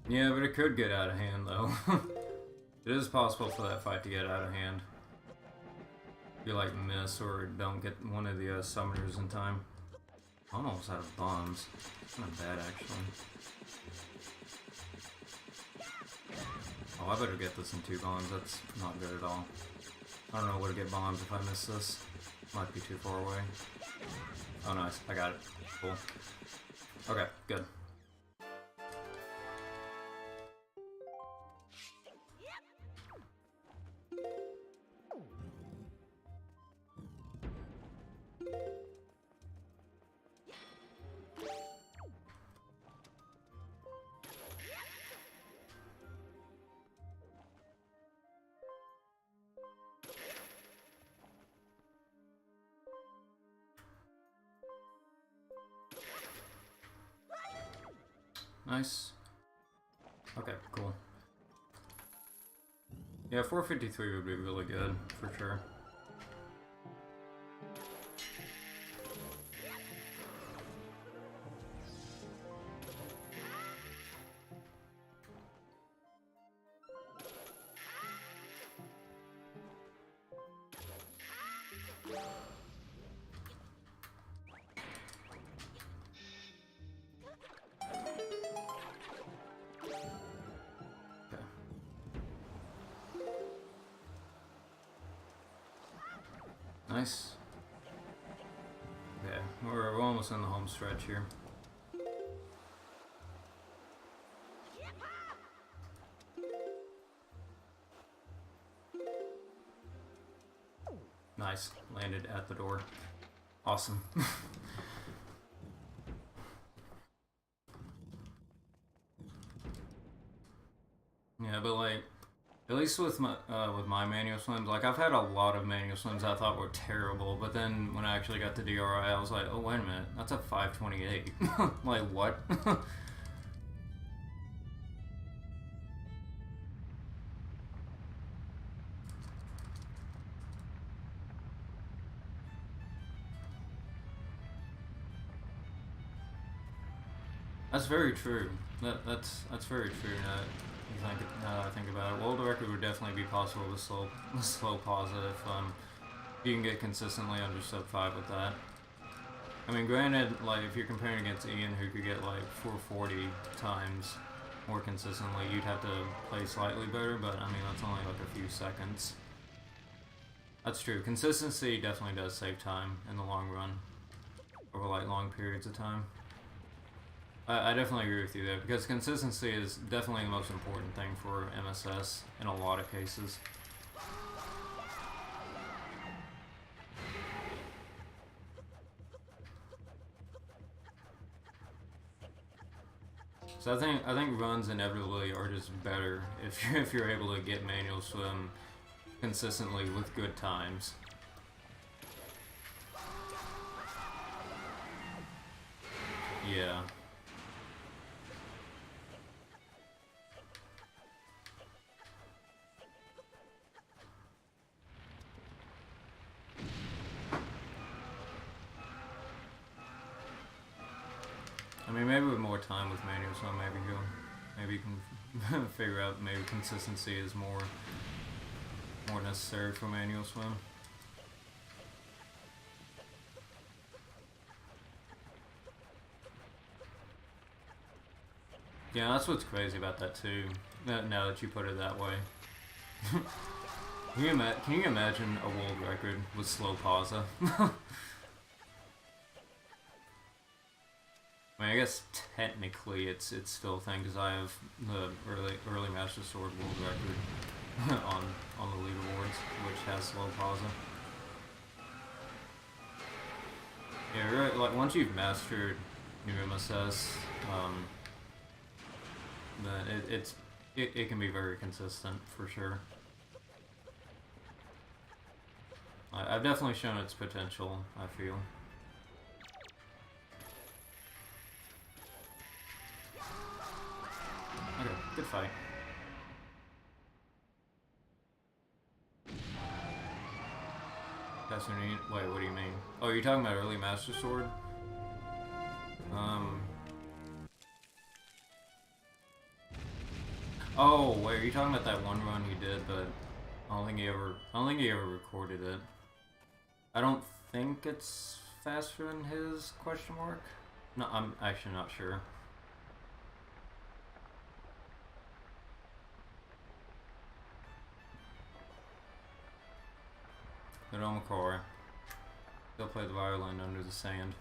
Yeah, but it could get out of hand, though. It is possible for that fight to get out of hand. If you, like, miss or don't get one of the summoners in time. Almost out of bombs. Not bad, actually. Oh, I better get this in 2 bombs. That's not good at all. I don't know where to get bombs if I miss this. Might be too far away. Oh, nice. I got it. Cool. Okay, good. Nice. Okay, cool. Yeah, 453 would be really good, for sure. Nice. Yeah, we're almost in the home stretch here. Nice. landed at the door. Awesome. Yeah, but like, at least with my manual swims, like I've had a lot of manual swims I thought were terrible, but then when I actually got to DRI, I was like, oh wait a minute, that's a 528. Like what? That's very true. That's very true. Now that I think about it, world record would definitely be possible with slow pausa if you can get consistently under sub 5 with that. I mean, granted, like if you're comparing against Ian, who could get like 440 times more consistently, you'd have to play slightly better. But I mean, that's only like a few seconds. That's true. Consistency definitely does save time in the long run, over like long periods of time. I definitely agree with you there, because consistency is definitely the most important thing for MSS in a lot of cases. So I think runs inevitably are just better if you're able to get manual swim consistently with good times. Yeah. I mean, maybe with more time with manual swim, maybe you can figure out maybe consistency is more necessary for manual swim. Yeah, that's what's crazy about that too. Now that you put it that way, can you imagine a world record with slow pausa? I mean, I guess technically it's still a thing because I have the early Master Sword world record on the leaderboards, which has slow pausa. Yeah, right. Like once you've mastered new MSS, then it can be very consistent for sure. I've definitely shown its potential, I feel. Okay, good fight. That's what you mean? Wait, what do you mean? Oh, you're talking about early Master Sword? Oh, wait, are you talking about that one run he did, but I don't think he ever recorded it. I don't think it's faster than his question mark? No, I'm actually not sure. But on McCoy. They'll play the violin under the sand.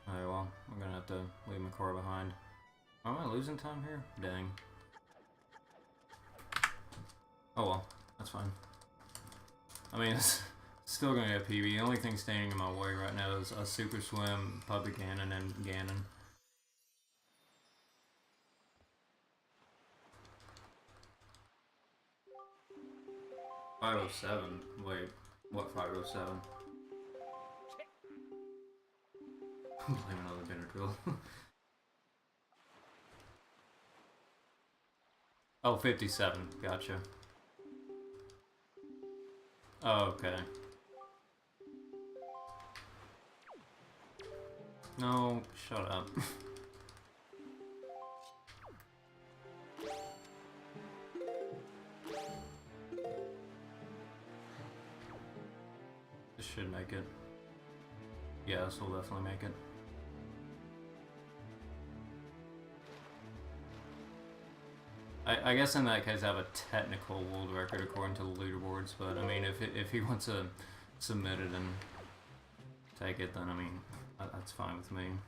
Alright, well, I'm gonna have to leave McCoy behind. Am I losing time here? Dang. Oh well, that's fine. I mean, it's still gonna get PB. The only thing standing in my way right now is a Super Swim, Public Ganon, and Ganon. .507? Wait, what 507? Blame another Benadryl. Oh, 57. Gotcha. Oh, okay. No, shut up. This should make it. Yeah, this will definitely make it. I guess in that case I have a technical world record according to the leaderboards, but I mean if he wants to submit it and take it, then I mean that's fine with me.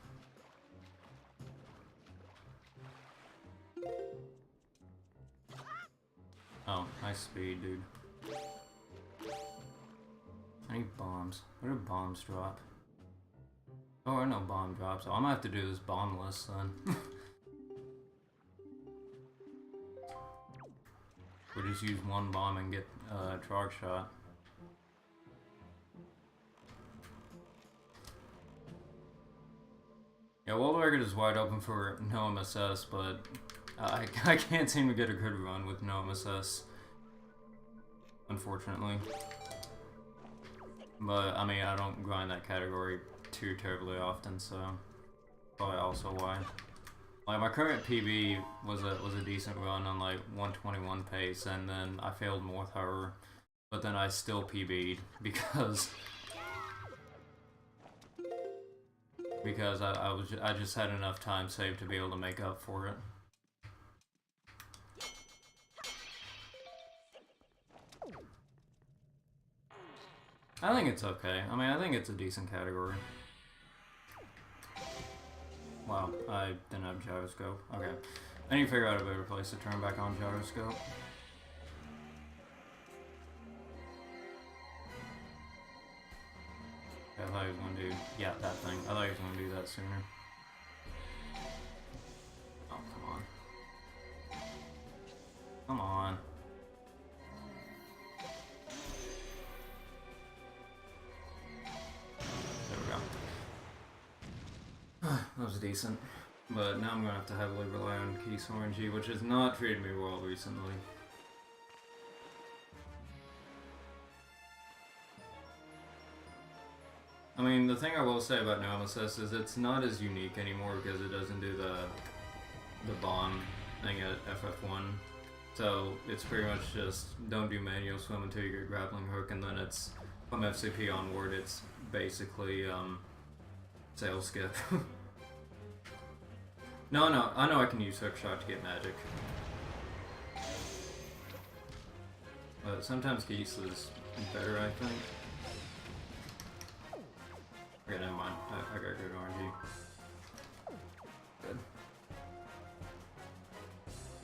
Oh, nice speed, dude. I need bombs. Where do bombs drop? Oh, there are no bomb drops. So I'm gonna have to do this bombless then. Or just use one bomb and get a charge shot. Yeah, World Record is wide open for no MSS, but I can't seem to get a good run with no MSS, unfortunately. But, I mean, I don't grind that category too terribly often, so probably also why. Like, my current PB was a decent run on, like, 121 pace, and then I failed Morth Horror, but then I still PB'd because I just had enough time saved to be able to make up for it. I think it's okay. I mean, I think it's a decent category. Wow, I didn't have gyroscope. Okay. I need to figure out a better place to turn back on gyroscope. I thought he was gonna do, yeah, that thing. I thought he was gonna do that sooner. Oh, come on. Come on. There we go. That was decent. But now I'm gonna have to heavily rely on Keys RNG, which has not treated me well recently. I mean, the thing I will say about No MSS is it's not as unique anymore because it doesn't do the bomb thing at FF1. So it's pretty much just don't do manual swim until you get grappling hook, and then it's from FCP onward. It's basically sail skip. No, I know I can use hook shot to get magic, but sometimes Geese is better, I think. Okay, never mind. I got good RNG. Good.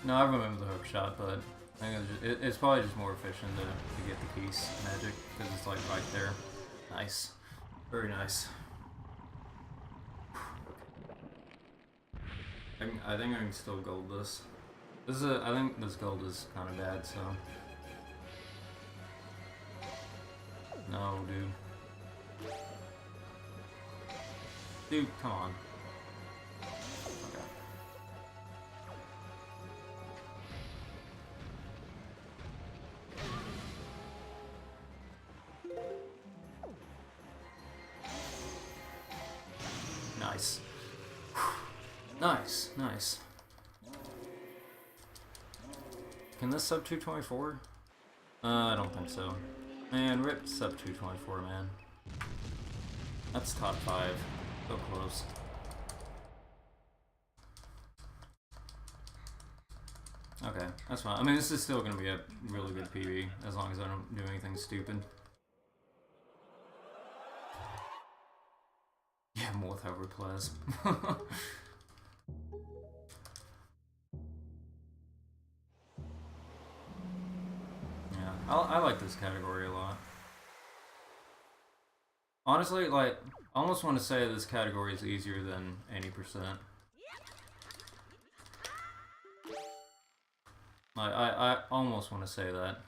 No, I remember the hook shot, but I think it's probably just more efficient to get the Keys magic, because it's like right there. Nice. Very nice. I think I can still gold this. I think this gold is kind of bad, so. No, dude. Dude, come on. Okay. Nice. Nice, nice. Can this sub 224? I don't think so. Man, rip sub 224, man. That's top 5. So close. Okay, that's fine. I mean, this is still going to be a really good PB, as long as I don't do anything stupid. Yeah, more Morthover plays. Yeah, I like this category a lot. Honestly, like, I almost want to say this category is easier than any percent. I almost want to say that.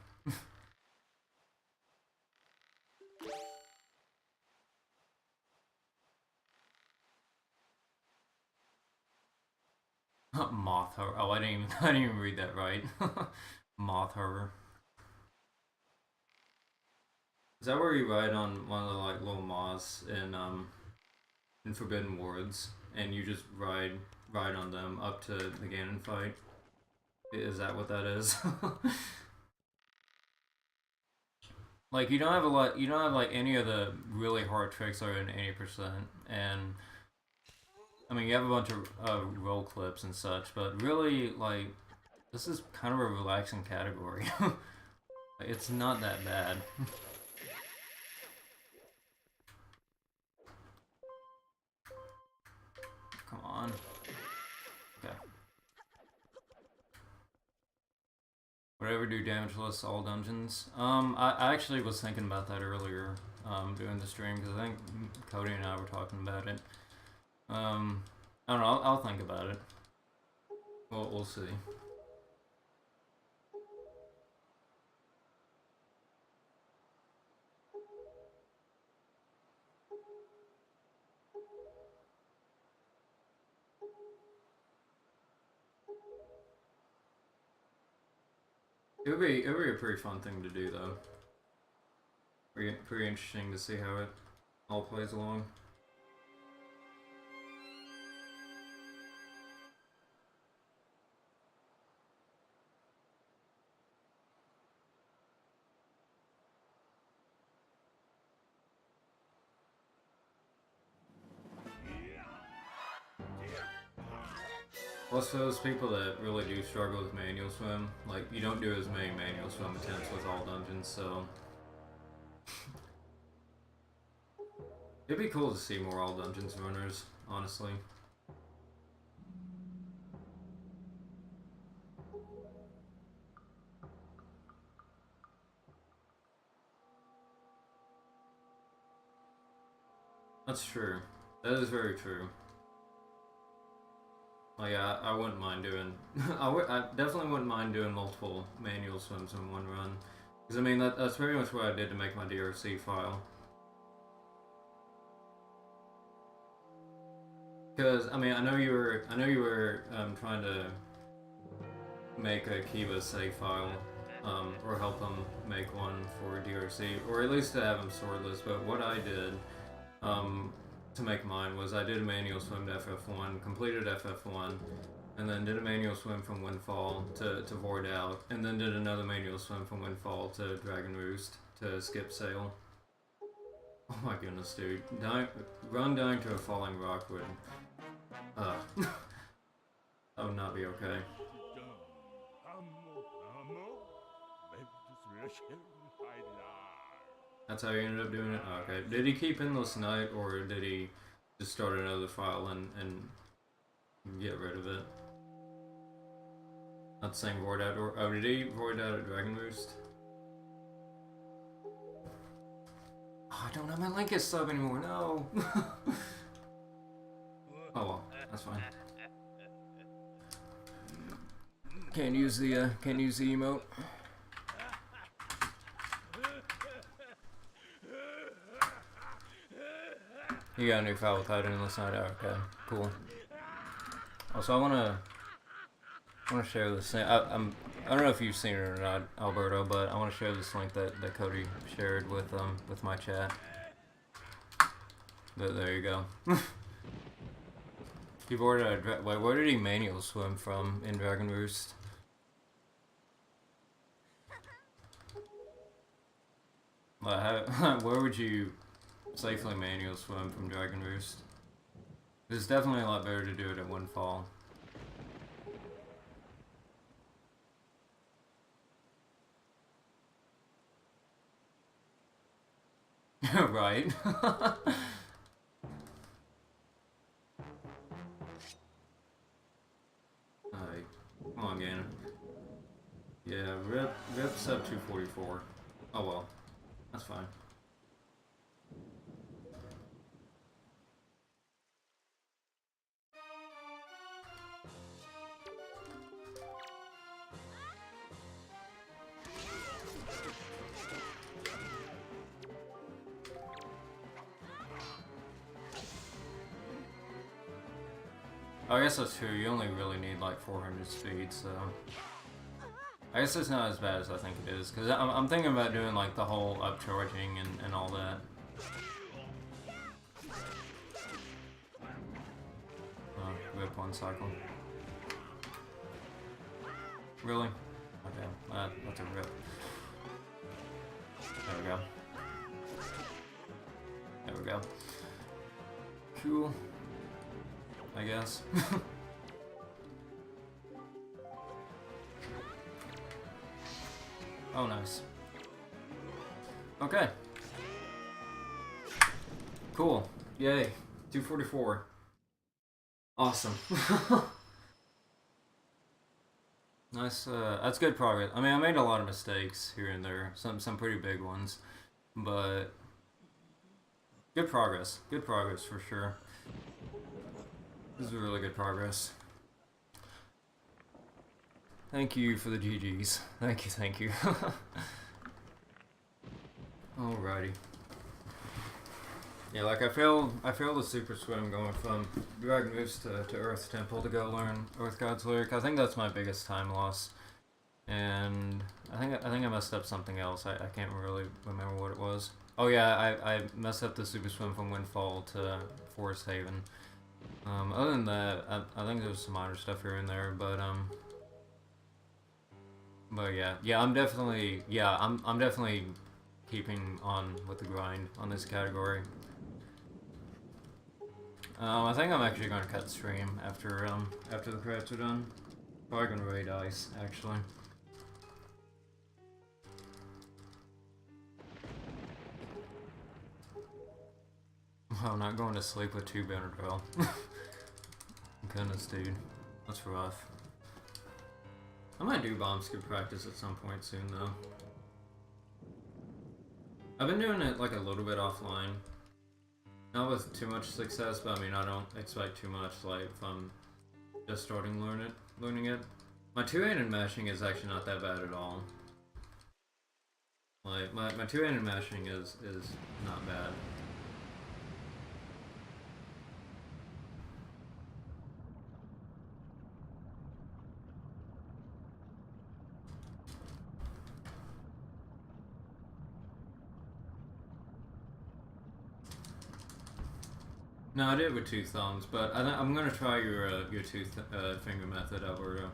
Moth Hover. Oh, I didn't even read that right. Moth Hover. Is that where you ride on one of the like little moths in Forbidden Woods, and you just ride on them up to the Ganon fight? Is that what that is? Like, you don't have like any of the really hard tricks that are in 80%, and I mean, you have a bunch of roll clips and such, but really, like, this is kind of a relaxing category. It's not that bad. Come on. Okay. Whatever, do damageless all dungeons. I actually was thinking about that earlier. doing the stream, because I think Cody and I were talking about it. I don't know, I'll think about it. We'll see. It would be a pretty fun thing to do, though. Pretty interesting to see how it all plays along. Plus, for those people that really do struggle with manual swim, like, you don't do as many manual swim attempts with all dungeons, so... It'd be cool to see more all dungeons runners, honestly. That's true. That is very true. Like, I wouldn't mind doing... I definitely wouldn't mind doing multiple manual swims in one run. Because, I mean, that's very much what I did to make my DRC file. Because, I mean, I know you were trying to make a Kiba save file, or help him make one for DRC, or at least to have him swordless, but what I did, to make mine was I did a manual swim to FF1, completed FF1, and then did a manual swim from Windfall to Void Out, and then did another manual swim from Windfall to Dragon Roost to skip sail. Oh my goodness, dude. Run dying to a falling rock would... that would not be okay. That's how he ended up doing it? Oh, okay. Did he keep Endless Night, or did he just start another file and get rid of it? Not saying Void Out, or... Oh, did he Void Out at Dragon Roost? Oh, I don't have my Linkus sub anymore, no! Oh well, that's fine. Can't use the emote. You got a new file without Endless Night out, okay, cool. Also, I wanna share this thing. I don't know if you've seen it or not, Alberto, but I wanna share this link that Cody shared with my chat. But there you go. He boarded a wait, where did he manual swim from in Dragon Roost? Where would you safely manual swim from Dragon Roost? It's definitely a lot better to do it at Windfall. Right. Alright, come on, Ganon. Yeah, rip sub 244. Oh well, that's fine. Oh, I guess that's true. You only really need like 400 speed, so I guess it's not as bad as I think it is. Cause I'm thinking about doing like the whole upcharging and all that. Oh, whip one cycle. Really? Okay, that's a rip. There we go. There we go. Cool. I guess. Oh, nice. Okay. Cool. Yay. 244. Awesome. Nice. That's good progress. I mean, I made a lot of mistakes here and there. Some pretty big ones. But Good progress. Good progress for sure. This is really good progress. Thank you for the GGs. Thank you, thank you. Alrighty. Yeah, like I feel the super swim going from Dragon Moose to Earth Temple to go learn Earth God's Lyric. I think that's my biggest time loss. And I think I messed up something else. I can't really remember what it was. Oh yeah, I messed up the super swim from Windfall to Forest Haven. Other than that, I think there's some minor stuff here and there, but yeah, I'm definitely keeping on with the grind on this category. I think I'm actually going to cut stream after the credits are done. Probably going to raid ice, actually. Oh, not going to sleep with 2 Benadryl. Goodness, dude. That's rough. I might do bomb skip practice at some point soon, though. I've been doing it like a little bit offline. Not with too much success, but I mean, I don't expect too much, like, if I'm just starting learning it. My two-handed mashing is actually not that bad at all. Like, my two-handed mashing is not bad. No, I did it with 2 thumbs, but I'm gonna try your 2 finger method, Alberto.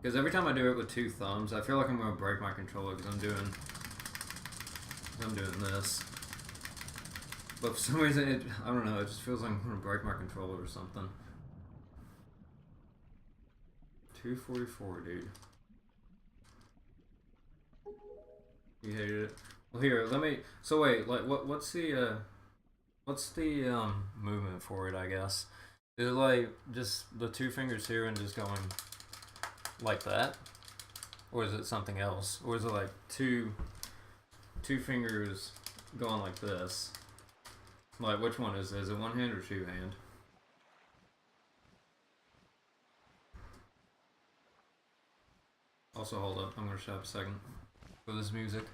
Because every time I do it with 2 thumbs, I feel like I'm gonna break my controller because I'm doing this. But for some reason, I don't know, it just feels like I'm gonna break my controller or something. 244, dude. You hated it. Well, here, let me. So wait, like, what's the movement for it? I guess is it like just the 2 fingers here and just going like that, or is it something else, or is it like two fingers going like this? Like, which one is it? Is it 1 hand or 2 hand? Also, hold up, I'm gonna shut up a second for this music.